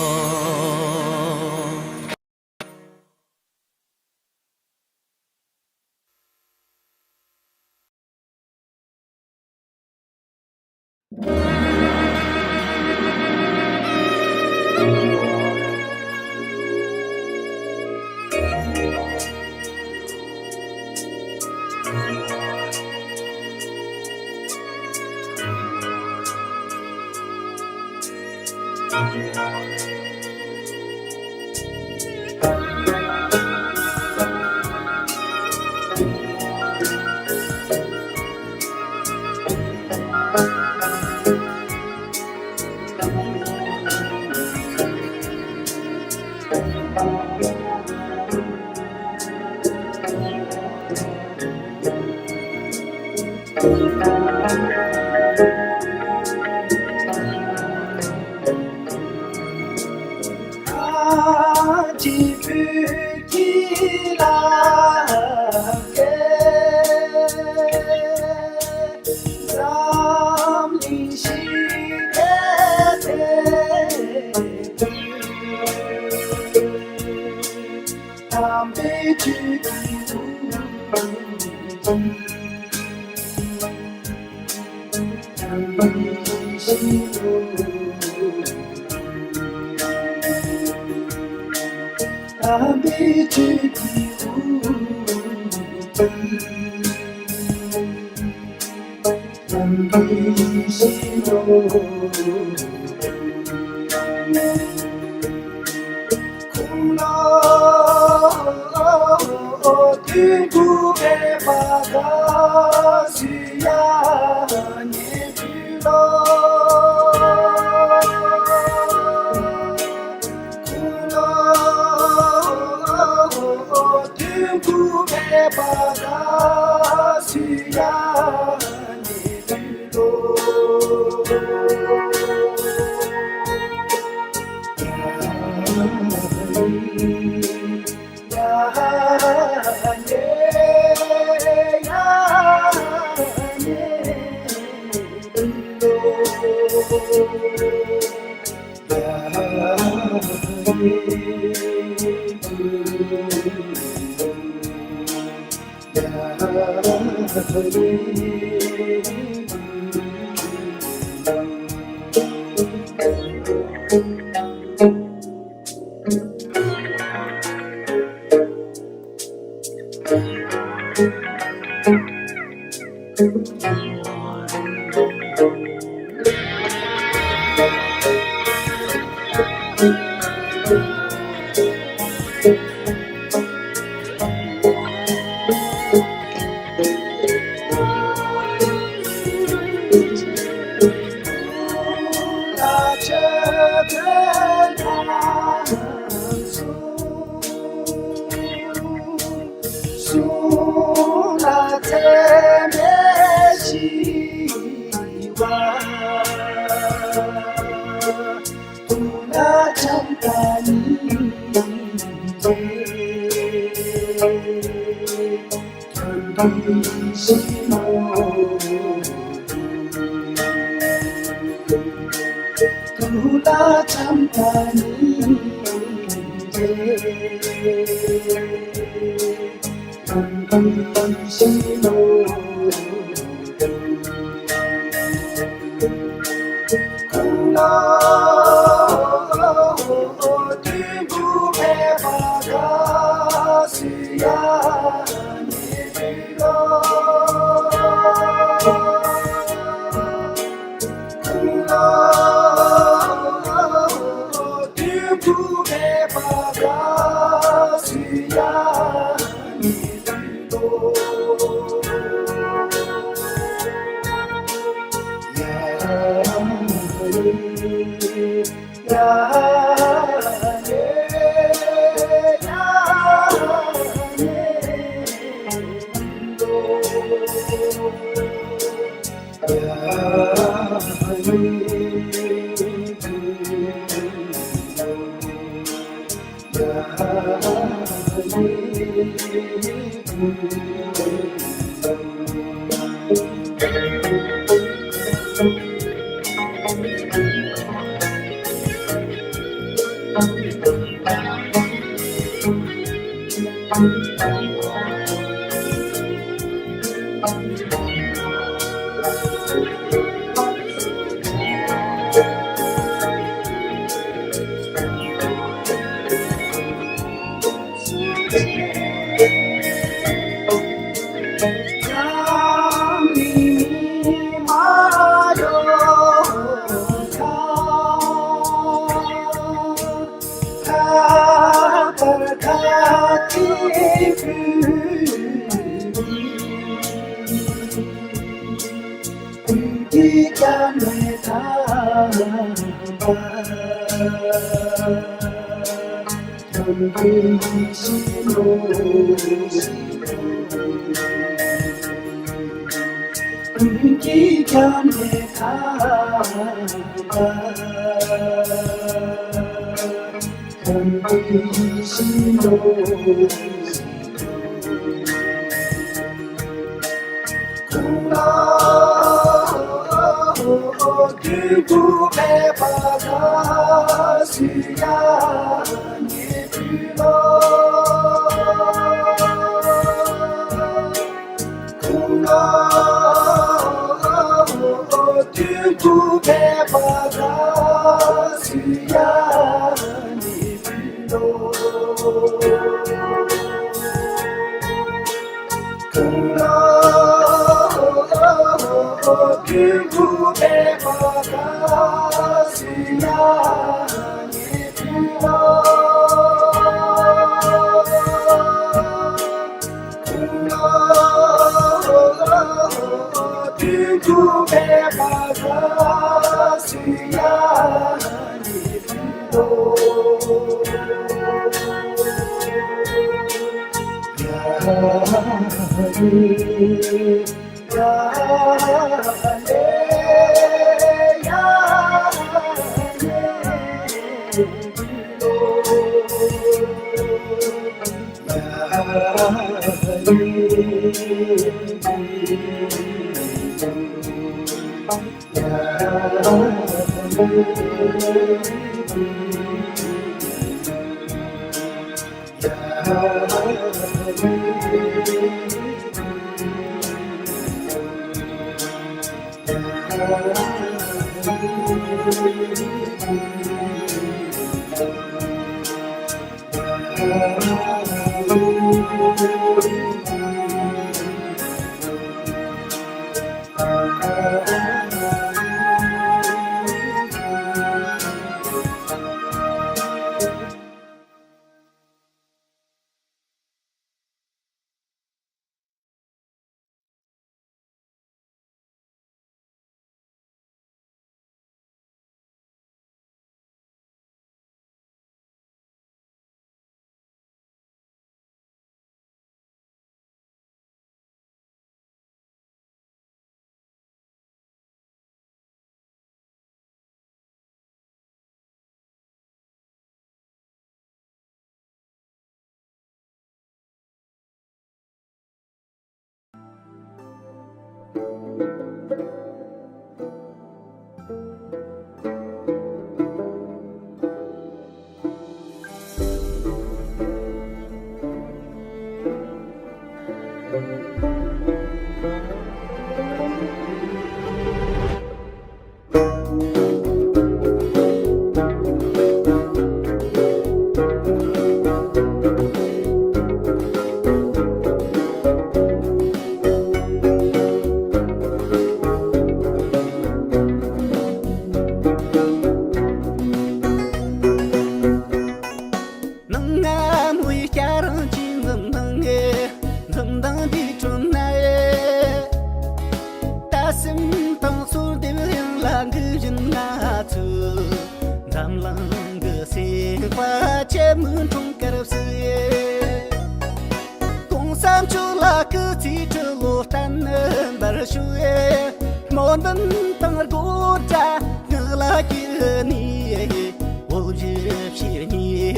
Baga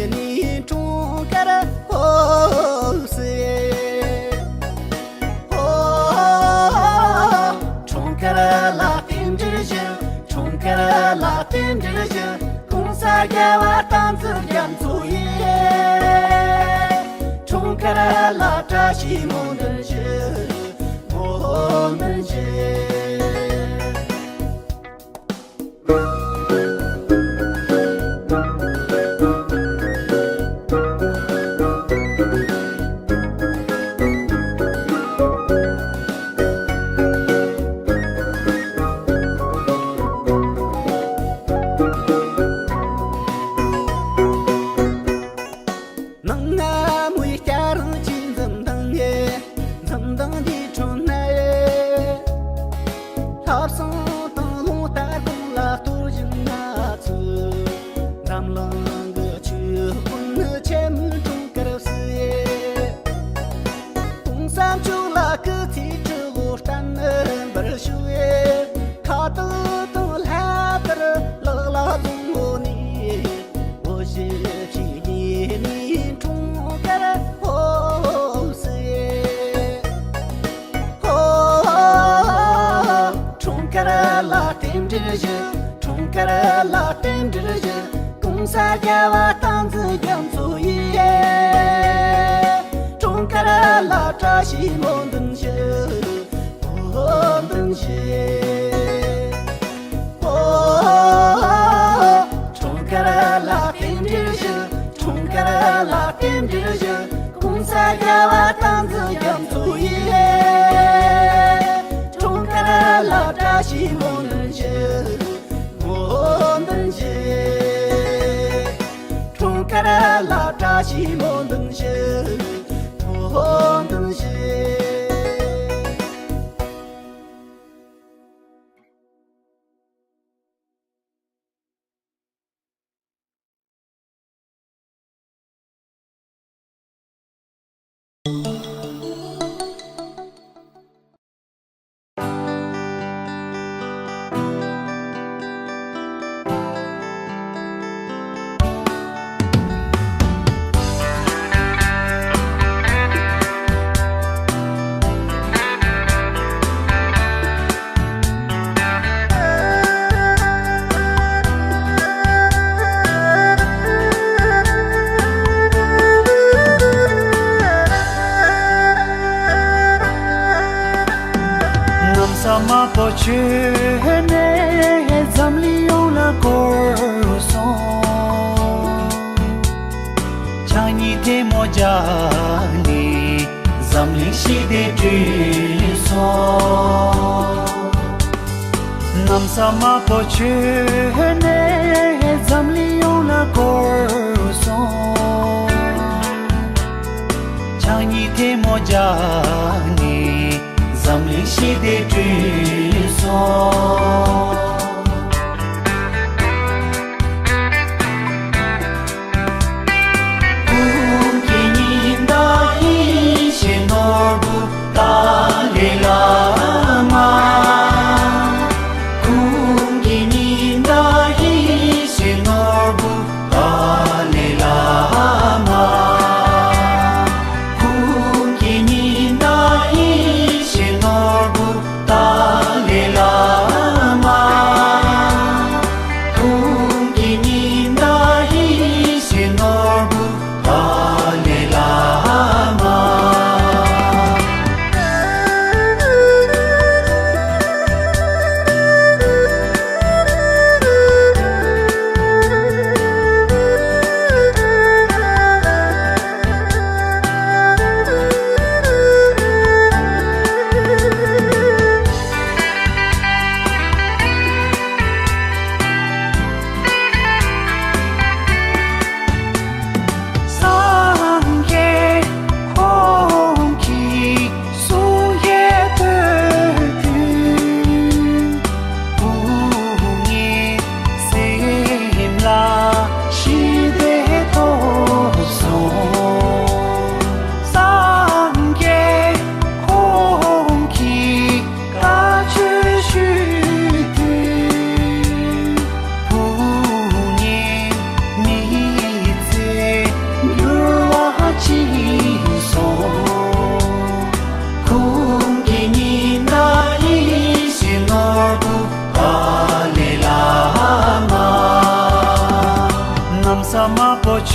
Ni Gawa Tanzu Yanzu Ye Chunkara La Tashi Mondaje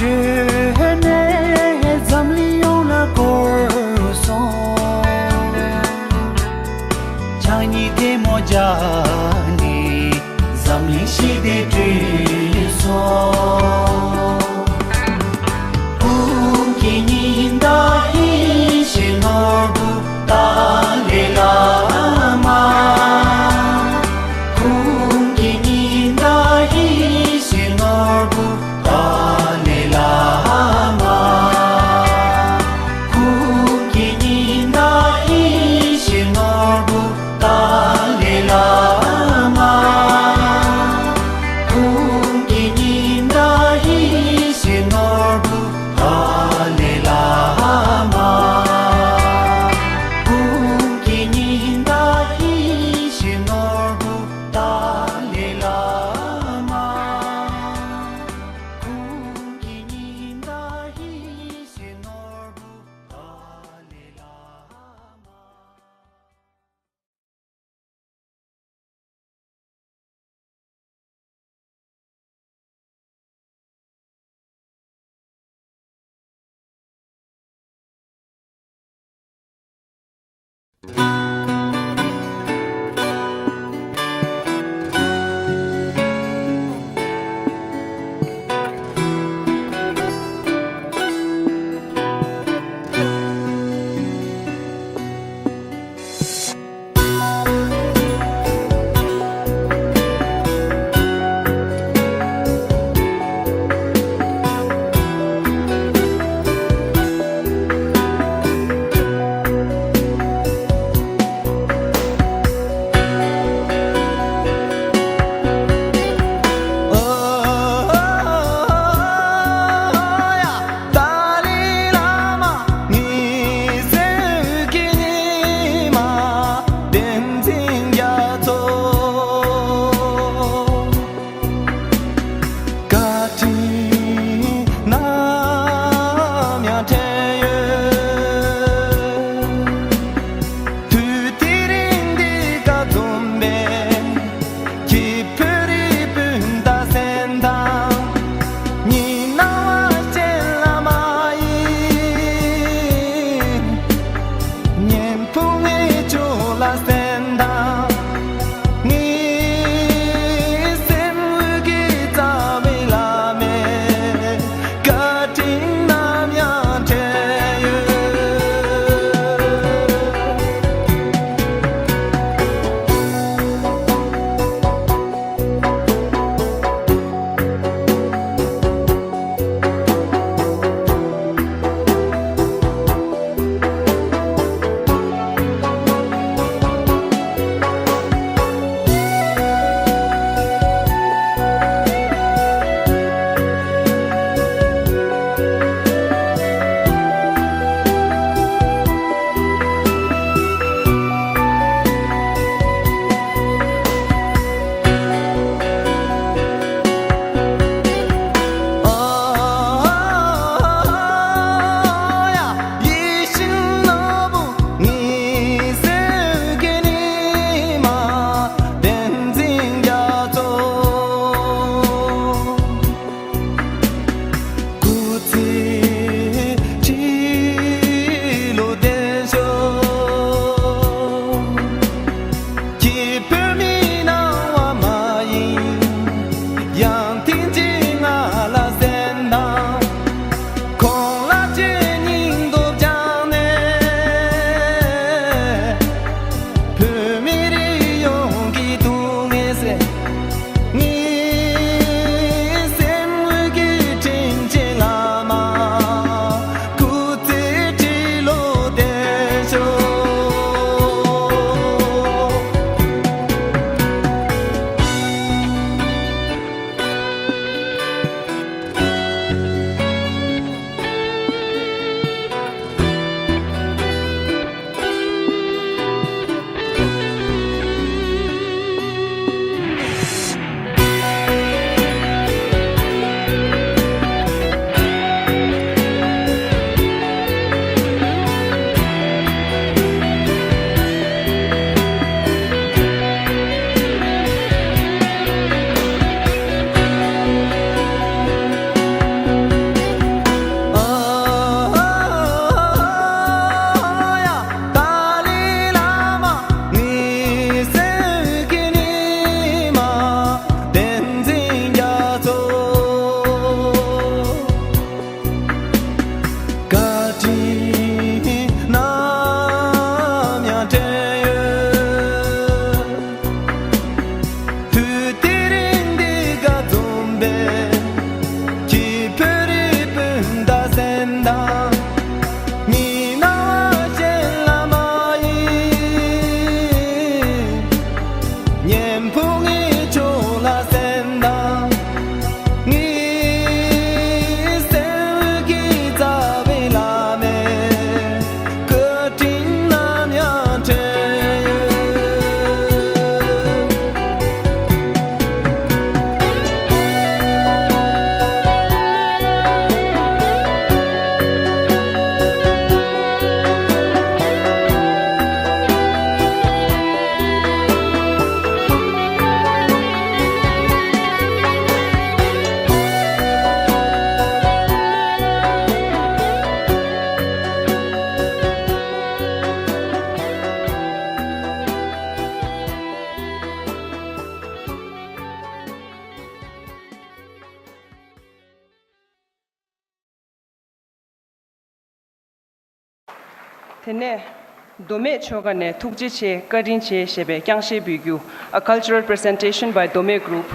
Dalai Lama Tene Dome Chogane Tukjiche Kadinche Shebe Kyangshe Bigyu, a cultural presentation by Dome Group.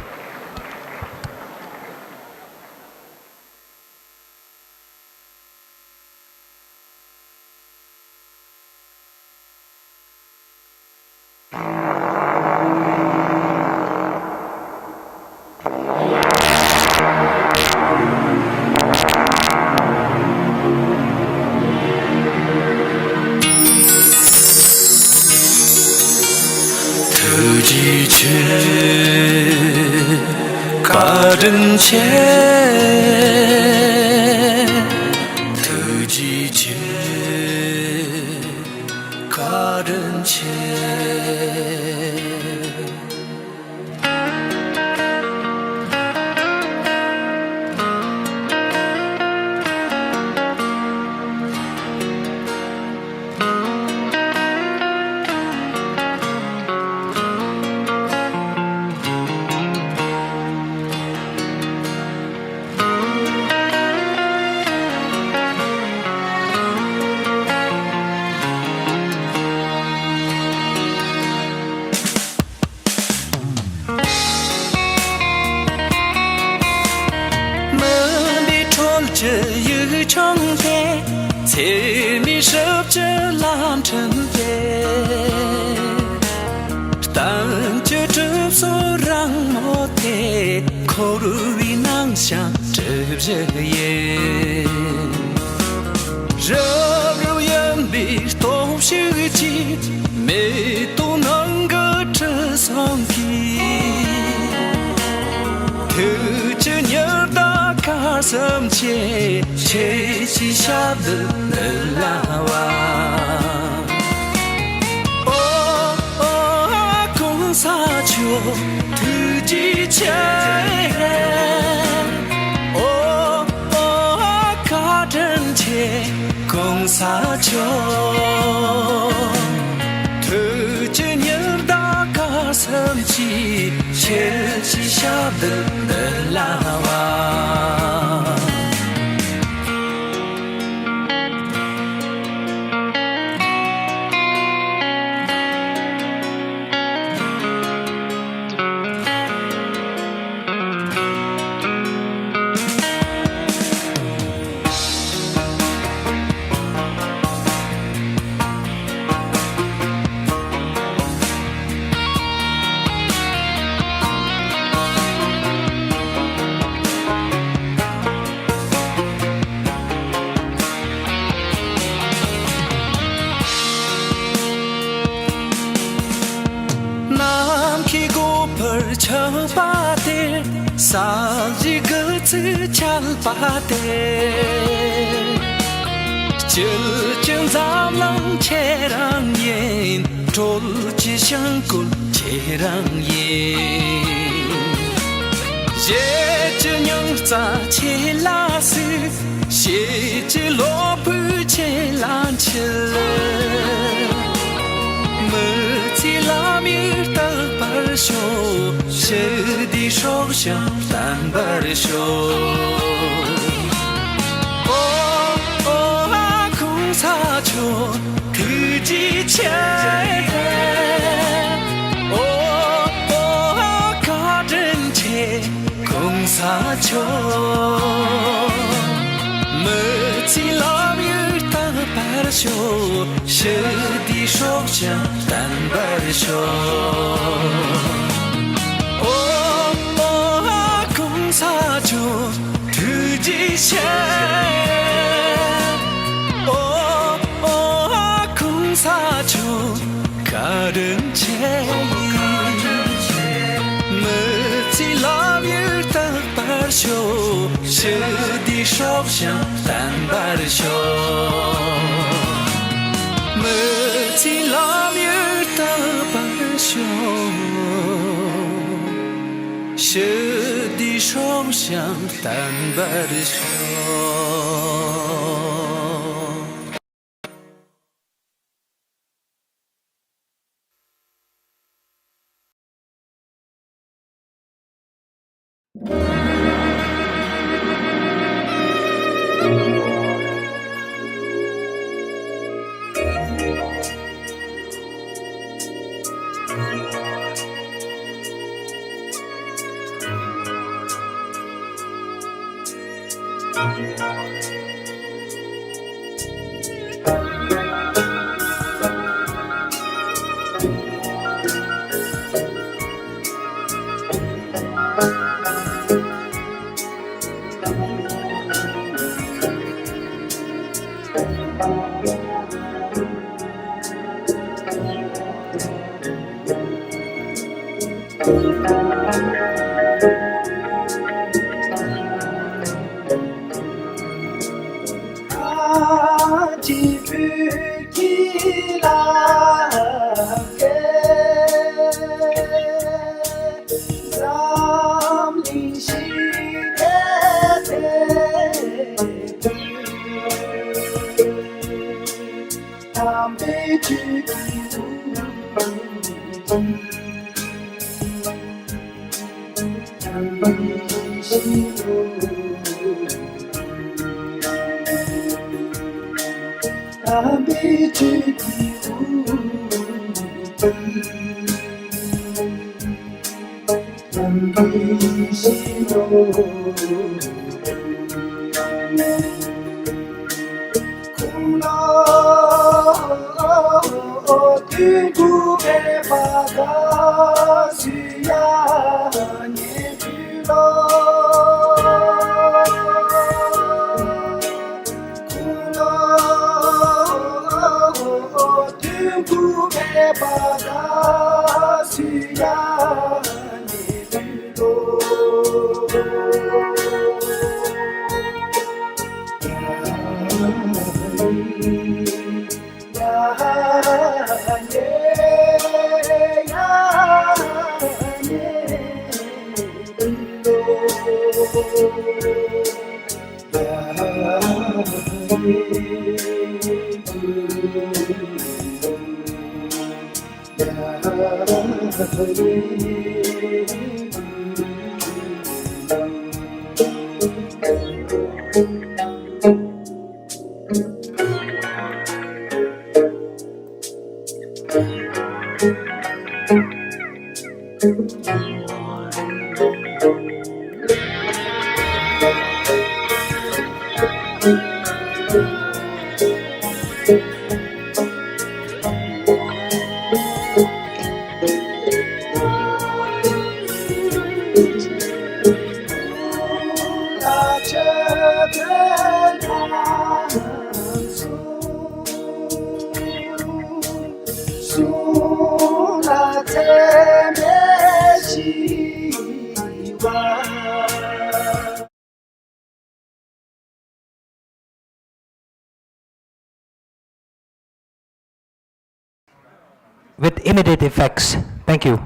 With immediate effects. Thank you.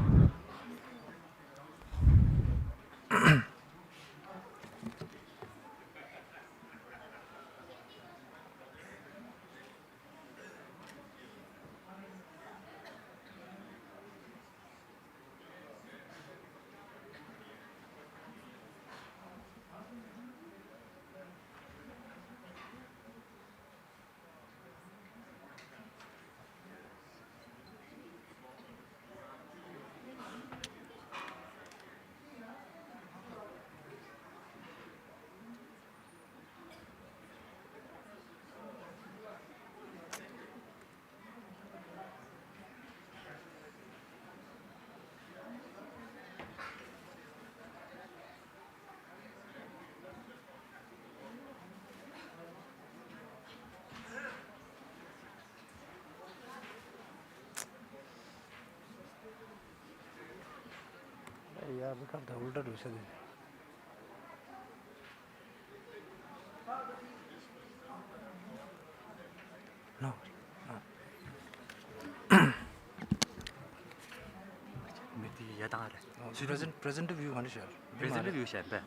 No. Present view kan share. Present view share be.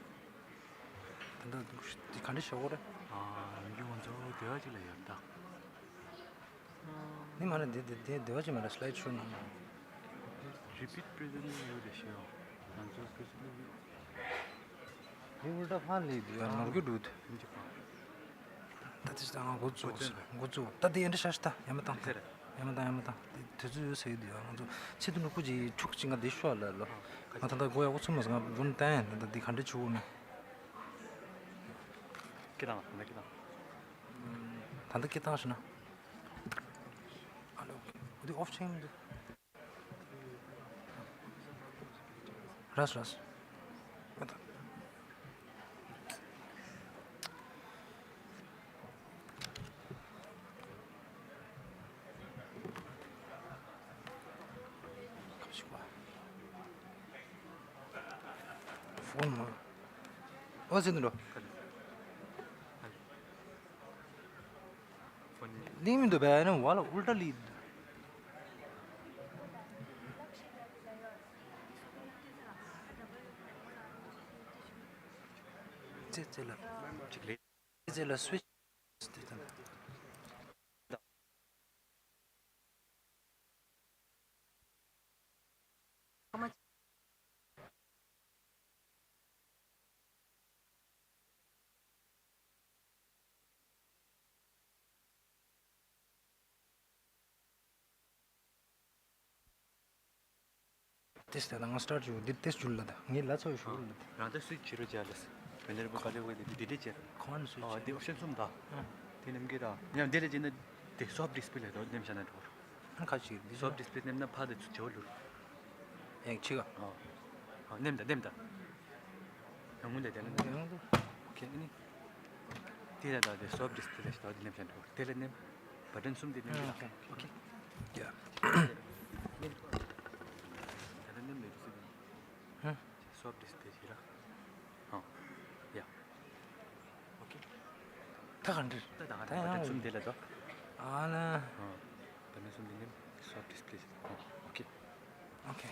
근데 kan share 그래. 이게 먼저 되어질래요다. 니 말은 내 되어지 말아 슬라이드 쇼는. Repeat present view 되시요. 먼저 present view. You would have only not good. That is the good. That the end shasta. Yamata. 대주 세디야. 먼저 치도는 굳이 축진가 대쇼알로. 나한테 고야 고침어서 분단 나한테 간데 주고는. 기다. 단데 기타 하시나? 아니 어디 오프체인데. 라스. 맞다. 어제 눌러. 님도 배는 와라 울달리. 제라 스위치. This is the start. You did this julla. Ni la so show. Rather switch chiro jealous. When there was a did it. Con switch. Oh, the option some da. Then get out. Yeah, there is in the soft display. Don't name Shannon. Kachi. The soft display name the pad to Jolu. Yang chiga. Oh, name the. I'm going to okay. These are the soft display. Don't name Shannon. Tell them. But then some didn't. Okay. Yeah. Soft display here. Oh, yeah. Okay. 다 간들. 다 좀 될라도. 아나. 그러면 좀 되는 soft display. Okay. Okay.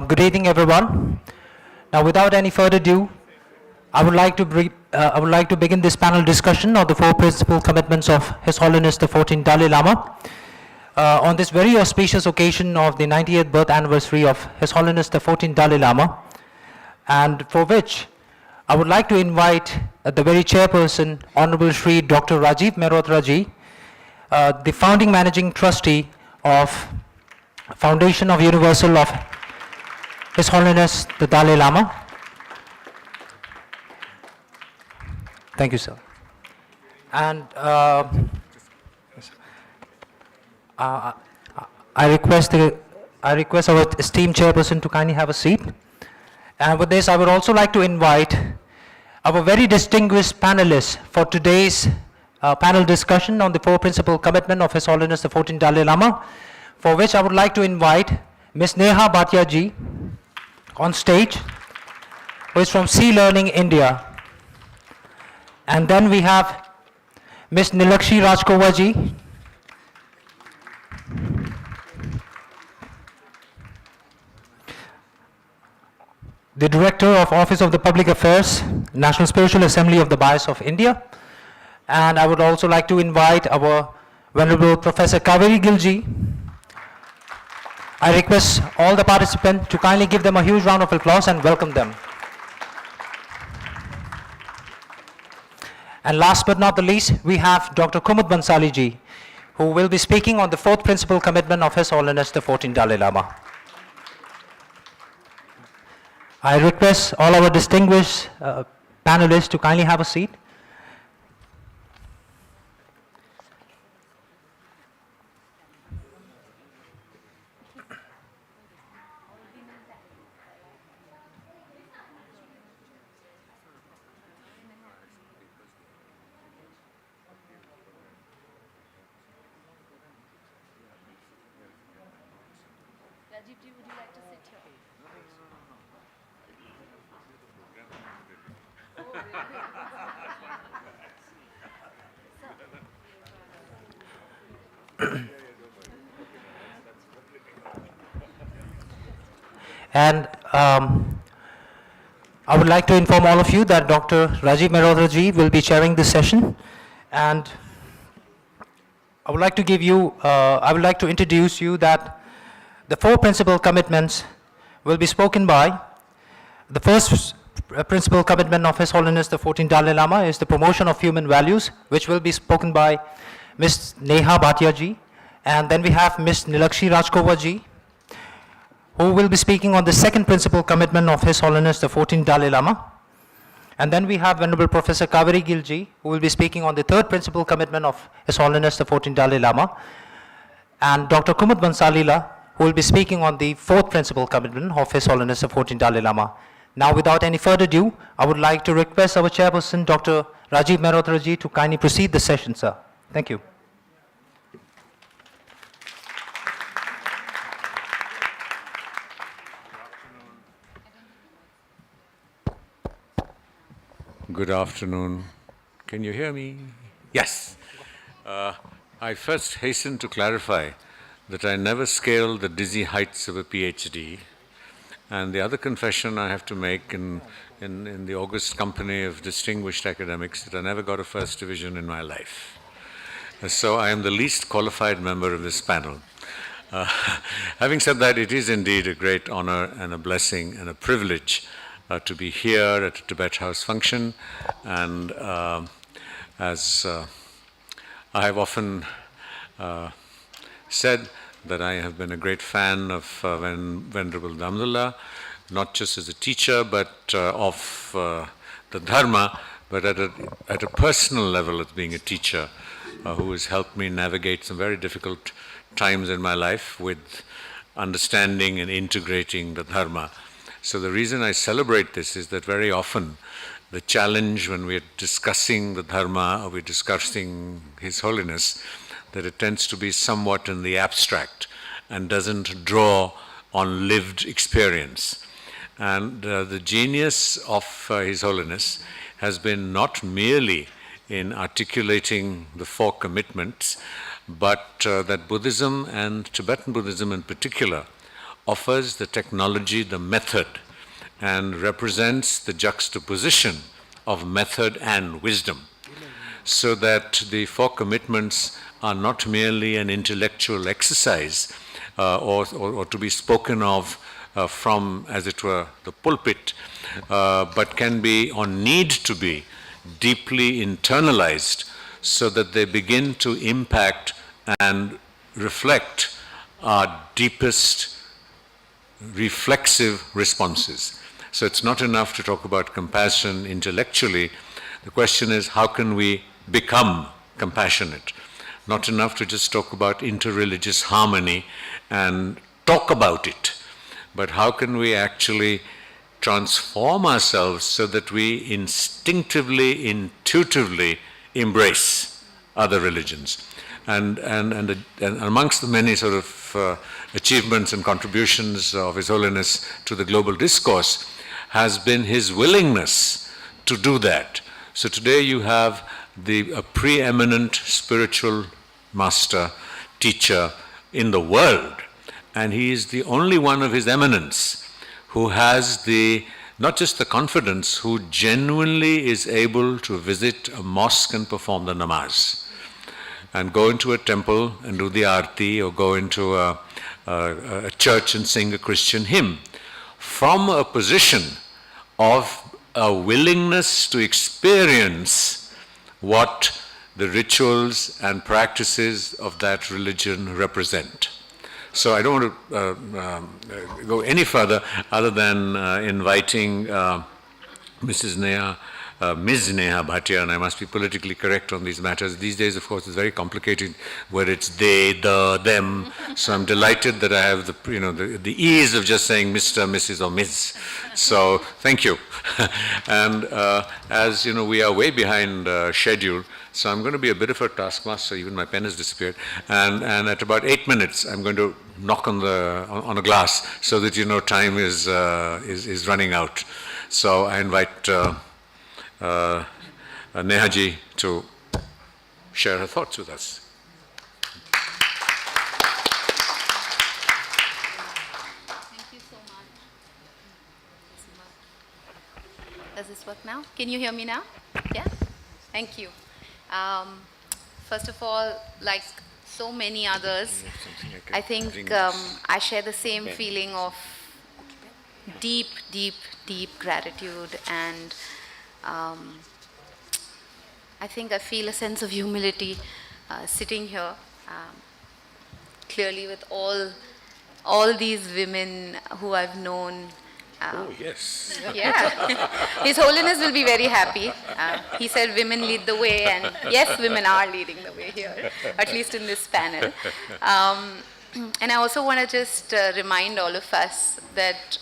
Good evening, everyone. Now, without any further ado, I would like to begin this panel discussion of the four principal commitments of His Holiness the 14th Dalai Lama on this very auspicious occasion of the 90th birth anniversary of His Holiness the 14th Dalai Lama, and for which I would like to invite the very chairperson, Honorable Shri Dr. Rajiv Mehrotra ji, the founding managing trustee of Foundation of Universal of His Holiness the Dalai Lama. Thank you, sir. And I request our esteemed chairperson to kindly have a seat. And with this, I would also like to invite our very distinguished panelists for today's panel discussion on the four principal commitment of His Holiness the 14th Dalai Lama, for which I would like to invite Ms. Neha Bhatia ji on stage, who is from Sea Learning, India. And then we have Ms. Nilakshi Rajkova ji, the Director of Office of the Public Affairs, National Spiritual Assembly of the Bias of India. And I would also like to invite our Venerable Professor Kaveri Gilji. I request all the participants to kindly give them a huge round of applause and welcome them. And last but not the least, we have Dr. Kumud Bansali ji, who will be speaking on the fourth principal commitment of His Holiness the 14th Dalai Lama. I request all our distinguished panelists to kindly have a seat. And I would like to inform all of you that Dr. Rajiv Mehrotra ji will be chairing this session, and I would like to introduce you that the four principal commitments will be spoken by. The first principal commitment of His Holiness the 14th Dalai Lama is the promotion of human values, which will be spoken by Ms. Neha Bhatia ji, and then we have Ms. Nilakshi Rajkova ji, who will be speaking on the second principal commitment of His Holiness the 14th Dalai Lama. And then we have Venerable Professor Kaveri Gilji, who will be speaking on the third principal commitment of His Holiness the 14th Dalai Lama. And Dr. Kumud Bansalila, who will be speaking on the fourth principal commitment of His Holiness the 14th Dalai Lama. Now, without any further ado, I would like to request our chairperson, Dr. Rajiv Mehrotra ji, to kindly proceed the session, sir. Thank you. Good afternoon. Can you hear me? Yes. I first hasten to clarify that I never scaled the dizzy heights of a PhD. And the other confession I have to make in the august company of distinguished academics that I never got a first division in my life. So I am the least qualified member of this panel. Having said that, it is indeed a great honor and a blessing and a privilege to be here at a Tibet House function. And as I have often said, that I have been a great fan of Venerable Damdala, not just as a teacher, but of the Dharma, but at a personal level as being a teacher who has helped me navigate some very difficult times in my life with understanding and integrating the Dharma. So the reason I celebrate this is that very often the challenge when we're discussing the Dharma or we're discussing His Holiness, that it tends to be somewhat in the abstract and doesn't draw on lived experience. And the genius of His Holiness has been not merely in articulating the four commitments, but that Buddhism and Tibetan Buddhism in particular offers the technology, the method, and represents the juxtaposition of method and wisdom, so that the four commitments are not merely an intellectual exercise or to be spoken of from, as it were, the pulpit, but can be or need to be deeply internalized so that they begin to impact and reflect our deepest reflexive responses. So it's not enough to talk about compassion intellectually. The question is, how can we become compassionate? Not enough to just talk about interreligious harmony and talk about it, but how can we actually transform ourselves so that we instinctively, intuitively embrace other religions. And amongst the many sort of achievements and contributions of His Holiness to the global discourse has been his willingness to do that. So today you have a preeminent spiritual master, teacher in the world, and he is the only one of his eminence who has not just the confidence, who genuinely is able to visit a mosque and perform the namaz, and go into a temple and do the arti, or go into a church and sing a Christian hymn, from a position of a willingness to experience what the rituals and practices of that religion represent. So I don't want to go any further other than inviting Ms. Neha Bhatia, and I must be politically correct on these matters. These days, of course, it's very complicated where it's they, the, them. So I'm delighted that I have the ease of just saying Mr., Mrs. or Ms. So thank you. And as you know, we are way behind schedule. So I'm going to be a bit of a taskmaster. Even my pen has disappeared. And at about 8 minutes, I'm going to knock on a glass so that time is running out. So I invite Nehaji to share her thoughts with us. Thank you so much. Does this work now? Can you hear me now? Yeah? Thank you. First of all, like so many others, I think I share the same feeling of deep, deep, deep gratitude, and I think I feel a sense of humility sitting here, clearly with all these women who I've known. Oh, yes. Yeah. His Holiness will be very happy. He said women lead the way, and yes, women are leading the way here, at least in this panel. And I also want to just remind all of us that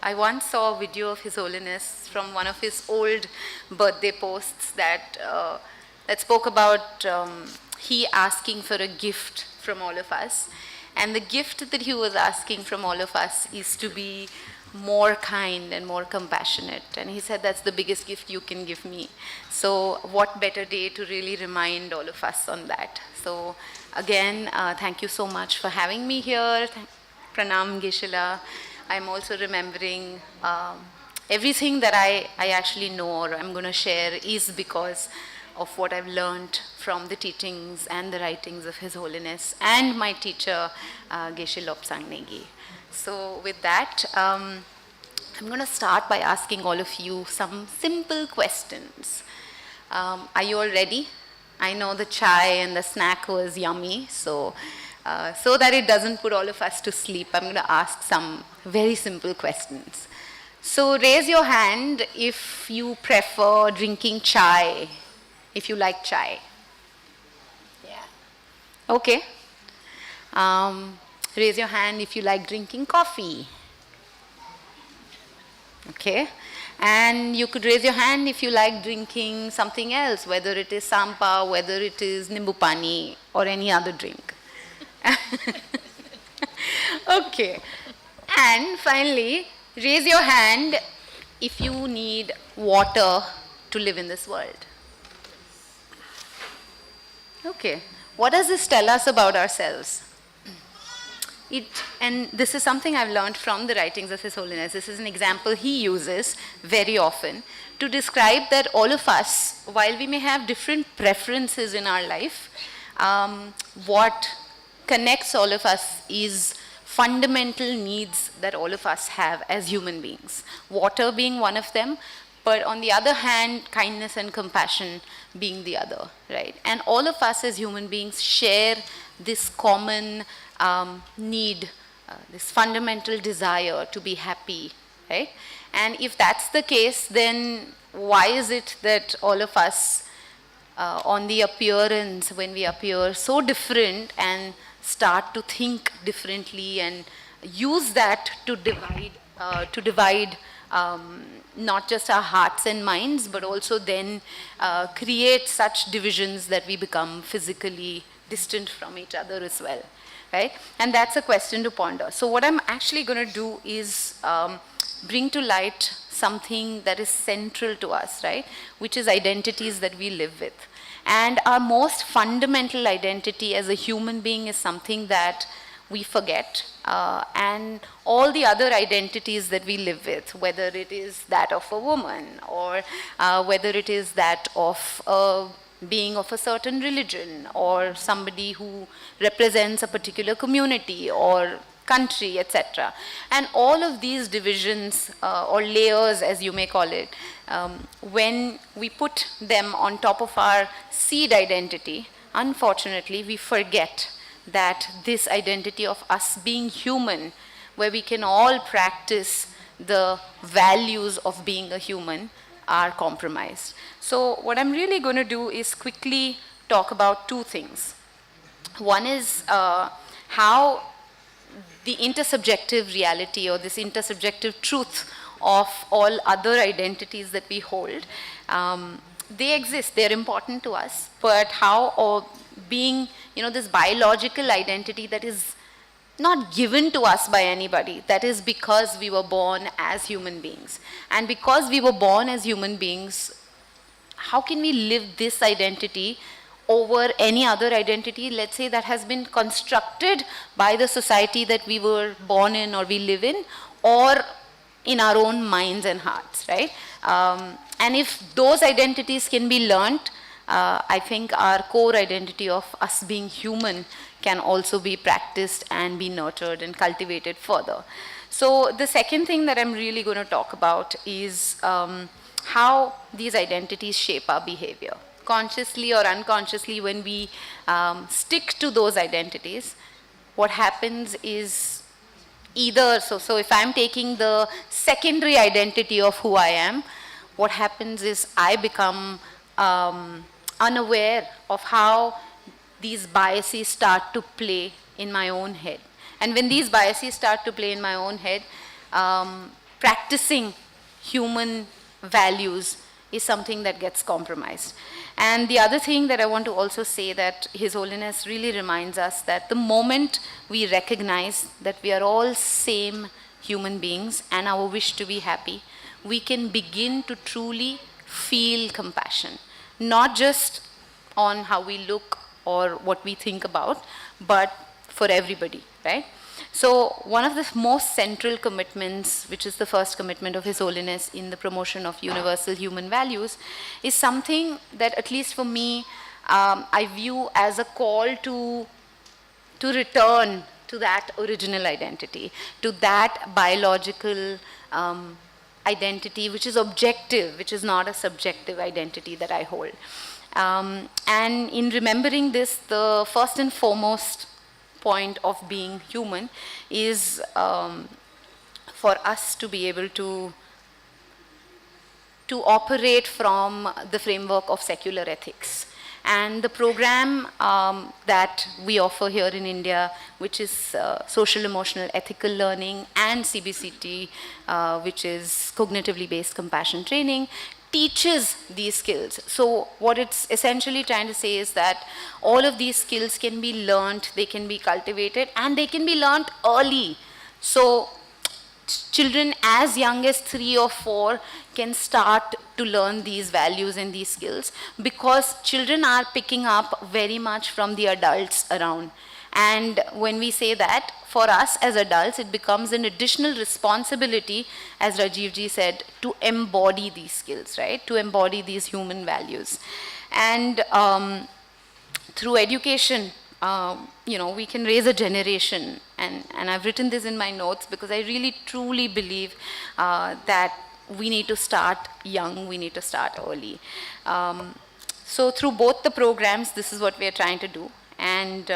I once saw a video of His Holiness from one of his old birthday posts that spoke about he asking for a gift from all of us. And the gift that he was asking from all of us is to be more kind and more compassionate. And he said, that's the biggest gift you can give me. So what better day to really remind all of us on that. So again, thank you so much for having me here. Pranam Geshila. I'm also remembering everything that I actually know or I'm going to share is because of what I've learned from the teachings and the writings of His Holiness and my teacher, Geshe Lobsang Negi. So with that, I'm going to start by asking all of you some simple questions. Are you all ready? I know the chai and the snack was yummy, so that it doesn't put all of us to sleep, I'm going to ask some very simple questions. So raise your hand if you prefer drinking chai, if you like chai. Yeah. Okay. Raise your hand if you like drinking coffee. Okay. And you could raise your hand if you like drinking something else, whether it is sampa, whether it is nimbu pani, or any other drink. Okay. And finally, raise your hand if you need water to live in this world. Okay. What does this tell us about ourselves? And this is something I've learned from the writings of His Holiness. This is an example he uses very often to describe that all of us, while we may have different preferences in our life, what connects all of us is fundamental needs that all of us have as human beings. Water being one of them, but on the other hand, kindness and compassion being the other, right? And all of us as human beings share this common need, this fundamental desire to be happy, right? And if that's the case, then why is it that all of us, on the appearance, when we appear so different and start to think differently and use that to divide not just our hearts and minds, but also then create such divisions that we become physically distant from each other as well, right? And that's a question to ponder. So what I'm actually going to do is bring to light something that is central to us, right? Which is identities that we live with. And our most fundamental identity as a human being is something that we forget. And all the other identities that we live with, whether it is that of a woman or whether it is that of a being of a certain religion or somebody who represents a particular community or country, etc. And all of these divisions or layers, as you may call it, when we put them on top of our seed identity, unfortunately, we forget that this identity of us being human, where we can all practice the values of being a human, are compromised. So what I'm really going to do is quickly talk about two things. One is how the intersubjective reality or this intersubjective truth of all other identities that we hold, they exist, they're important to us, but how being, this biological identity that is not given to us by anybody, that is because we were born as human beings. And because we were born as human beings, how can we live this identity over any other identity, let's say, that has been constructed by the society that we were born in or we live in, or in our own minds and hearts, right? And if those identities can be learnt, I think our core identity of us being human can also be practiced and be nurtured and cultivated further. So the second thing that I'm really going to talk about is how these identities shape our behavior. Consciously or unconsciously, when we stick to those identities, what happens is either, so if I'm taking the secondary identity of who I am, what happens is I become unaware of how these biases start to play in my own head. And when these biases start to play in my own head, practicing human values is something that gets compromised. And the other thing that I want to also say, that His Holiness really reminds us that the moment we recognize that we are all same human beings and our wish to be happy, we can begin to truly feel compassion, not just on how we look or what we think about, but for everybody, right? So one of the most central commitments, which is the first commitment of His Holiness in the promotion of universal human values, is something that, at least for me, I view as a call to return to that original identity, to that biological identity, which is objective, which is not a subjective identity that I hold. And in remembering this, the first and foremost point of being human is for us to be able to operate from the framework of secular ethics. And the program that we offer here in India, which is Social Emotional Ethical Learning, and CBCT, which is Cognitively Based Compassion Training, teaches these skills. So what it's essentially trying to say is that all of these skills can be learned, they can be cultivated, and they can be learned early. So children as young as 3 or 4 can start to learn these values and these skills, because children are picking up very much from the adults around. And when we say that, for us as adults, it becomes an additional responsibility, as Rajiv ji said, to embody these skills, right? To embody these human values. And through education, we can raise a generation. And I've written this in my notes because I really truly believe that we need to start young, we need to start early. So through both the programs, this is what we are trying to do. And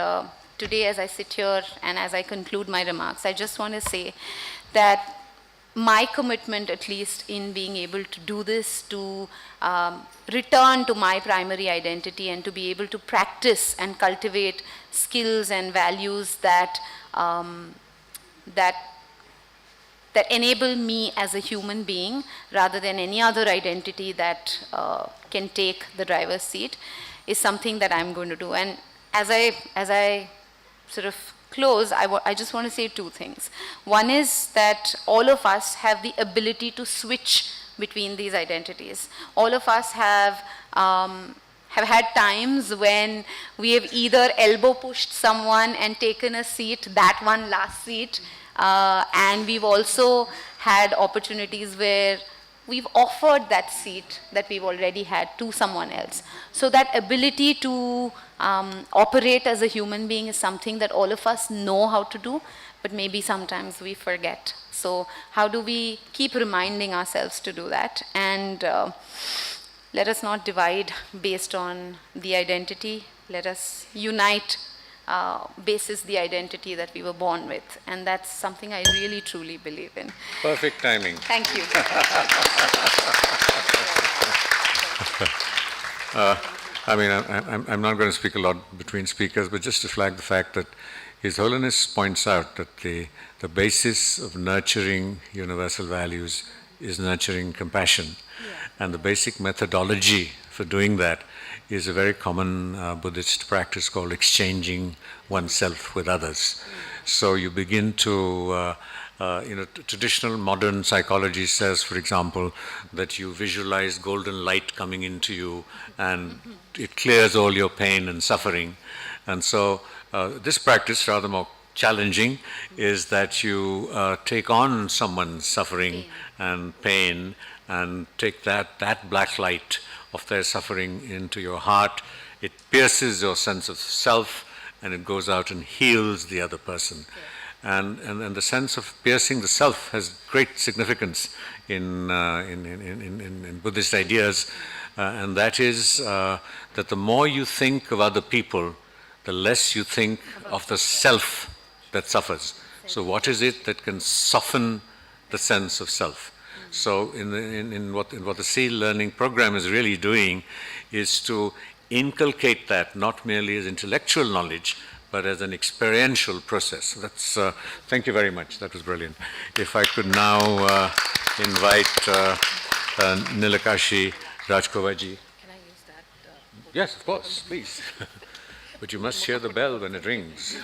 today, as I sit here and as I conclude my remarks, I just want to say that my commitment, at least in being able to do this, to return to my primary identity and to be able to practice and cultivate skills and values that enable me as a human being rather than any other identity that can take the driver's seat, is something that I'm going to do. And as I sort of close, I just want to say 2 things. One is that all of us have the ability to switch between these identities. All of us have had times when we have either elbow pushed someone and taken a seat, that one last seat, and we've also had opportunities where we've offered that seat that we've already had to someone else. So that ability to operate as a human being is something that all of us know how to do, but maybe sometimes we forget. So how do we keep reminding ourselves to do that? And let us not divide based on the identity. Let us unite basis the identity that we were born with. And that's something I really, truly believe in. Perfect timing. Thank you. I'm not going to speak a lot between speakers, but just to flag the fact that His Holiness points out that the basis of nurturing universal values is nurturing compassion. Yeah. And the basic methodology for doing that is a very common Buddhist practice called exchanging oneself with others. So you begin to, traditional modern psychology says, for example, that you visualize golden light coming into you and it clears all your pain and suffering. And so this practice, rather more challenging, is that you take on someone's suffering and pain and take that black light of their suffering into your heart. It pierces your sense of self and it goes out and heals the other person. And the sense of piercing the self has great significance in Buddhist ideas, and that is that the more you think of other people, the less you think of the self that suffers. So what is it that can soften the sense of self? So in what the SEAL learning program is really doing is to inculcate that not merely as intellectual knowledge, but as an experiential process. That's, thank you very much, that was brilliant. If I could now invite Nilakashi Rajkovaji. Can I use that? Yes, of course, please. But you must hear the bell when it rings.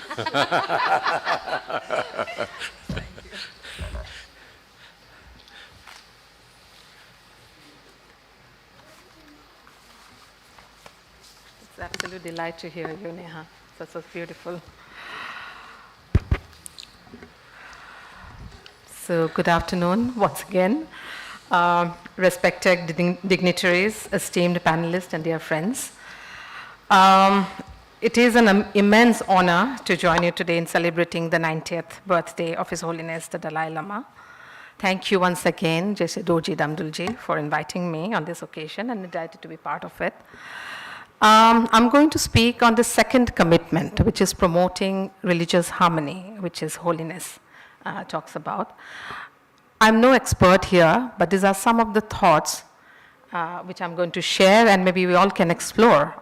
absolute delight to hear you, Neha. That was beautiful. So, good afternoon once again. Respected dignitaries, esteemed panelists, and dear friends. It is an immense honor to join you today in celebrating the 90th birthday of His Holiness the Dalai Lama. Thank you once again, Jesse Dorji Damdulji, for inviting me on this occasion and delighted to be part of it. I'm going to speak on the second commitment, which is promoting religious harmony, which His Holiness talks about. I'm no expert here, but these are some of the thoughts which I'm going to share, and maybe we all can explore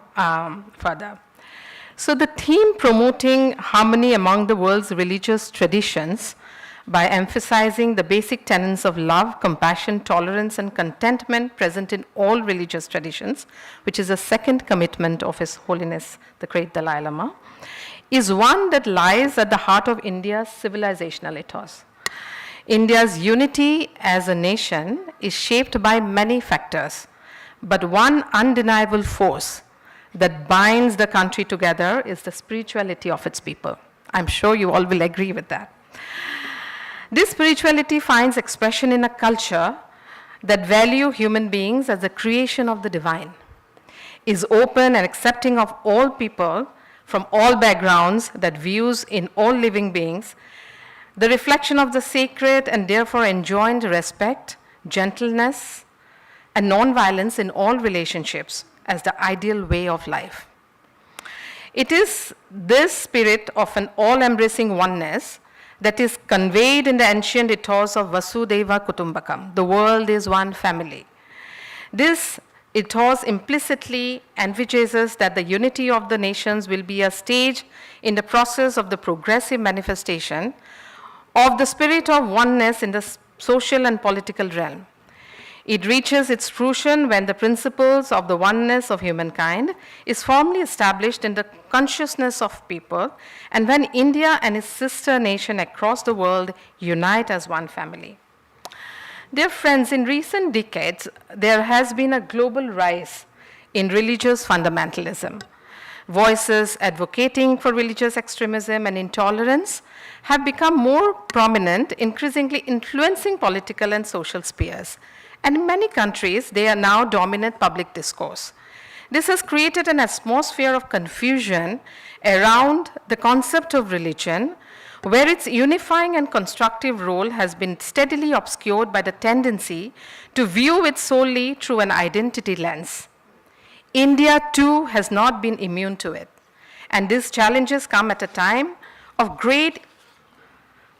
further. So the theme promoting harmony among the world's religious traditions by emphasizing the basic tenets of love, compassion, tolerance, and contentment present in all religious traditions, which is a second commitment of His Holiness the Great Dalai Lama, is one that lies at the heart of India's civilizational ethos. India's unity as a nation is shaped by many factors, but one undeniable force that binds the country together is the spirituality of its people. I'm sure you all will agree with that. This spirituality finds expression in a culture that values human beings as a creation of the divine, is open and accepting of all people from all backgrounds, that views in all living beings the reflection of the sacred and therefore enjoined respect, gentleness, and non-violence in all relationships as the ideal way of life. It is this spirit of an all-embracing oneness that is conveyed in the ancient ethos of Vasudeva Kutumbakam. The world is one family. This ethos implicitly envisages that the unity of the nations will be a stage in the process of the progressive manifestation of the spirit of oneness in the social and political realm. It reaches its fruition when the principles of the oneness of humankind is firmly established in the consciousness of people, and when India and its sister nation across the world unite as one family. Dear friends, in recent decades, there has been a global rise in religious fundamentalism. Voices advocating for religious extremism and intolerance have become more prominent, increasingly influencing political and social spheres. And in many countries, they are now dominant public discourse. This has created an atmosphere of confusion around the concept of religion, where its unifying and constructive role has been steadily obscured by the tendency to view it solely through an identity lens. India, too, has not been immune to it. And these challenges come at a time of great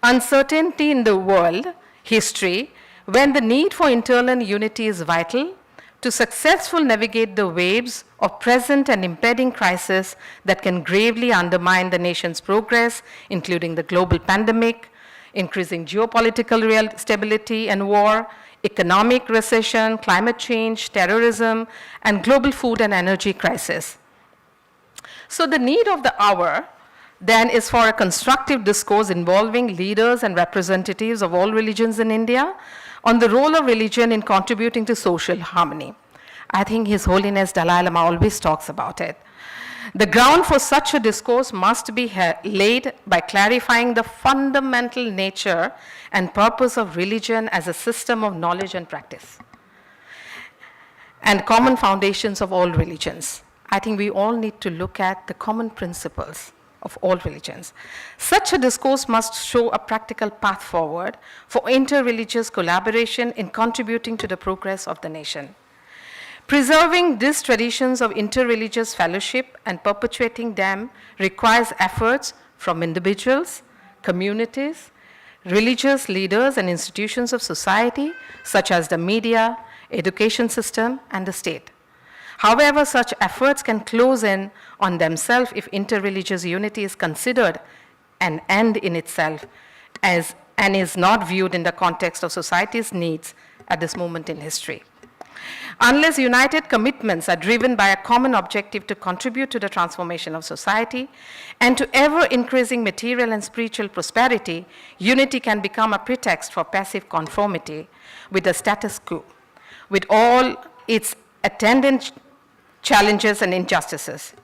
uncertainty in the world history, when the need for internal unity is vital to successfully navigate the waves of present and impending crises that can gravely undermine the nation's progress, including the global pandemic, increasing geopolitical stability and war, economic recession, climate change, terrorism, and global food and energy crisis. So the need of the hour then is for a constructive discourse involving leaders and representatives of all religions in India on the role of religion in contributing to social harmony. I think His Holiness Dalai Lama always talks about it. The ground for such a discourse must be laid by clarifying the fundamental nature and purpose of religion as a system of knowledge and practice, and common foundations of all religions. I think we all need to look at the common principles of all religions. Such a discourse must show a practical path forward for inter-religious collaboration in contributing to the progress of the nation. Preserving these traditions of inter-religious fellowship and perpetuating them requires efforts from individuals, communities, religious leaders, and institutions of society, such as the media, education system, and the state. However, such efforts can close in on themselves if inter-religious unity is considered an end in itself and is not viewed in the context of society's needs at this moment in history. Unless united commitments are driven by a common objective to contribute to the transformation of society and to ever-increasing material and spiritual prosperity, unity can become a pretext for passive conformity with the status quo, with all its attendant challenges and injustices.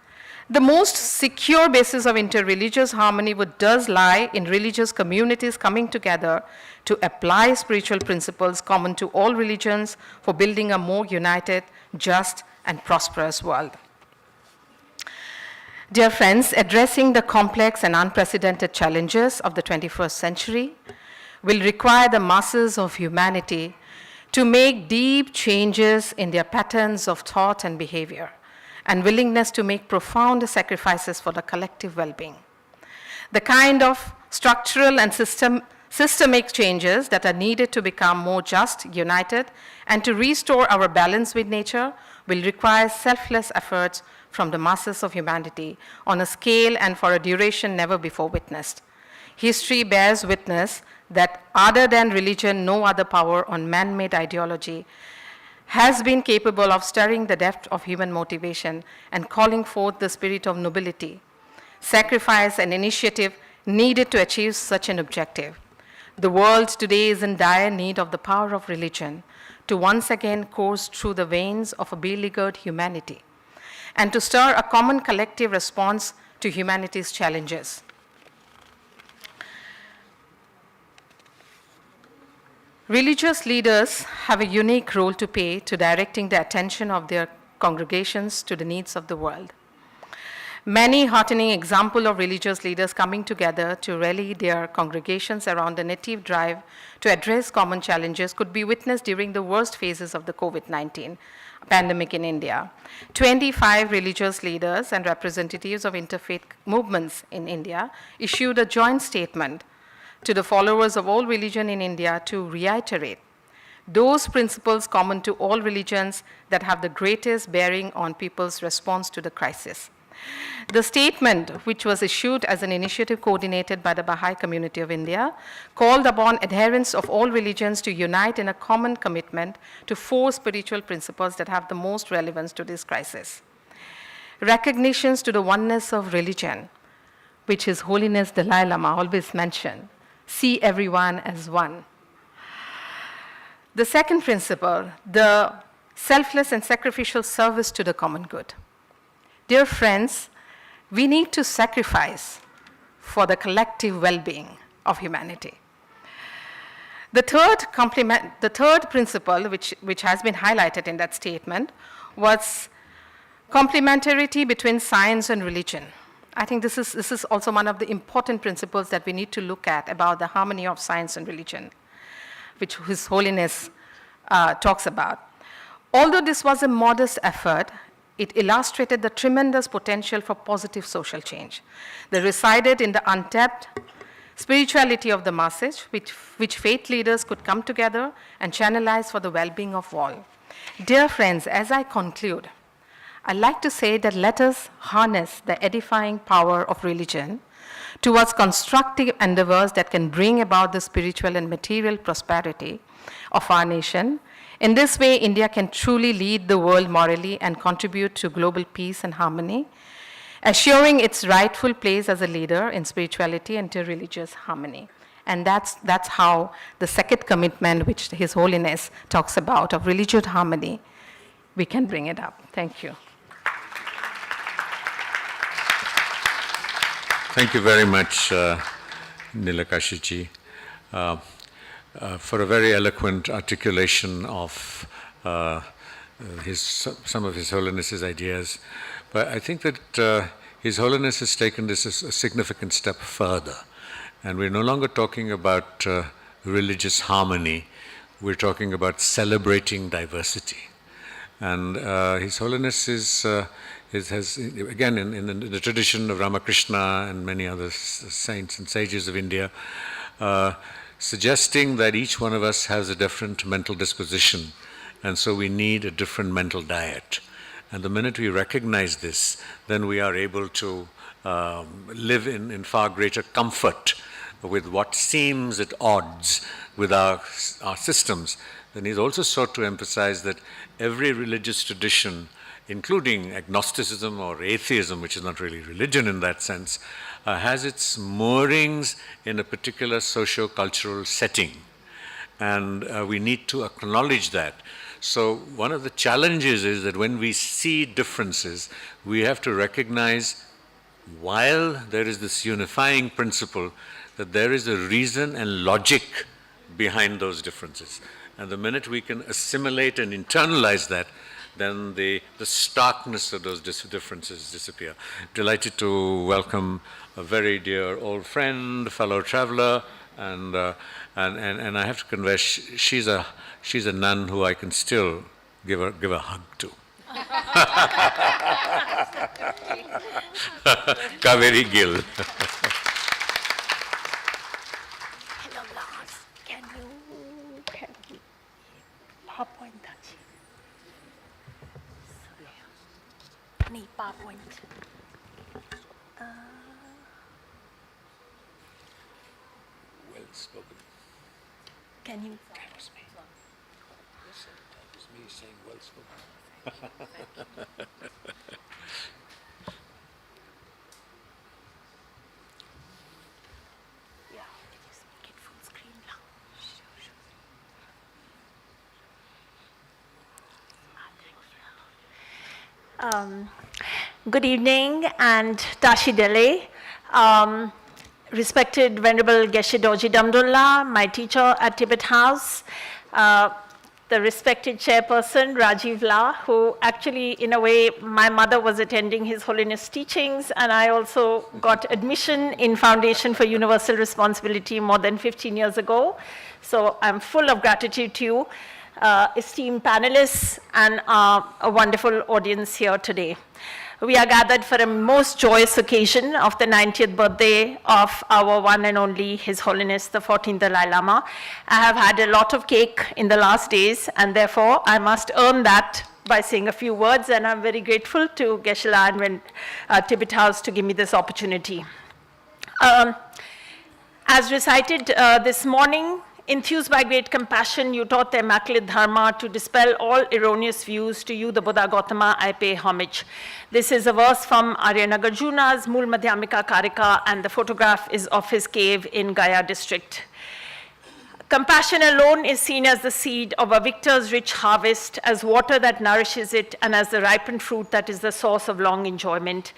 The most secure basis of interreligious harmony does lie in religious communities coming together to apply spiritual principles common to all religions for building a more united, just, and prosperous world. Dear friends, addressing the complex and unprecedented challenges of the 21st century will require the masses of humanity to make deep changes in their patterns of thought and behavior, and willingness to make profound sacrifices for the collective well-being. The kind of structural and systemic changes that are needed to become more just, united, and to restore our balance with nature will require selfless efforts from the masses of humanity on a scale and for a duration never before witnessed. History bears witness that other than religion, no other power on man-made ideology has been capable of stirring the depth of human motivation and calling forth the spirit of nobility, sacrifice, and initiative needed to achieve such an objective. The world today is in dire need of the power of religion to once again course through the veins of a beleaguered humanity and to stir a common collective response to humanity's challenges. Religious leaders have a unique role to play to directing the attention of their congregations to the needs of the world. Many heartening examples of religious leaders coming together to rally their congregations around a native drive to address common challenges could be witnessed during the worst phases of the COVID-19 pandemic in India. 25 religious leaders and representatives of interfaith movements in India issued a joint statement to the followers of all religion in India to reiterate those principles common to all religions that have the greatest bearing on people's response to the crisis. The statement, which was issued as an initiative coordinated by the Baha'i community of India, called upon adherents of all religions to unite in a common commitment to 4 spiritual principles that have the most relevance to this crisis. Recognitions to the oneness of religion, which His Holiness the Dalai Lama always mentioned. See everyone as one. The second principle, the selfless and sacrificial service to the common good. Dear friends, we need to sacrifice for the collective well-being of humanity. The third principle, which has been highlighted in that statement, was complementarity between science and religion. I think this is also one of the important principles that we need to look at about the harmony of science and religion, which His Holiness talks about. Although this was a modest effort, it illustrated the tremendous potential for positive social change that resided in the untapped spirituality of the masses, which faith leaders could come together and channelize for the well-being of all. Dear friends, as I conclude, I'd like to say that let us harness the edifying power of religion towards constructive endeavors that can bring about the spiritual and material prosperity of our nation. In this way, India can truly lead the world morally and contribute to global peace and harmony, assuring its rightful place as a leader in spirituality and interreligious harmony. And that's how the second commitment, which His Holiness talks about, of religious harmony, we can bring it up. Thank you. Thank you very much, Nilakashiji, for a very eloquent articulation of some of His Holiness's ideas. But I think that His Holiness has taken this as a significant step further. And we're no longer talking about religious harmony. We're talking about celebrating diversity. And His Holiness has, again, in the tradition of Ramakrishna and many other saints and sages of India, suggesting that each one of us has a different mental disposition, and so we need a different mental diet. And the minute we recognize this, then we are able to live in far greater comfort with what seems at odds with our systems. Then he's also sought to emphasize that every religious tradition, including agnosticism or atheism, which is not really religion in that sense, has its moorings in a particular socio-cultural setting. And we need to acknowledge that. So one of the challenges is that when we see differences, we have to recognize, while there is this unifying principle, that there is a reason and logic behind those differences. And the minute we can assimilate and internalize that, then the starkness of those differences disappear. Delighted to welcome a very dear old friend, fellow traveler, and I have to confess, she's a nun who I can still give a hug to. Kaveri Gill. Hello, Lars. Can you PowerPoint that? Need PowerPoint. Well spoken. Can you? That was me. That was me saying well spoken. Good evening, and Tashi Dele. Respected Venerable Geshe Dorji Damdullah, my teacher at Tibet House, the respected chairperson, Rajiv La, who actually, in a way, my mother was attending His Holiness teachings, and I also got admission in Foundation for Universal Responsibility more than 15 years ago. So I'm full of gratitude to you, esteemed panelists, and a wonderful audience here today. We are gathered for a most joyous occasion of the 90th birthday of our one and only His Holiness the 14th Dalai Lama. I have had a lot of cake in the last days, and therefore I must earn that by saying a few words, and I'm very grateful to Geshe-la and Tibet House to give me this opportunity. As recited this morning, enthused by great compassion, you taught the Immaculate Dharma to dispel all erroneous views. To you, the Buddha Gautama, I pay homage. This is a verse from Arya Nagarjuna's Mool Madhyamika Karika, and the photograph is of his cave in Gaya district. Compassion alone is seen as the seed of a victor's rich harvest, as water that nourishes it, and as the ripened fruit that is the source of long enjoyment.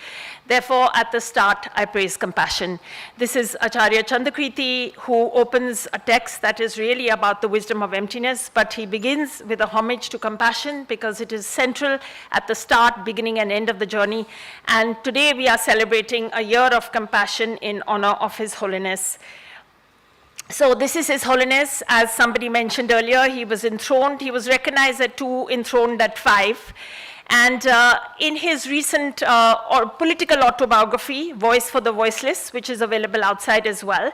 Therefore, at the start, I praise compassion. This is Acharya Chandakriti, who opens a text that is really about the wisdom of emptiness, but he begins with a homage to compassion because it is central at the start, beginning, and end of the journey. And today we are celebrating a year of compassion in honor of His Holiness. So this is His Holiness. As somebody mentioned earlier, he was enthroned. He was recognized at 2, enthroned at 5. And in his recent political autobiography, Voice for the Voiceless, which is available outside as well,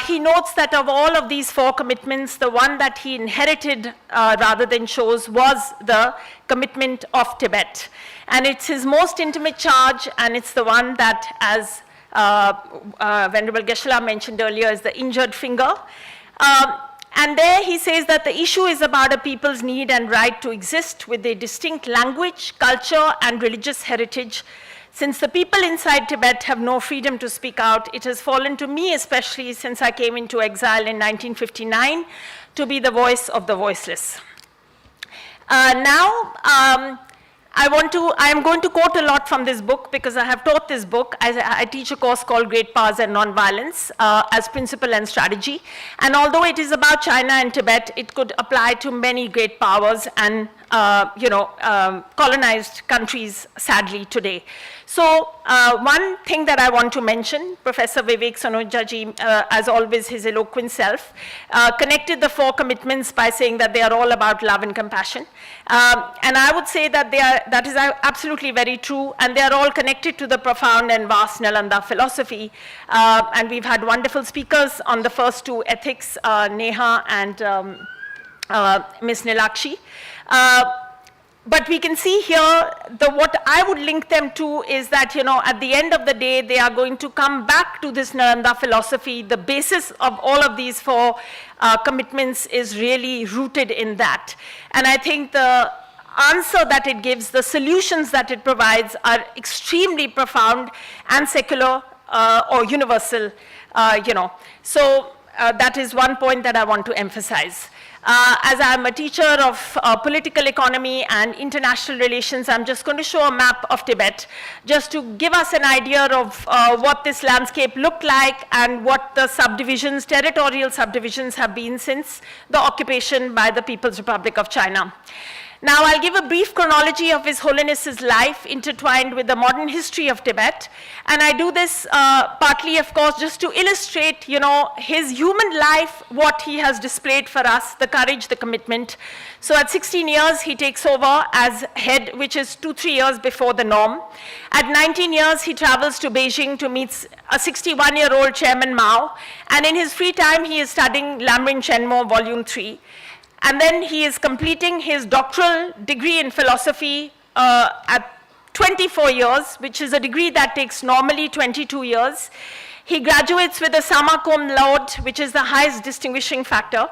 he notes that of all of these 4 commitments, the one that he inherited rather than chose was the commitment of Tibet. And it's his most intimate charge, and it's the one that, as Venerable Geshe-la mentioned earlier, is the injured finger. And there he says that the issue is about a people's need and right to exist with a distinct language, culture, and religious heritage. Since the people inside Tibet have no freedom to speak out, it has fallen to me, especially since I came into exile in 1959, to be the voice of the voiceless. I am going to quote a lot from this book because I have taught this book. I teach a course called Great Powers and Nonviolence as principle and strategy. And although it is about China and Tibet, it could apply to many great powers and colonized countries, sadly, today. So one thing that I want to mention, Professor Vivek Sanojaji, as always, his eloquent self, connected the 4 commitments by saying that they are all about love and compassion. And I would say that that is absolutely very true, and they are all connected to the profound and vast Nalanda philosophy. And we've had wonderful speakers on the first 2 ethics, Neha and Ms. Nilakshi. But we can see here, what I would link them to is that, at the end of the day, they are going to come back to this Nalanda philosophy. The basis of all of these 4 commitments is really rooted in that. And I think the answer that it gives, the solutions that it provides are extremely profound and secular or universal, So that is one point that I want to emphasize. As I'm a teacher of political economy and international relations, I'm just going to show a map of Tibet just to give us an idea of what this landscape looked like and what the subdivisions, territorial subdivisions have been since the occupation by the People's Republic of China. Now, I'll give a brief chronology of His Holiness's life intertwined with the modern history of Tibet. And I do this partly, of course, just to illustrate, his human life, what he has displayed for us, the courage, the commitment. So at 16 years, he takes over as head, which is 2-3 years before the norm. At 19 years, he travels to Beijing to meet a 61-year-old Chairman Mao. And in his free time, he is studying Lamrim Chenmo, Volume 3. And then he is completing his doctoral degree in philosophy at 24 years, which is a degree that takes normally 22 years. He graduates with a summa cum laude, which is the highest distinguishing factor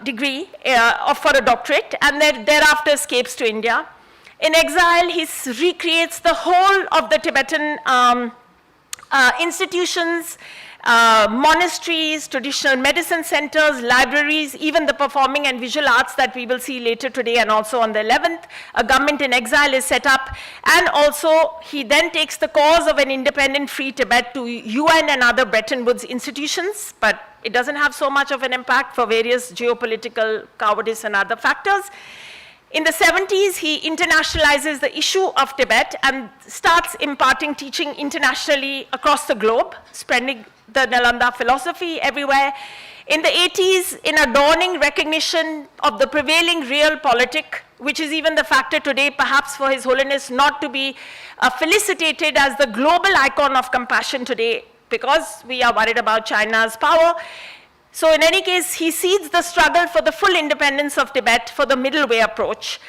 degree for a doctorate, and then thereafter escapes to India. In exile, he recreates the whole of the Tibetan institutions, monasteries, traditional medicine centers, libraries, even the performing and visual arts that we will see later today and also on the 11th. A government in exile is set up, and also he then takes the cause of an independent free Tibet to UN and other Bretton Woods institutions, but it doesn't have so much of an impact for various geopolitical cowardice and other factors. In the 70s, he internationalizes the issue of Tibet and starts imparting teaching internationally across the globe, spreading the Nalanda philosophy everywhere. In the 80s, in a dawning recognition of the prevailing realpolitik, which is even the factor today, perhaps for His Holiness not to be felicitated as the global icon of compassion today, because we are worried about China's power. So in any case, he seeds the struggle for the full independence of Tibet for the middle way approach.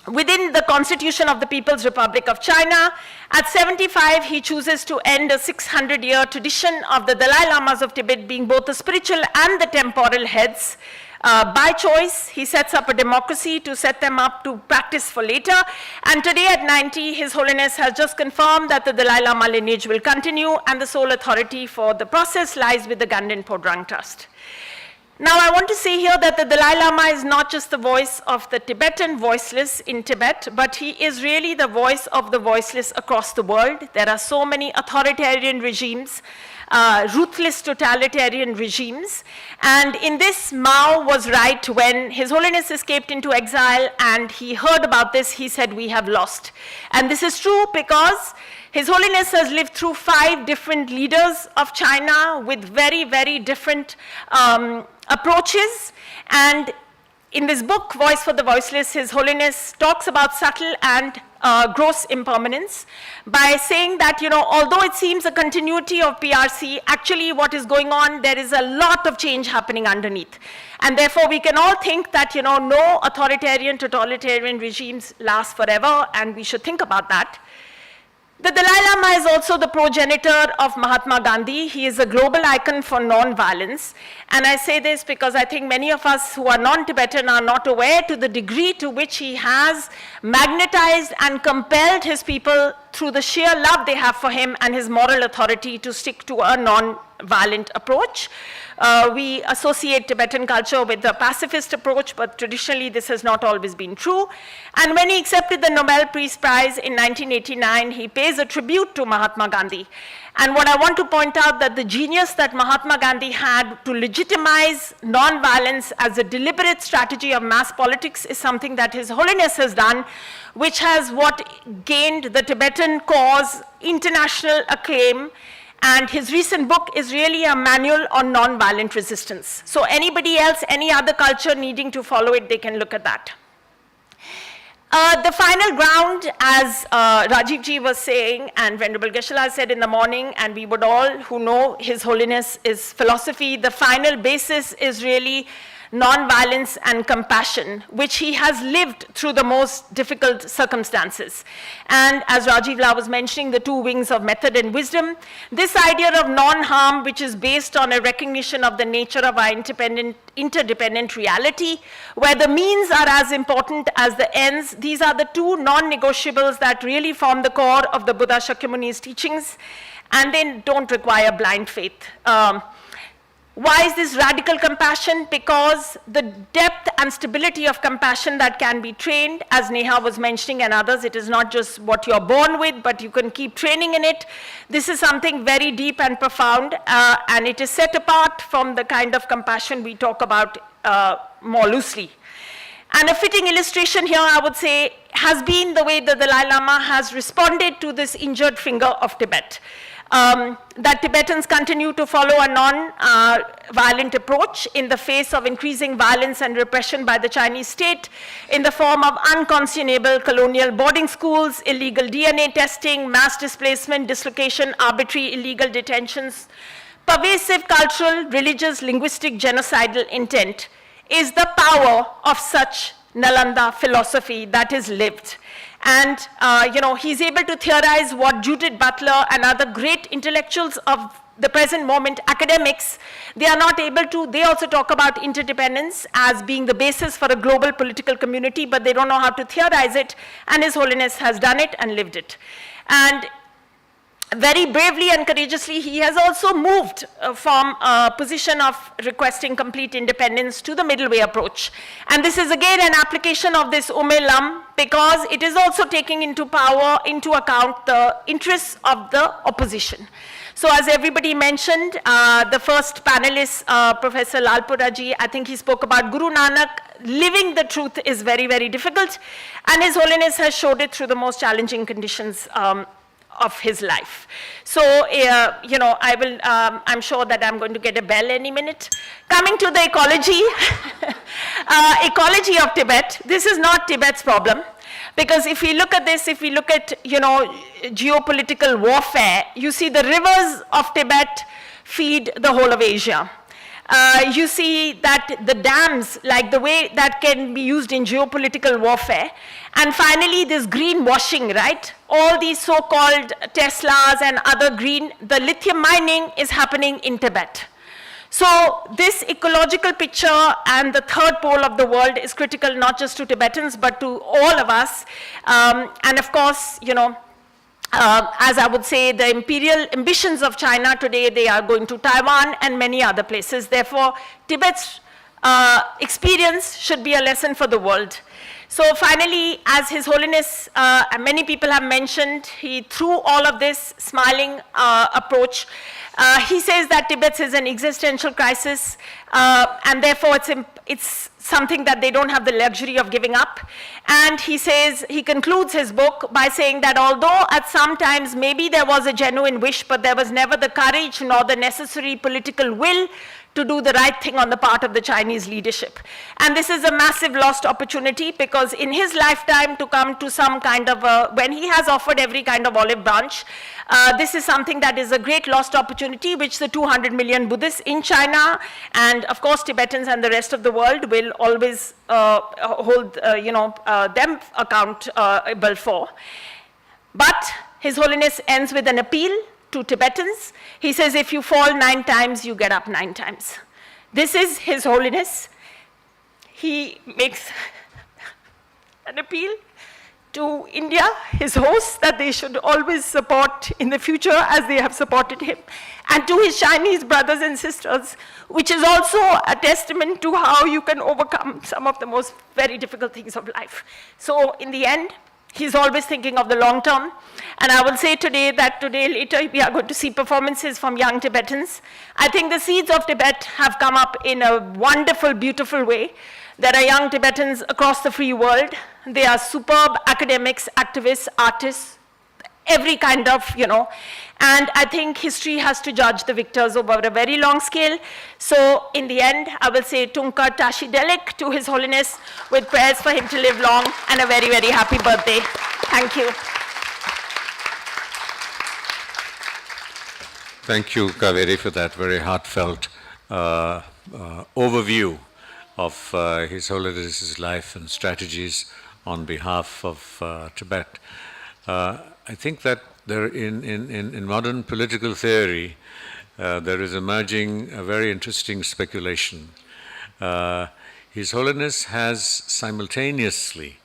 Within the Constitution of the People's Republic of China, at 75, he chooses to end a 600-year tradition of the Dalai Lamas of Tibet being both the spiritual and the temporal heads. By choice, he sets up a democracy to set them up to practice for later. And today at 90, His Holiness has just confirmed that the Dalai Lama lineage will continue, and the sole authority for the process lies with the Ganden Podrang Trust. Now, I want to say here that the Dalai Lama is not just the voice of the Tibetan voiceless in Tibet, but he is really the voice of the voiceless across the world. There are so many authoritarian regimes, ruthless totalitarian regimes. And in this, Mao was right when His Holiness escaped into exile and he heard about this, he said, "We have lost." And this is true because His Holiness has lived through 5 different leaders of China with very, very different approaches. And in this book, Voice for the Voiceless, His Holiness talks about subtle and gross impermanence by saying that, although it seems a continuity of PRC, actually what is going on, there is a lot of change happening underneath. And therefore, we can all think that, no authoritarian, totalitarian regimes last forever, and we should think about that. The Dalai Lama is also the progenitor of Mahatma Gandhi. He is a global icon for non-violence. And I say this because I think many of us who are non-Tibetan are not aware to the degree to which he has magnetized and compelled his people through the sheer love they have for him and his moral authority to stick to a non-violent approach. We associate Tibetan culture with the pacifist approach, but traditionally this has not always been true. And when he accepted the Nobel Peace Prize in 1989, he pays a tribute to Mahatma Gandhi. And what I want to point out that the genius that Mahatma Gandhi had to legitimize non-violence as a deliberate strategy of mass politics is something that His Holiness has done, which has gained the Tibetan cause international acclaim. And his recent book is really a manual on non-violent resistance. So anybody else, any other culture needing to follow it, they can look at that. The final ground, as Rajiv ji was saying, and Venerable Geshe-la said in the morning, and we would all who know His Holiness is philosophy, the final basis is really non-violence and compassion, which he has lived through the most difficult circumstances. And as Rajiv La was mentioning, the 2 wings of method and wisdom, this idea of non-harm, which is based on a recognition of the nature of our interdependent reality, where the means are as important as the ends, these are the 2 non-negotiables that really form the core of the Buddha Shakyamuni's teachings, and they don't require blind faith. Why is this radical compassion? Because the depth and stability of compassion that can be trained, as Neha was mentioning and others, it is not just what you're born with, but you can keep training in it. This is something very deep and profound, and it is set apart from the kind of compassion we talk about more loosely. And a fitting illustration here, I would say, has been the way the Dalai Lama has responded to this injured finger of Tibet. That Tibetans continue to follow a non-violent approach in the face of increasing violence and repression by the Chinese state in the form of unconscionable colonial boarding schools, illegal DNA testing, mass displacement, dislocation, arbitrary illegal detentions, pervasive cultural, religious, linguistic, genocidal intent is the power of such Nalanda philosophy that is lived. And, he's able to theorize what Judith Butler and other great intellectuals of the present moment, academics, they are not able to. They also talk about interdependence as being the basis for a global political community, but they don't know how to theorize it, and His Holiness has done it and lived it. And very bravely and courageously, he has also moved from a position of requesting complete independence to the middle way approach. And this is again an application of this Ume Lam, because it is also taking into account the interests of the opposition. So as everybody mentioned, the first panelist, Professor Lalpuraji, I think he spoke about Guru Nanak. Living the truth is very, very difficult, and His Holiness has showed it through the most challenging conditions of his life. So, I'm sure that I'm going to get a bell any minute. Coming to the ecology, ecology of Tibet, this is not Tibet's problem. Because if we look at this, if we look at, geopolitical warfare, you see the rivers of Tibet feed the whole of Asia. You see that the dams, like the way that can be used in geopolitical warfare. And finally, this greenwashing, right? All these so-called Teslas and other the lithium mining is happening in Tibet. So this ecological picture and the third pole of the world is critical not just to Tibetans, but to all of us. And of course, as I would say, the imperial ambitions of China today, they are going to Taiwan and many other places. Therefore, Tibet's experience should be a lesson for the world. So finally, as His Holiness, many people have mentioned, he through all of this smiling approach, he says that Tibet is an existential crisis, and therefore it's something that they don't have the luxury of giving up. And he says, he concludes his book by saying that although at some times maybe there was a genuine wish, but there was never the courage nor the necessary political will to do the right thing on the part of the Chinese leadership. And this is a massive lost opportunity, because in his lifetime to come to some kind of when he has offered every kind of olive branch, this is something that is a great lost opportunity, which the 200 million Buddhists in China and of course Tibetans and the rest of the world will always hold them accountable for. But His Holiness ends with an appeal to Tibetans. He says, if you fall 9 times, you get up 9 times. This is His Holiness. He makes an appeal to India, his hosts, that they should always support in the future as they have supported him, and to his Chinese brothers and sisters, which is also a testament to how you can overcome some of the most very difficult things of life. So in the end, he's always thinking of the long term. And I will say today that later, we are going to see performances from young Tibetans. I think the seeds of Tibet have come up in a wonderful, beautiful way. There are young Tibetans across the free world. They are superb academics, activists, artists, every kind of, and I think history has to judge the victors over a very long scale. So in the end, I will say Tunkar Tashi Delik to His Holiness with prayers for him to live long and a very, very happy birthday. Thank you. Thank you, Kaveri, for that very heartfelt overview of His Holiness's life and strategies on behalf of Tibet. I think that there in modern political theory, there is emerging a very interesting speculation. His Holiness has simultaneously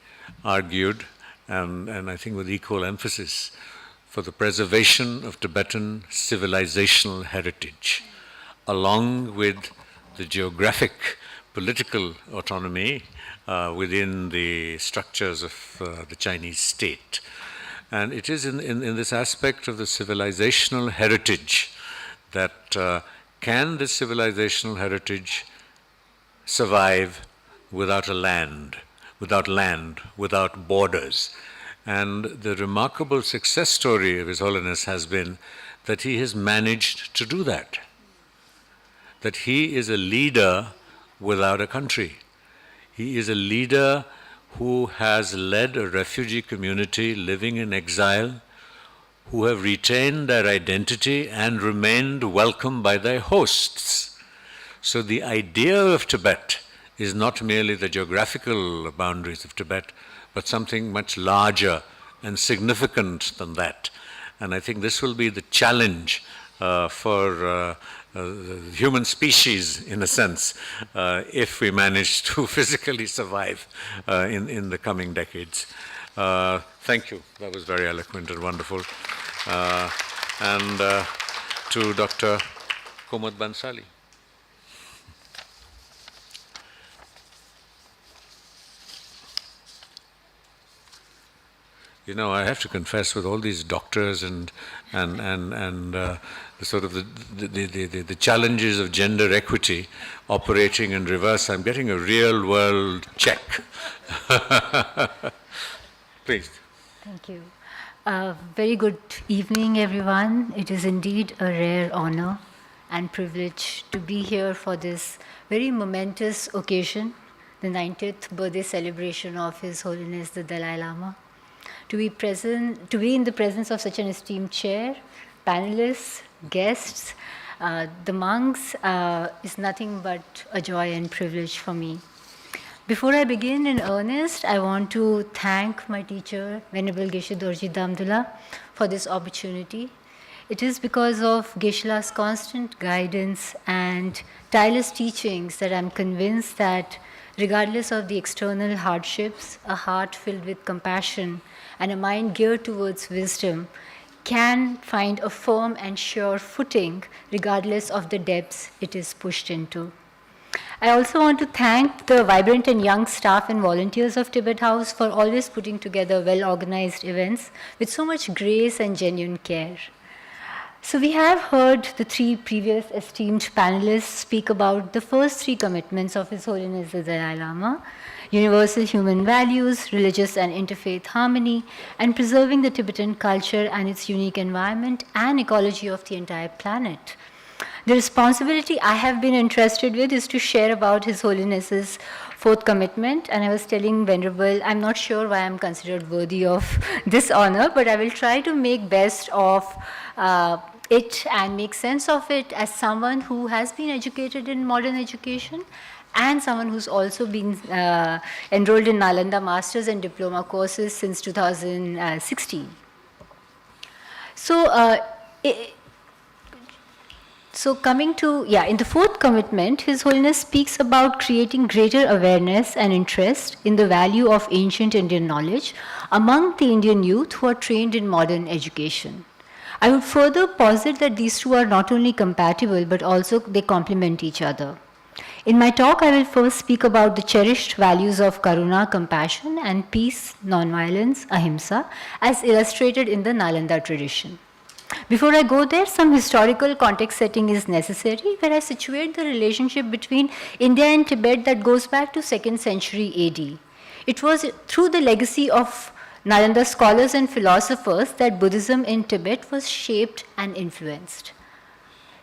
argued, and I think with equal emphasis, for the preservation of Tibetan civilizational heritage. along with the geographic political autonomy within the structures of the Chinese state. And it is in this aspect of the civilizational heritage that can this civilizational heritage survive without land, without borders. And the remarkable success story of His Holiness has been that he has managed to do that. That he is a leader without a country. He is a leader who has led a refugee community living in exile, who have retained their identity and remained welcome by their hosts. So the idea of Tibet is not merely the geographical boundaries of Tibet, but something much larger and significant than that. And I think this will be the challenge for the human species, in a sense, if we manage to physically survive in the coming decades. Thank you. That was very eloquent and wonderful. And to Dr. Komod Bansali. You know, I have to confess, with all these doctors and the sort of the challenges of gender equity operating in reverse, I'm getting a real world check. Please. Thank you. Very good evening, everyone. It is indeed a rare honor and privilege to be here for this very momentous occasion, the 90th birthday celebration of His Holiness the Dalai Lama. To be in the presence of such an esteemed chair, panelists, guests, the monks, is nothing but a joy and privilege for me. Before I begin in earnest, I want to thank my teacher, Venerable Geshe Dorji Damdula, for this opportunity. It is because of Geshe-la's constant guidance and tireless teachings that I'm convinced that regardless of the external hardships, a heart filled with compassion and a mind geared towards wisdom can find a firm and sure footing regardless of the depths it is pushed into. I also want to thank the vibrant and young staff and volunteers of Tibet House for always putting together well-organized events with so much grace and genuine care. So we have heard the three previous esteemed panelists speak about the first three commitments of His Holiness the Dalai Lama: universal human values, religious and interfaith harmony, and preserving the Tibetan culture and its unique environment and ecology of the entire planet. The responsibility I have been entrusted with is to share about His Holiness's fourth commitment, and I was telling Venerable, I'm not sure why I'm considered worthy of this honor, but I will try to make best of it and make sense of it as someone who has been educated in modern education and someone who's also been enrolled in Nalanda Masters and Diploma courses since 2016. So coming to, in the fourth commitment, His Holiness speaks about creating greater awareness and interest in the value of ancient Indian knowledge among the Indian youth who are trained in modern education. I would further posit that these two are not only compatible, but also they complement each other. In my talk, I will first speak about the cherished values of karuna, compassion, and peace, non-violence, ahimsa, as illustrated in the Nalanda tradition. Before I go there, some historical context setting is necessary, where I situate the relationship between India and Tibet that goes back to 2nd century AD. It was through the legacy of Nalanda scholars and philosophers that Buddhism in Tibet was shaped and influenced.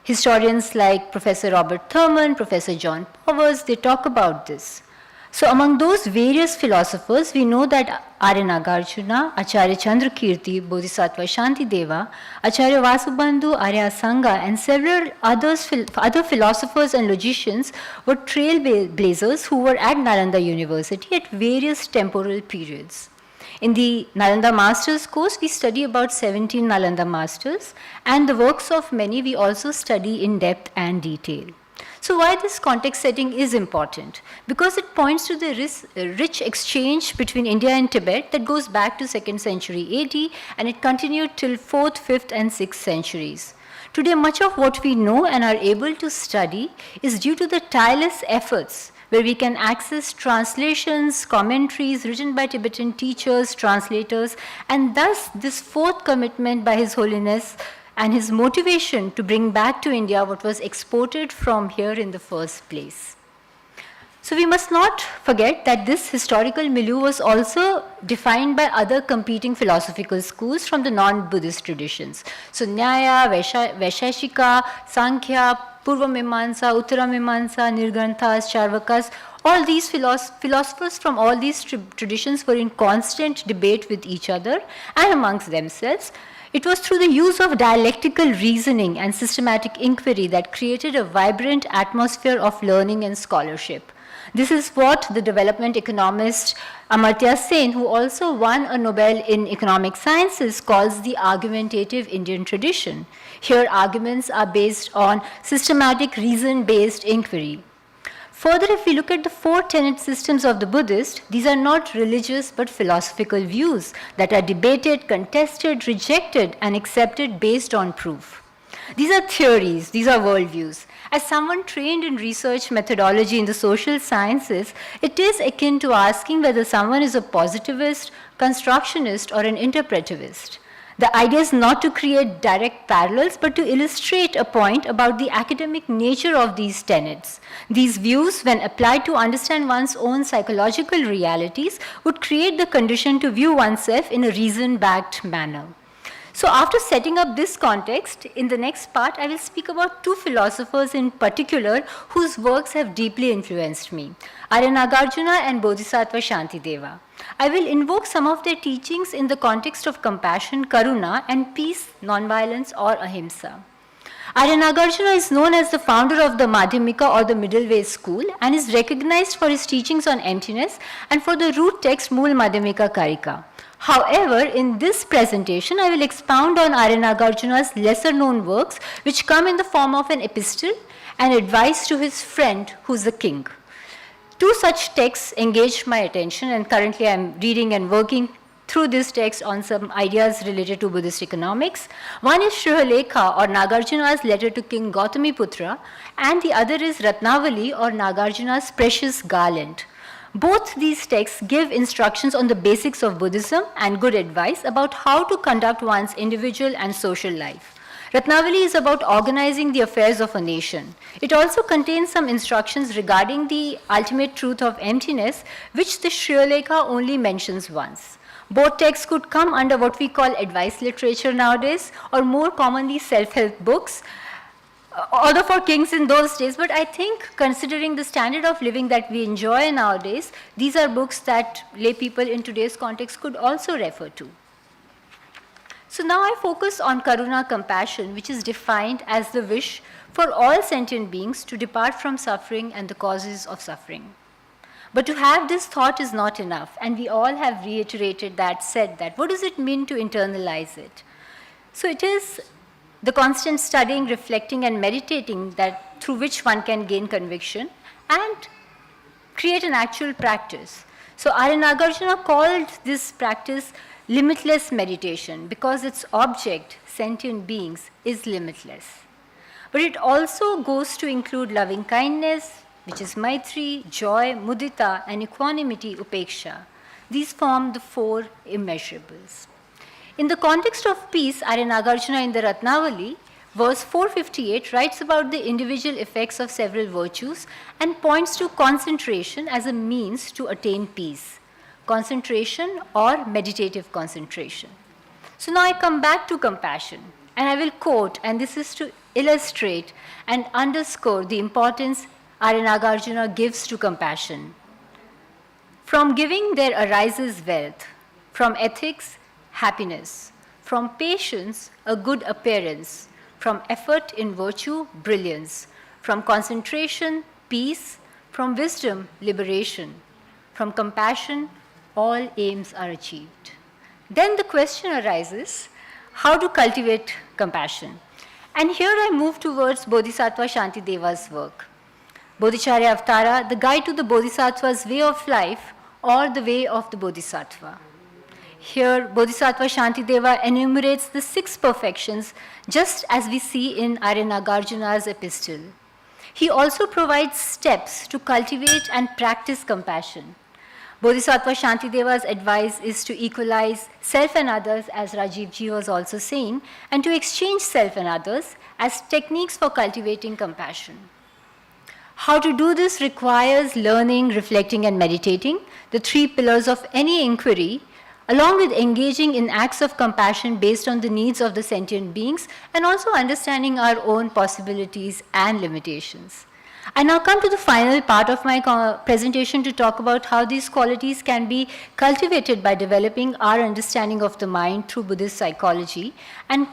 Historians like Professor Robert Thurman, Professor John Powers, they talk about this. So among those various philosophers, we know that Arya Nagarjuna, Acharya Chandrakirti, Bodhisattva Shantideva, Acharya Vasubandhu, Arya Sangha, and several other philosophers and logicians were trailblazers who were at Nalanda University at various temporal periods. In the Nalanda Masters course, we study about 17 Nalanda Masters, and the works of many we also study in depth and detail. So why this context setting is important? Because it points to the rich exchange between India and Tibet that goes back to 2nd century AD, and it continued till 4th, 5th, and 6th centuries. Today, much of what we know and are able to study is due to the tireless efforts where we can access translations, commentaries written by Tibetan teachers, translators, and thus this fourth commitment by His Holiness and his motivation to bring back to India what was exported from here in the first place. So we must not forget that this historical milieu was also defined by other competing philosophical schools from the non-Buddhist traditions. So Nyaya, Vaisheshika, Sankhya, Purva Mimamsa, Uttara Mimamsa, Nirgranthas, Charvakas, all these philosophers from all these traditions were in constant debate with each other and amongst themselves. It was through the use of dialectical reasoning and systematic inquiry that created a vibrant atmosphere of learning and scholarship. This is what the development economist Amartya Sen, who also won a Nobel in economic sciences, calls the argumentative Indian tradition. Here, arguments are based on systematic reason-based inquiry. Further, if we look at the four tenet systems of the Buddhist, these are not religious but philosophical views that are debated, contested, rejected, and accepted based on proof. These are theories, these are worldviews. As someone trained in research methodology in the social sciences, it is akin to asking whether someone is a positivist, constructionist, or an interpretivist. The idea is not to create direct parallels, but to illustrate a point about the academic nature of these tenets. These views, when applied to understand one's own psychological realities, would create the condition to view oneself in a reason-backed manner. So after setting up this context, in the next part, I will speak about two philosophers in particular whose works have deeply influenced me, Arya Nagarjuna and Bodhisattva Shantideva. I will invoke some of their teachings in the context of compassion, karuna, and peace, nonviolence, or ahimsa. Arya Nagarjuna is known as the founder of the Madhyamika or the Middle Way school and is recognized for his teachings on emptiness and for the root text Mool Madhyamika Karika. However, in this presentation, I will expound on Arya Nagarjuna's lesser-known works, which come in the form of an epistle and advice to his friend, who's a king. Two such texts engaged my attention, and currently I'm reading and working through this text on some ideas related to Buddhist economics. One is Shrihalekha, or Nagarjuna's letter to King Gautamiputra, and the other is Ratnavali, or Nagarjuna's precious garland. Both these texts give instructions on the basics of Buddhism and good advice about how to conduct one's individual and social life. Ratnavali is about organizing the affairs of a nation. It also contains some instructions regarding the ultimate truth of emptiness, which the Shrihalekha only mentions once. Both texts could come under what we call advice literature nowadays, or more commonly self-help books, although for kings in those days, but I think considering the standard of living that we enjoy nowadays, these are books that lay people in today's context could also refer to. So now I focus on karuna, compassion, which is defined as the wish for all sentient beings to depart from suffering and the causes of suffering. But to have this thought is not enough, and we all have reiterated that, said that. What does it mean to internalize it? So it is the constant studying, reflecting, and meditating that through which one can gain conviction and create an actual practice. So Arya Nagarjuna called this practice limitless meditation because its object, sentient beings, is limitless. But it also goes to include loving kindness, which is Maitri, joy, mudita, and equanimity, upeksha. These form the four immeasurables. In the context of peace, Arya Nagarjuna in the Ratnavali, verse 458, writes about the individual effects of several virtues and points to concentration as a means to attain peace. Concentration or meditative concentration. So now I come back to compassion, and I will quote, and this is to illustrate and underscore the importance Arya Nagarjuna gives to compassion. From giving there arises wealth, from ethics, happiness, from patience, a good appearance, from effort in virtue, brilliance, from concentration, peace, from wisdom, liberation, from compassion, all aims are achieved. Then the question arises, how to cultivate compassion? And here I move towards Bodhisattva Shantideva's work. Bodhicharya Avatara, the guide to the Bodhisattva's way of life, or the way of the Bodhisattva. Here, Bodhisattva Shantideva enumerates the 6 perfections, just as we see in Arya Nagarjuna's epistle. He also provides steps to cultivate and practice compassion. Bodhisattva Shantideva's advice is to equalize self and others, as Rajiv Ji was also saying, and to exchange self and others as techniques for cultivating compassion. How to do this requires learning, reflecting, and meditating, the 3 pillars of any inquiry, along with engaging in acts of compassion based on the needs of the sentient beings, and also understanding our own possibilities and limitations. I now come to the final part of my presentation to talk about how these qualities can be cultivated by developing our understanding of the mind through Buddhist psychology and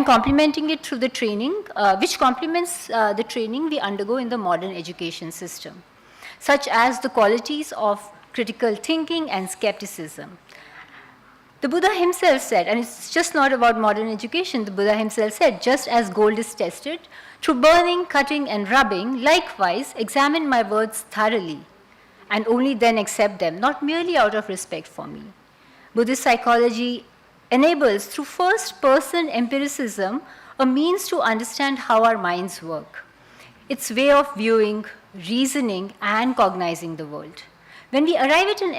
complementing it through the training, which complements the training we undergo in the modern education system, such as the qualities of critical thinking and skepticism. The Buddha himself said, and it's just not about modern education, the Buddha himself said, just as gold is tested through burning, cutting, and rubbing, likewise examine my words thoroughly and only then accept them, not merely out of respect for me. Buddhist psychology enables, through first-person empiricism, a means to understand how our minds work, its way of viewing, reasoning, and cognizing the world. When we arrive at an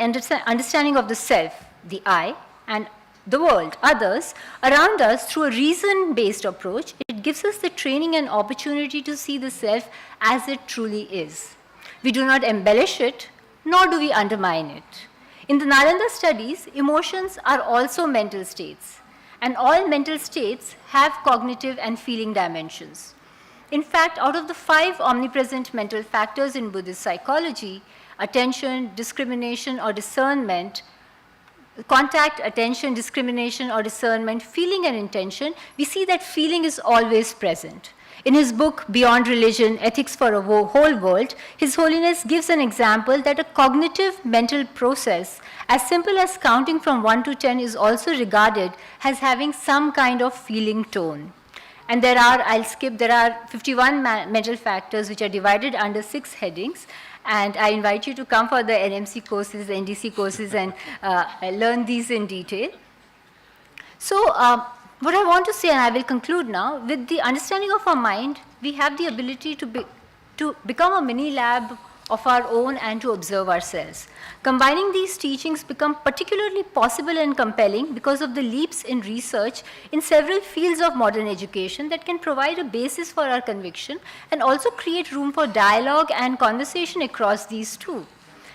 understanding of the self, the I, and the world, others, around us through a reason-based approach, it gives us the training and opportunity to see the self as it truly is. We do not embellish it, nor do we undermine it. In the Nalanda studies, emotions are also mental states, and all mental states have cognitive and feeling dimensions. In fact, out of the 5 omnipresent mental factors in Buddhist psychology, attention, discrimination, or discernment, contact, attention, discrimination, or discernment, feeling, and intention, we see that feeling is always present. In his book, Beyond Religion, Ethics for a Whole World, His Holiness gives an example that a cognitive mental process as simple as counting from 1 to 10 is also regarded as having some kind of feeling tone. And there are 51 mental factors which are divided under 6 headings. And I invite you to come for the NMC courses, NDC courses, and learn these in detail. So what I want to say, and I will conclude now, with the understanding of our mind, we have the ability to become a mini lab of our own and to observe ourselves. Combining these teachings become particularly possible and compelling because of the leaps in research in several fields of modern education that can provide a basis for our conviction and also create room for dialogue and conversation across these two.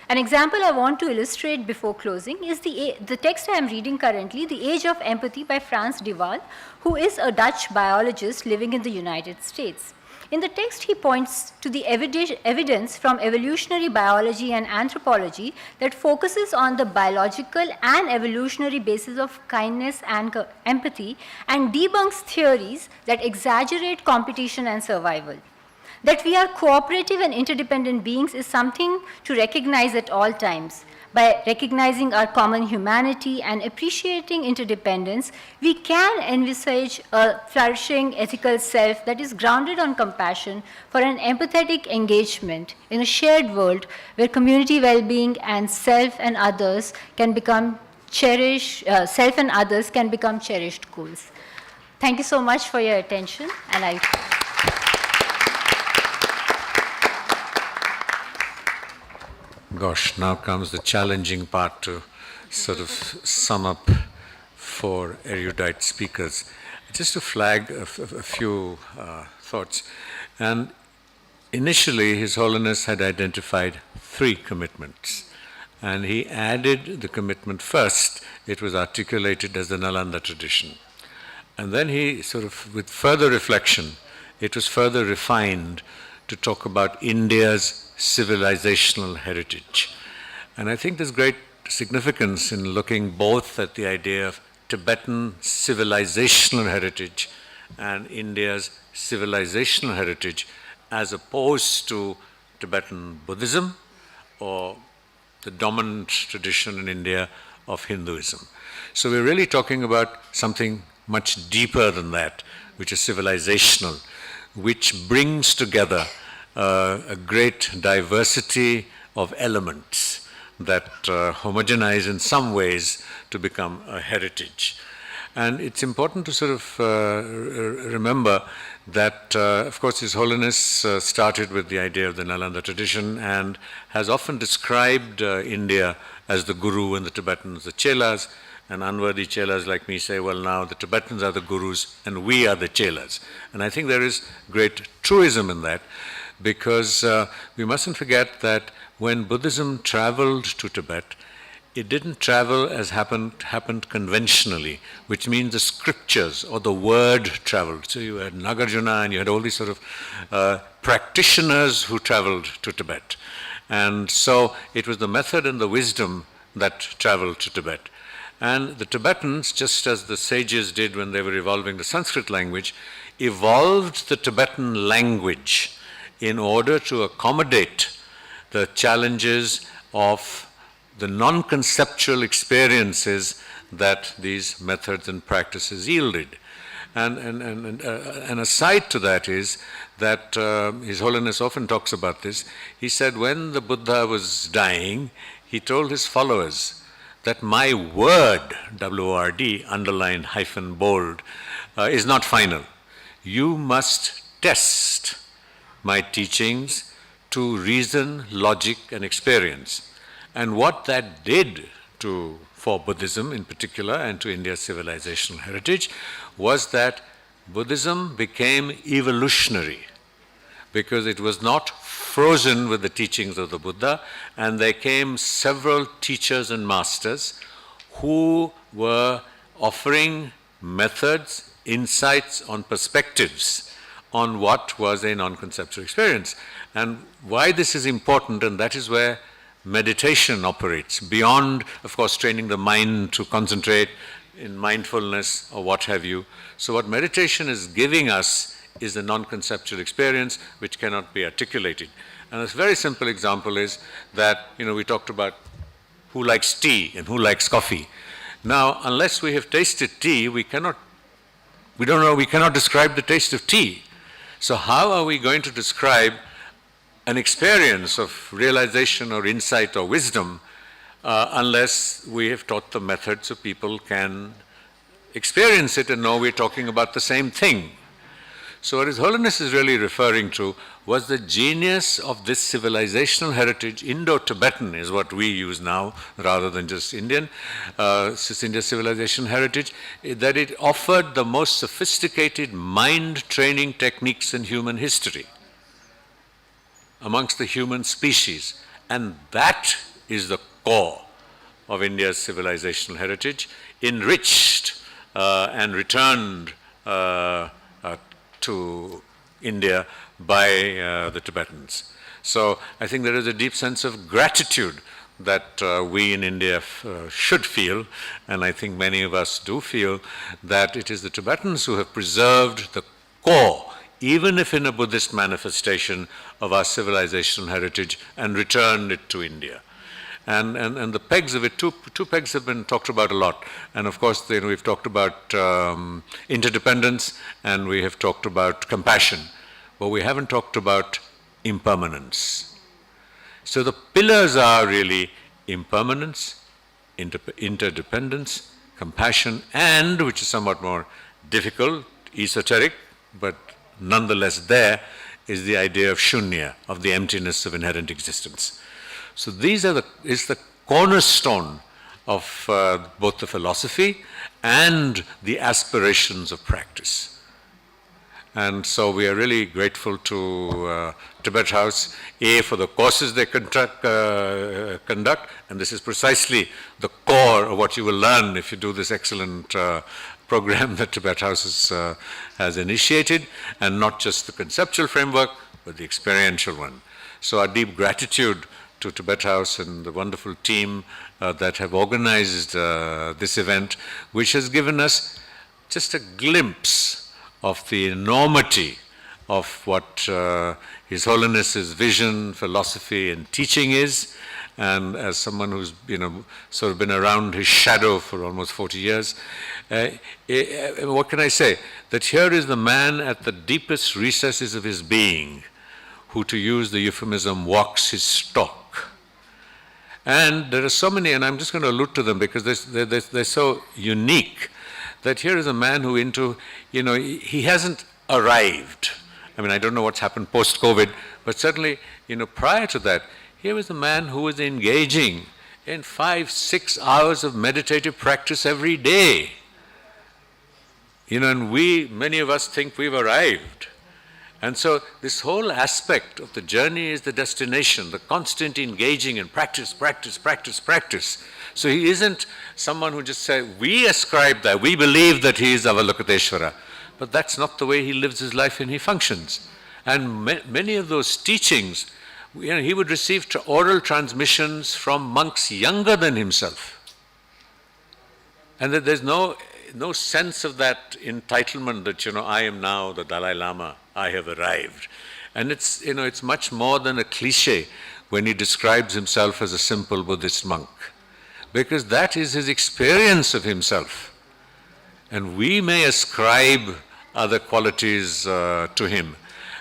An example I want to illustrate before closing is the text I am reading currently, The Age of Empathy by Frans de Waal, who is a Dutch biologist living in the United States. In the text, he points to the evidence from evolutionary biology and anthropology that focuses on the biological and evolutionary basis of kindness and empathy and debunks theories that exaggerate competition and survival. That we are cooperative and interdependent beings is something to recognize at all times. By recognizing our common humanity and appreciating interdependence, we can envisage a flourishing ethical self that is grounded on compassion for an empathetic engagement in a shared world where community well-being and self and others can become cherished goals. Thank you so much for your attention, and Gosh, now comes the challenging part to sort of sum up for erudite speakers. Just to flag a few thoughts. And initially, His Holiness had identified 3 commitments. And he added the commitment first. It was articulated as the Nalanda tradition. And then he sort of, with further reflection, it was further refined to talk about India's civilizational heritage. And I think there's great significance in looking both at the idea of Tibetan civilizational heritage and India's civilizational heritage as opposed to Tibetan Buddhism or the dominant tradition in India of Hinduism. So we're really talking about something much deeper than that, which is civilizational, which brings together a great diversity of elements, that homogenize in some ways to become a heritage. And it's important to sort of remember that, of course, His Holiness started with the idea of the Nalanda tradition and has often described India as the guru and the Tibetans, the chelas, and unworthy chelas like me say, well, now the Tibetans are the gurus and we are the chelas. And I think there is great truism in that, because we mustn't forget that when Buddhism traveled to Tibet, it didn't travel as happened conventionally, which means the scriptures or the word traveled. So you had Nagarjuna and you had all these sort of practitioners who traveled to Tibet. And so it was the method and the wisdom that traveled to Tibet. And the Tibetans, just as the sages did when they were evolving the Sanskrit language, evolved the Tibetan language in order to accommodate the challenges of the non-conceptual experiences that these methods and practices yielded. And an aside to that is that His Holiness often talks about this. He said when the Buddha was dying, he told his followers that my word, W-O-R-D, underlined, hyphen, bold, is not final. You must test my teachings to reason, logic, and experience. And what that did for Buddhism in particular and to India's civilizational heritage was that Buddhism became evolutionary, because it was not frozen with the teachings of the Buddha, and there came several teachers and masters who were offering methods, insights on perspectives on what was a non-conceptual experience. And why this is important, and that is where meditation operates, beyond, of course, training the mind to concentrate in mindfulness or what have you. So what meditation is giving us is the non-conceptual experience which cannot be articulated. And a very simple example is that, we talked about who likes tea and who likes coffee. Now, unless we have tasted tea, we cannot describe the taste of tea. So how are we going to describe an experience of realization or insight or wisdom unless we have taught the method so people can experience it and know we're talking about the same thing? So what His Holiness is really referring to was the genius of this civilizational heritage. Indo-Tibetan is what we use now rather than just Indian, India's civilization heritage, that it offered the most sophisticated mind training techniques in human history amongst the human species. And that is the core of India's civilizational heritage, enriched and returned to India by the Tibetans. So I think there is a deep sense of gratitude that we in India should feel, and I think many of us do feel, that it is the Tibetans who have preserved the core, even if in a Buddhist manifestation, of our civilizational heritage and returned it to India. And the pegs of it, two pegs have been talked about a lot. And of course, we've talked about interdependence and we have talked about compassion, but we haven't talked about impermanence. So the pillars are really impermanence, interdependence, compassion, and, which is somewhat more difficult, esoteric, but nonetheless there, is the idea of shunya, of the emptiness of inherent existence. So these are is the cornerstone of both the philosophy and the aspirations of practice. And so we are really grateful to Tibet House, for the courses they conduct, and this is precisely the core of what you will learn if you do this excellent program that Tibet House has initiated, and not just the conceptual framework, but the experiential one. So our deep gratitude to Tibet House and the wonderful team that have organized this event, which has given us just a glimpse of the enormity of what His Holiness's vision, philosophy, and teaching is. And as someone who's sort of been around his shadow for almost 40 years, what can I say? That here is the man at the deepest recesses of his being, who, to use the euphemism, walks his talk. And there are so many, and I'm just going to allude to them because they're so unique, that here is a man who he hasn't arrived. I mean, I don't know what's happened post-COVID, but certainly, prior to that, here was a man who was engaging in 5-6 hours of meditative practice every day. And many of us think we've arrived. And so this whole aspect of the journey is the destination, the constant engaging in practice, practice, practice, practice. So he isn't someone who just says, we ascribe that, we believe that he is Avalokiteshvara. But that's not the way he lives his life and he functions. And many of those teachings, he would receive oral transmissions from monks younger than himself. And that there's no sense of that entitlement that, I am now the Dalai Lama, I have arrived. And it's much more than a cliche when he describes himself as a simple Buddhist monk, because that is his experience of himself. And we may ascribe other qualities to him.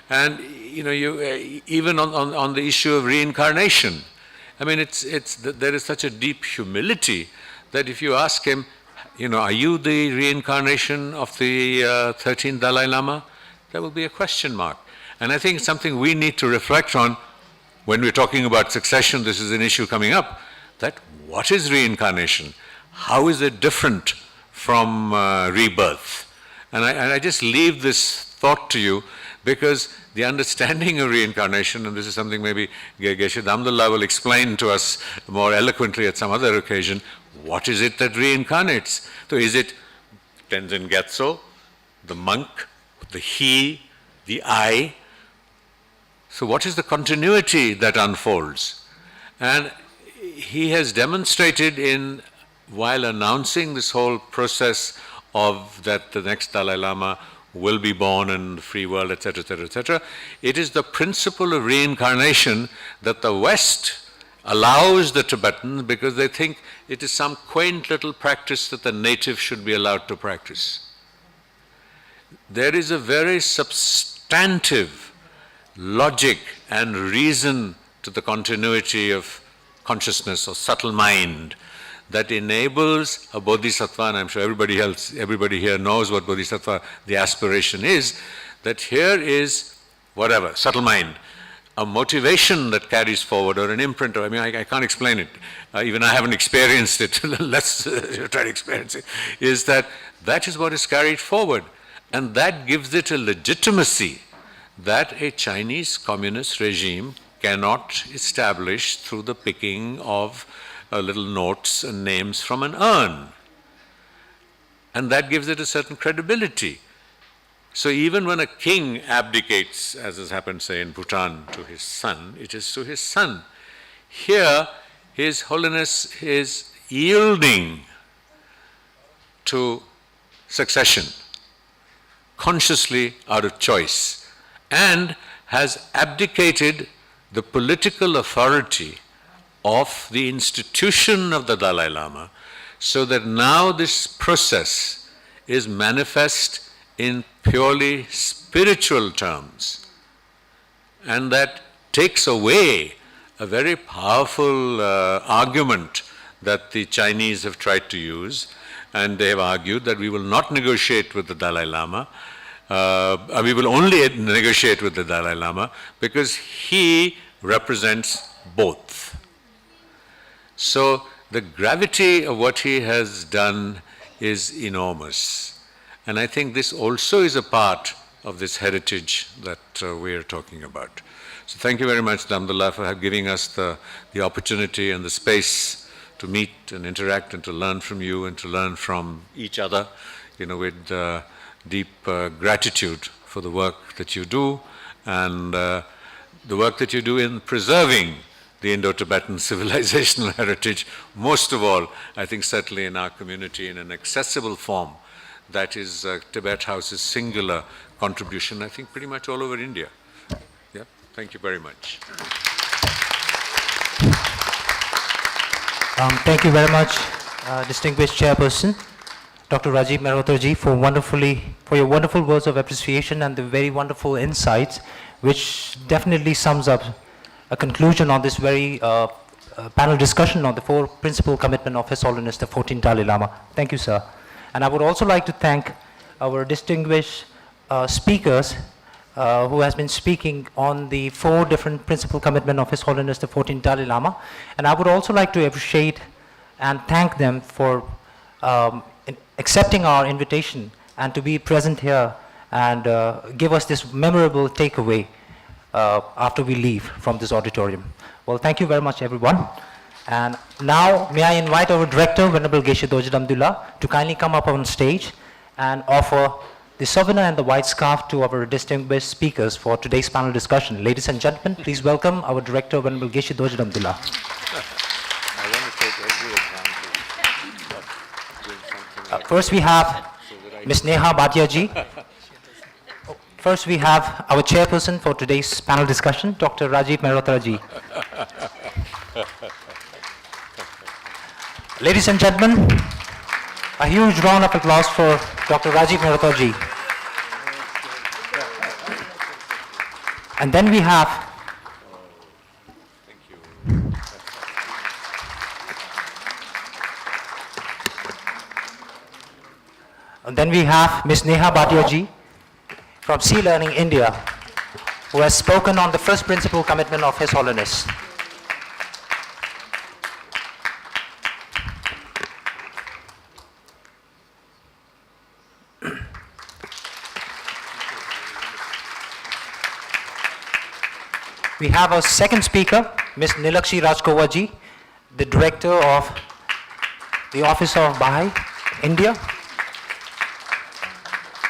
And, even on the issue of reincarnation, I mean, there is such a deep humility that if you ask him, are you the reincarnation of the 13th Dalai Lama? There will be a question mark. And I think it's something we need to reflect on when we're talking about succession. This is an issue coming up, that what is reincarnation? How is it different from rebirth? And I just leave this thought to you, because the understanding of reincarnation, and this is something maybe Geshe Damdullah will explain to us more eloquently at some other occasion, what is it that reincarnates? So is it Tenzin Gyatso, the monk, the he, the I? So what is the continuity that unfolds? And he has demonstrated while announcing this whole process of that the next Dalai Lama will be born in the free world, etc., etc., etc. It is the principle of reincarnation that the West allows the Tibetans because they think it is some quaint little practice that the native should be allowed to practice. There is a very substantive logic and reason to the continuity of consciousness or subtle mind that enables a bodhisattva, and I'm sure everybody here knows what bodhisattva, the aspiration is, that here is whatever, subtle mind, a motivation that carries forward, or an imprint, or I can't explain it. Even I haven't experienced it, let's try to experience it, is that is what is carried forward. And that gives it a legitimacy that a Chinese communist regime cannot establish through the picking of little notes and names from an urn. And that gives it a certain credibility. So even when a king abdicates, as has happened, say, in Bhutan, to his son, it is to his son. Here, His Holiness is yielding to succession, consciously out of choice, and has abdicated the political authority of the institution of the Dalai Lama, so that now this process is manifest in purely spiritual terms. And that takes away a very powerful argument that the Chinese have tried to use, and they have argued that we will not negotiate with the Dalai Lama, we will only negotiate with the Dalai Lama because he represents both. So the gravity of what he has done is enormous. And I think this also is a part of this heritage that we are talking about. So thank you very much, Damdullah, for giving us the opportunity and the space to meet and interact and to learn from you and to learn from each other, with deep gratitude for the work that you do and the work that you do in preserving the Indo-Tibetan civilizational heritage, most of all, I think certainly in our community in an accessible form. That is Tibet House's singular contribution, I think pretty much all over India. Yeah, thank you very much. Thank you very much, distinguished chairperson, Dr. Rajiv Mehrotra-ji, for your wonderful words of appreciation and the very wonderful insights, which definitely sums up a conclusion on this very panel discussion on the 4 principal commitment of His Holiness the 14th Dalai Lama. Thank you, sir. And I would also like to thank our distinguished speakers who has been speaking on the 4 different principal commitment of His Holiness the 14th Dalai Lama. And I would also like to appreciate and thank them for accepting our invitation and to be present here and give us this memorable takeaway after we leave from this auditorium. Well, thank you very much, everyone. And now, may I invite our director, Venerable Geshe Dorje Damdullah, to kindly come up on stage and offer the souvenir and the white scarf to our distinguished speakers for today's panel discussion. Ladies and gentlemen, please welcome our director, Venerable Geshe Dorje Damdullah. First, we have Ms. Neha Bhatia ji. First, we have our chairperson for today's panel discussion, Dr. Rajiv Mehrotra ji. Ladies and gentlemen, a huge round of applause for Dr. Rajiv Mehrotra ji. And then we have Ms. Neha Bhatia ji from Sea Learning India, who has spoken on the first principal commitment of His Holiness. We have our second speaker, Ms. Nilakshi Rajkova ji, the director of the Office of Baha'i, India,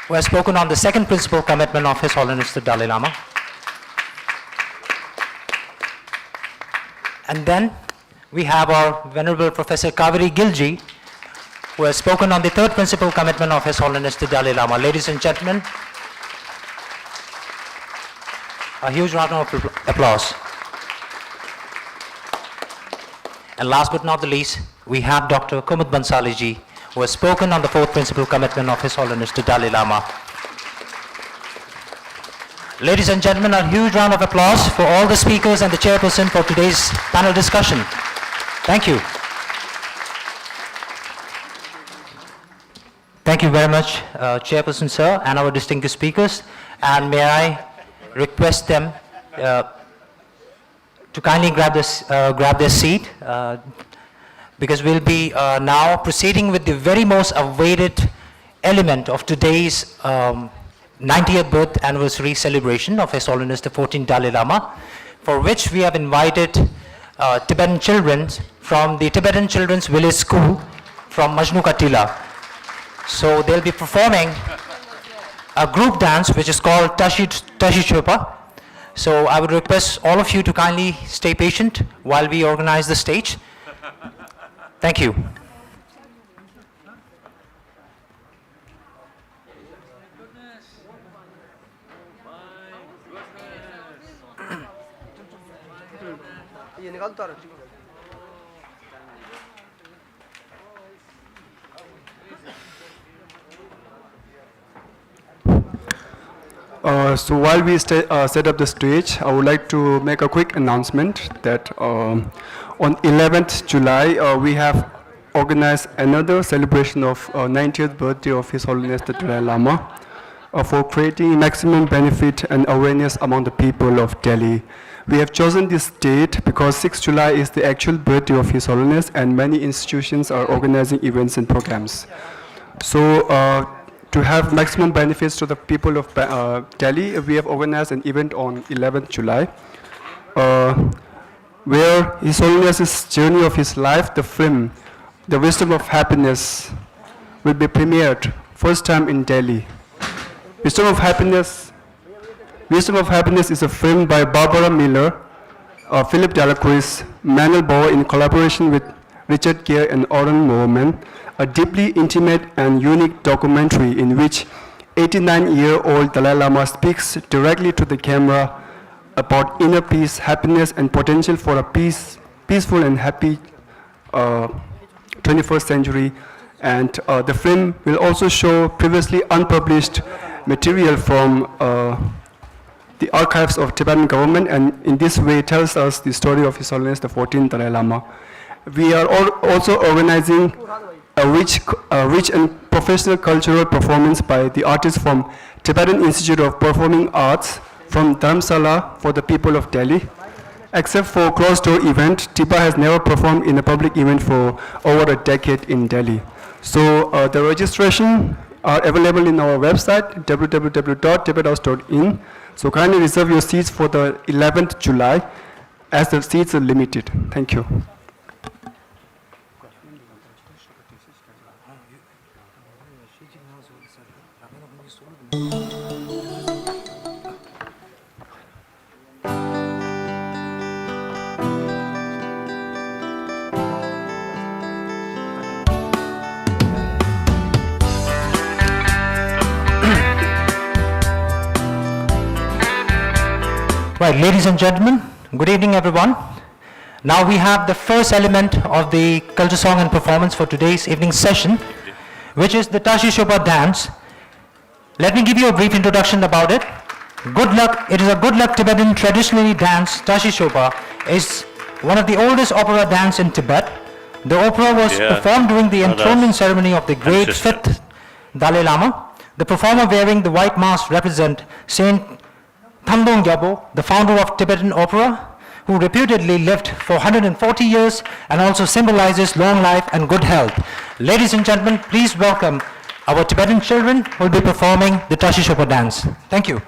who has spoken on the second principal commitment of His Holiness the Dalai Lama. And then we have our Venerable Professor Kaveri Gilji, who has spoken on the third principal commitment of His Holiness the Dalai Lama. Ladies and gentlemen, a huge round of applause. And last but not the least, we have Dr. Kumud Bansali ji, who has spoken on the fourth principal commitment of His Holiness the Dalai Lama. Ladies and gentlemen, a huge round of applause for all the speakers and the chairperson for today's panel discussion. Thank you. Thank you very much, Chairperson sir, and our distinguished speakers. And may I request them to kindly grab their seat, because we'll be now proceeding with the very most awaited element of today's 90th birth anniversary celebration of His Holiness the 14th Dalai Lama, for which we have invited Tibetan children from the Tibetan Children's Village School from Majnu Katila. So they'll be performing a group dance which is called Tashi Chupa. So I would request all of you to kindly stay patient while we organize the stage. Thank you. So while we set up the stage, I would like to make a quick announcement that on 11th July, we have organized another celebration of 90th birthday of His Holiness the Dalai Lama for creating maximum benefit and awareness among the people of Delhi. We have chosen this date because 6th July is the actual birthday of His Holiness, and many institutions are organizing events and programs. So to have maximum benefits to the people of Delhi, we have organized an event on 11th July, where His Holiness's journey of his life, the film, The Wisdom of Happiness, will be premiered first time in Delhi. Wisdom of Happiness is a film by Barbara Miller, Philip Delacroix, Manuel Bauer in collaboration with Richard Gere and Oren Moorman, a deeply intimate and unique documentary in which 89-year-old Dalai Lama speaks directly to the camera about inner peace, happiness, and potential for a peaceful and happy 21st century. And the film will also show previously unpublished material from the archives of Tibetan government, and in this way tells us the story of His Holiness the 14th Dalai Lama. We are also organizing a rich and professional cultural performance by the artists from Tibetan Institute of Performing Arts from Dharamsala for the people of Delhi. Except for closed-door event, Tipa has never performed in a public event for over a decade in Delhi. So the registration are available in our website, www.tibethouse.in. So kindly reserve your seats for the 11th July, as the seats are limited. Thank you. Right, ladies and gentlemen, good evening everyone. Now we have the first element of the culture song and performance for today's evening session, which is the Tashi Shopa dance. Let me give you a brief introduction about it. Good luck, it is a good luck Tibetan traditionally dance. Tashi Shopa is one of the oldest opera dance in Tibet. The opera was performed during the enthronement ceremony of the great 5th Dalai Lama. The performer wearing the white mask represent Saint Tandong Gyabo, the founder of Tibetan opera, who reputedly lived for 140 years and also symbolizes long life and good health. Ladies and gentlemen, please welcome our Tibetan children who will be performing the Tashi Shopa dance. Thank you.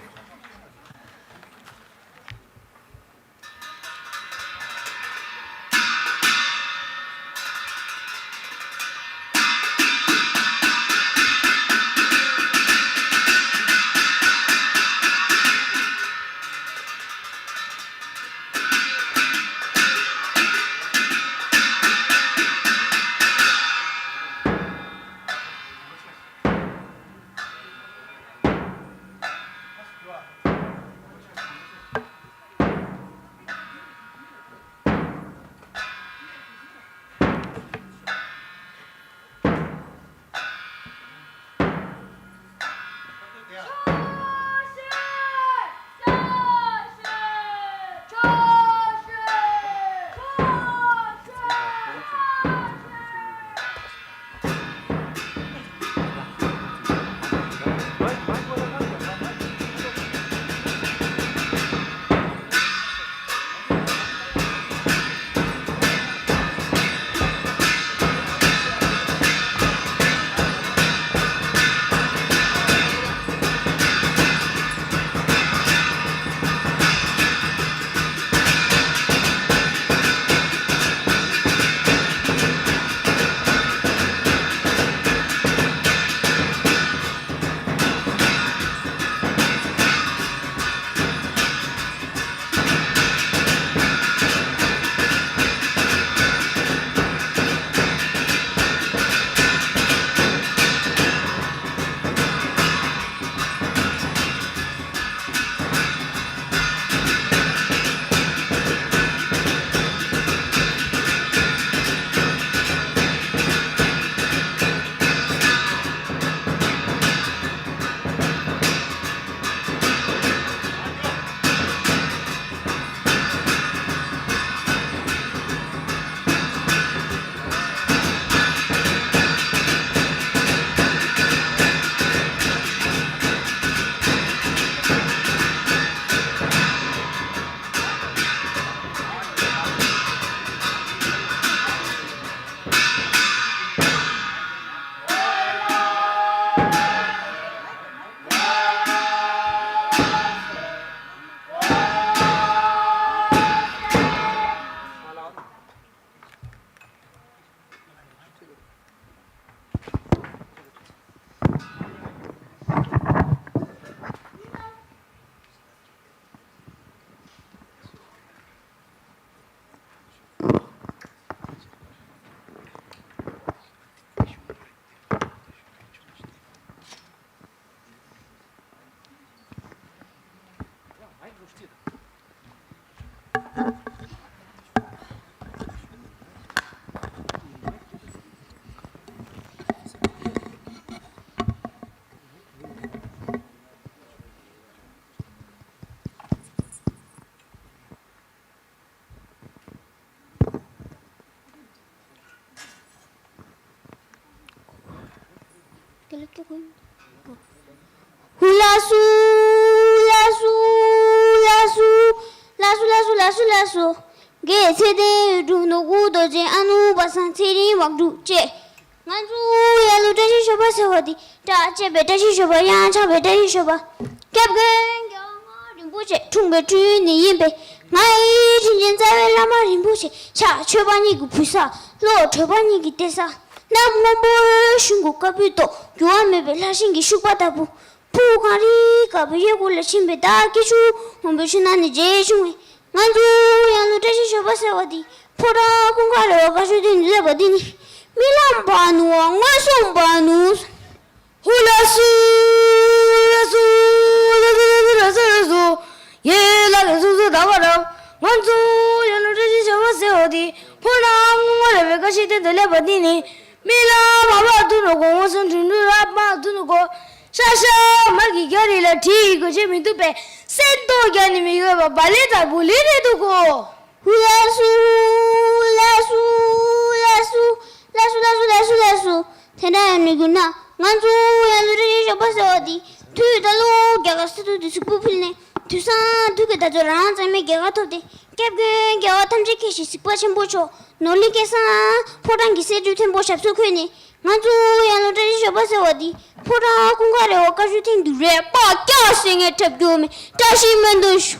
Hulasu, lasu, lasu, lasu, lasu, lasu, lasu. Ge sede du no gudo je anu basan tiri wagdu je. Nganju yalu tashi shoba sewadi. Ta che beta shi shoba ya cha beta shi shoba. Kep gen gyanga rimbuche chungbe chu ni yimbe. Ngai chinjen zawe lama rimbuche cha cheba ni gu pusa lo cheba ni gi tesa. Nam ngombo shungu kapito gyuwa mebe la shingi shukpatabu. Pukari kabiye kule chimbe da kishu ngombe shunani je chungwe. Nganju yalu tashi shoba sewadi. Pora kungare wakashu dini lebadini. Milam banu ngasong banu. Hulasu, lasu, lasu, lasu, lasu. Ye la lasu dawara. Nganju yalu tashi shoba sewadi. Pora kungare wakashu dini lebadini. Milam abadu no go wasan tundu abadu no go. Shasha magi gyari la thigo je mi dupe sento gyani mi go baleta bulire dugo hulasu lasu lasu lasu lasu lasu lasu tena ni guna nganju ya luri je basodi tu dalu gyaga stu du supupilne tu sa tu ke da joran sa me gyaga to de kep ge gyaga tamje ke shi sikpa chembocho noli ke sa podangi se du tembo shapsu khune nganju ya luri je basodi Pura kungare wakashu ting du re pa kya singe tap do me tashi mendo shu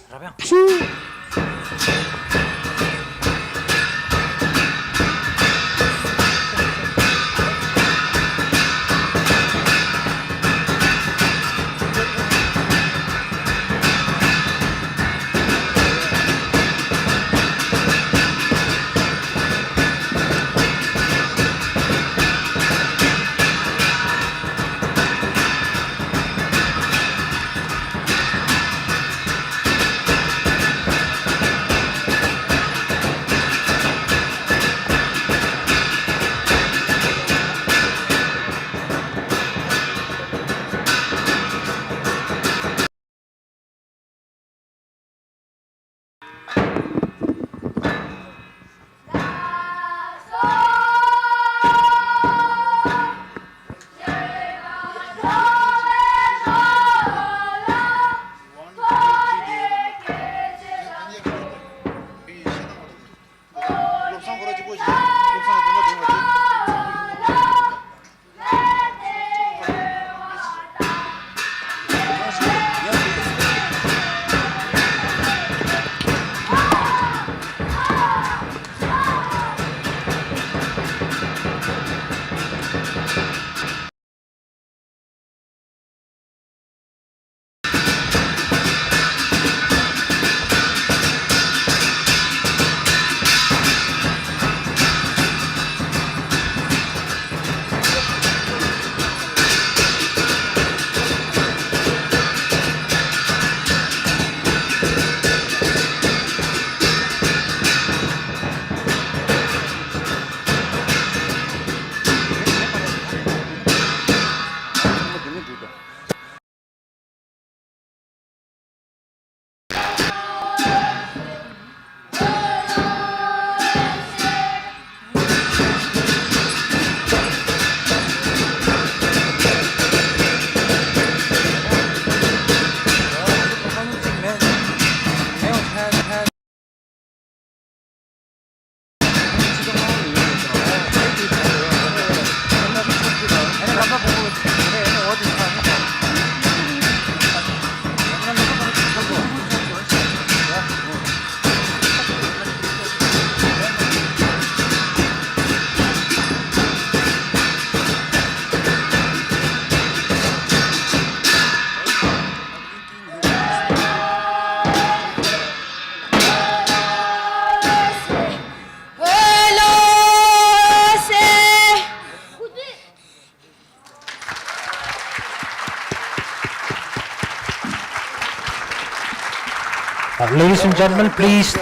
Ladies and gentlemen, please.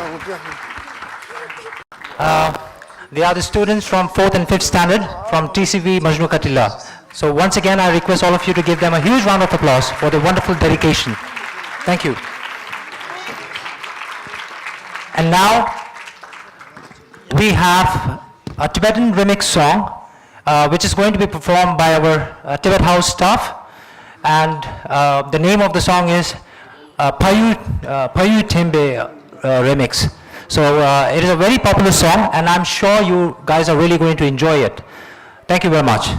They are the students from 4th and 5th standard from TCV Majnu Katila. So once again, I request all of you to give them a huge round of applause for their wonderful dedication. Thank you. And now we have a Tibetan remix song which is going to be performed by our Tibet House staff. And the name of the song is Payu Tembe remix. So it is a very popular song, and I'm sure you guys are really going to enjoy it. Thank you very much.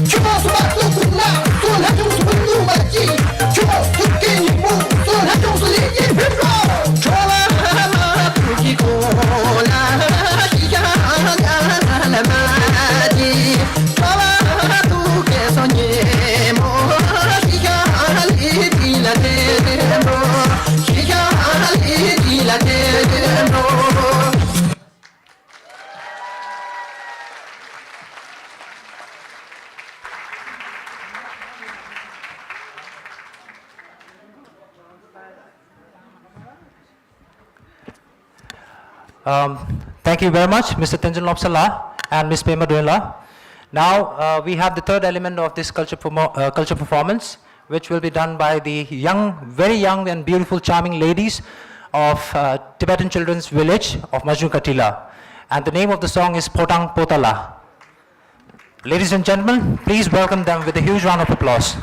Tu penses pas que ton là, ton là, Thank you very much, Mr. Tenjin Lopsala and Ms. Pema Duenla. Now we have the third element of this culture performance, which will be done by the very young and beautiful, charming ladies of Tibetan Children's Village of Majnu Katila. And the name of the song is Potang Potala. Ladies and gentlemen, please welcome them with a huge round of applause.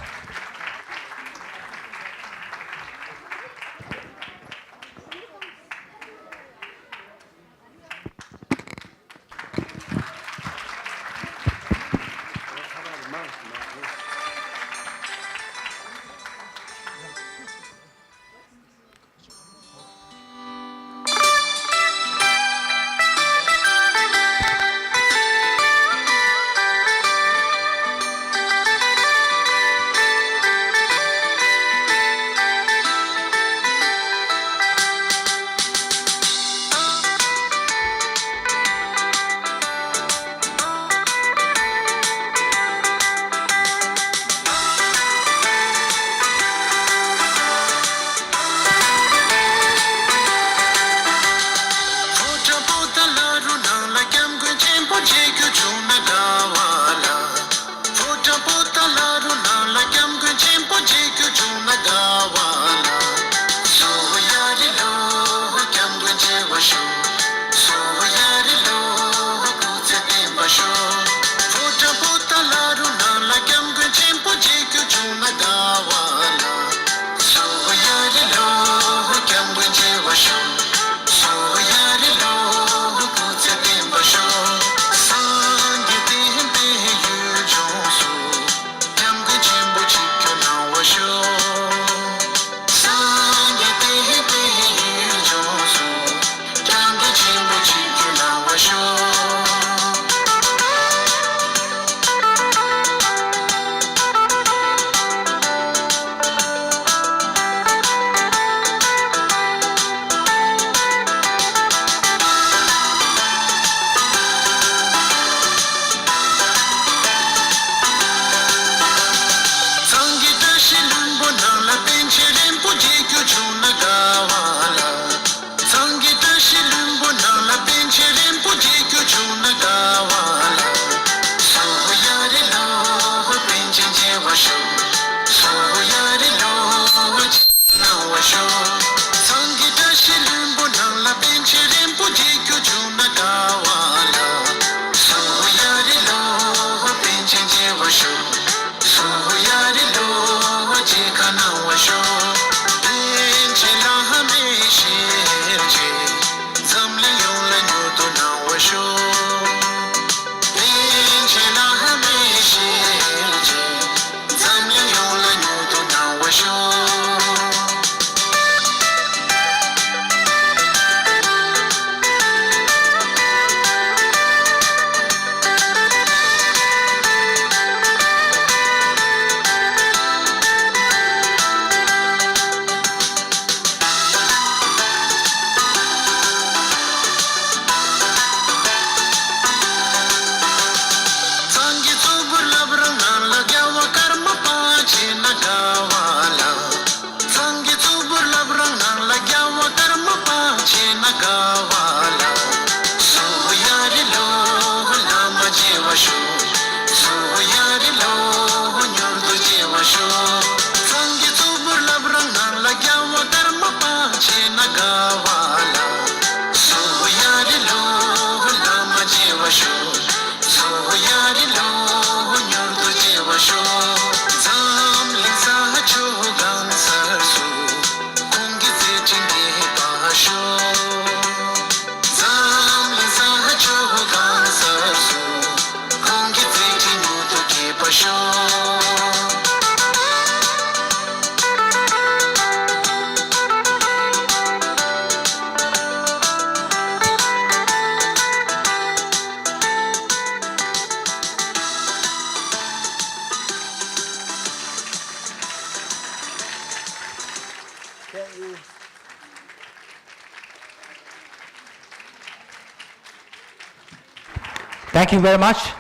Thank you very much.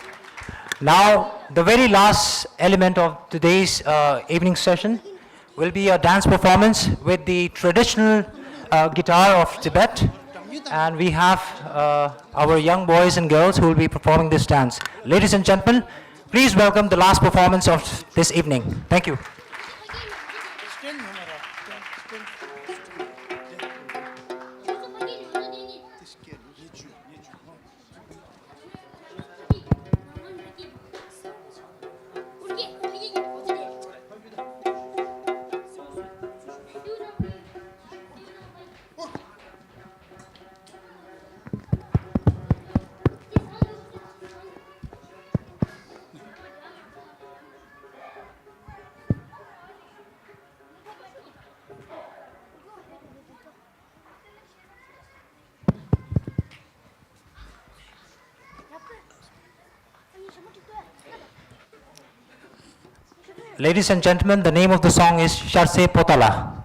Now, the very last element of today's evening session will be a dance performance with the traditional guitar of Tibet. And we have our young boys and girls who will be performing this dance. Ladies and gentlemen, please welcome the last performance of this evening. Thank you. Ladies and gentlemen, the name of the song is Sharse Potala.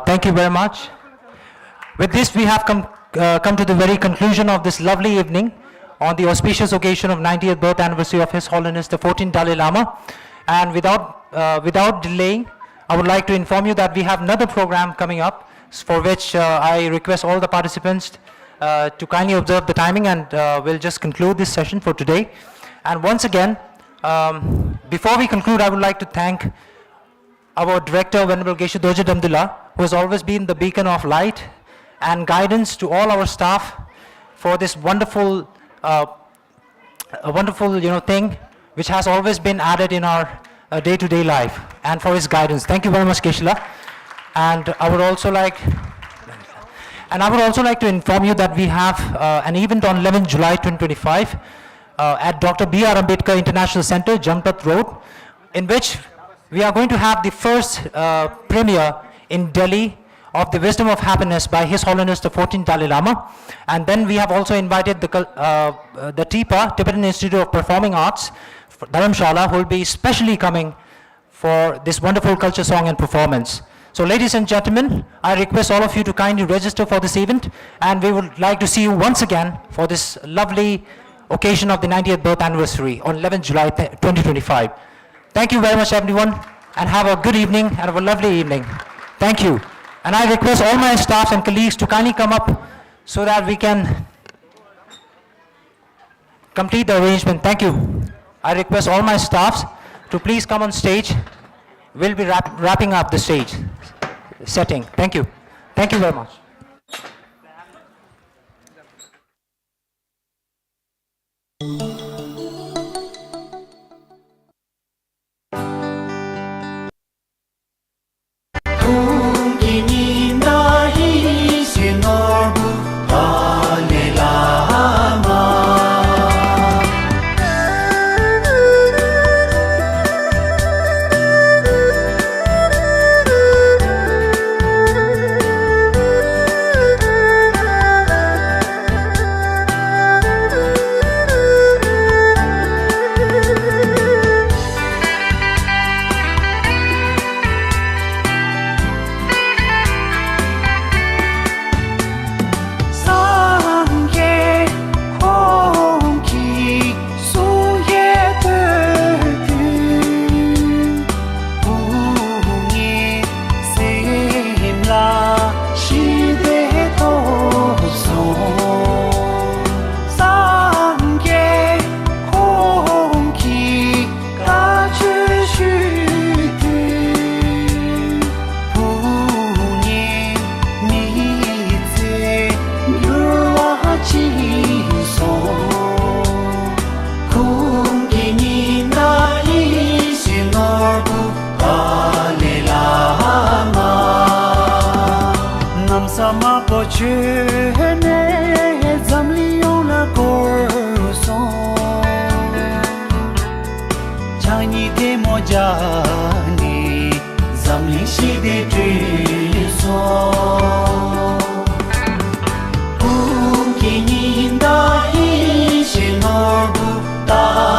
Thank you very much. With this, we have come to the very conclusion of this lovely evening on the auspicious occasion of 90th birth anniversary of His Holiness the 14th Dalai Lama. And without delaying, I would like to inform you that we have another program coming up, for which I request all the participants to kindly observe the timing, and we'll just conclude this session for today. And once again, before we conclude, I would like to thank our director, Venerable Geshe Dorje Damdula, who has always been the beacon of light and guidance to all our staff for this wonderful, thing which has always been added in our day-to-day life, and for his guidance. Thank you very much, Keshila. And I would also like to inform you that we have an event on 11th July 2025 at Dr. B.R. Ambedkar International Center, Jampat Road, in which we are going to have the first premiere in Delhi of The Wisdom of Happiness by His Holiness the 14th Dalai Lama. And then we have also invited the TIPA, Tibetan Institute of Performing Arts, Dharamshala, who will be specially coming for this wonderful culture song and performance. So ladies and gentlemen, I request all of you to kindly register for this event, and we would like to see you once again for this lovely occasion of the 90th birth anniversary on 11th July 2025. Thank you very much, everyone, and have a good evening and have a lovely evening. Thank you. And I request all my staff and colleagues to kindly come up so that we can complete the arrangement. Thank you. I request all my staffs to please come on stage. We'll be wrapping up the stage setting. Thank you. Thank you very much. chene zamlion la corson chani te moja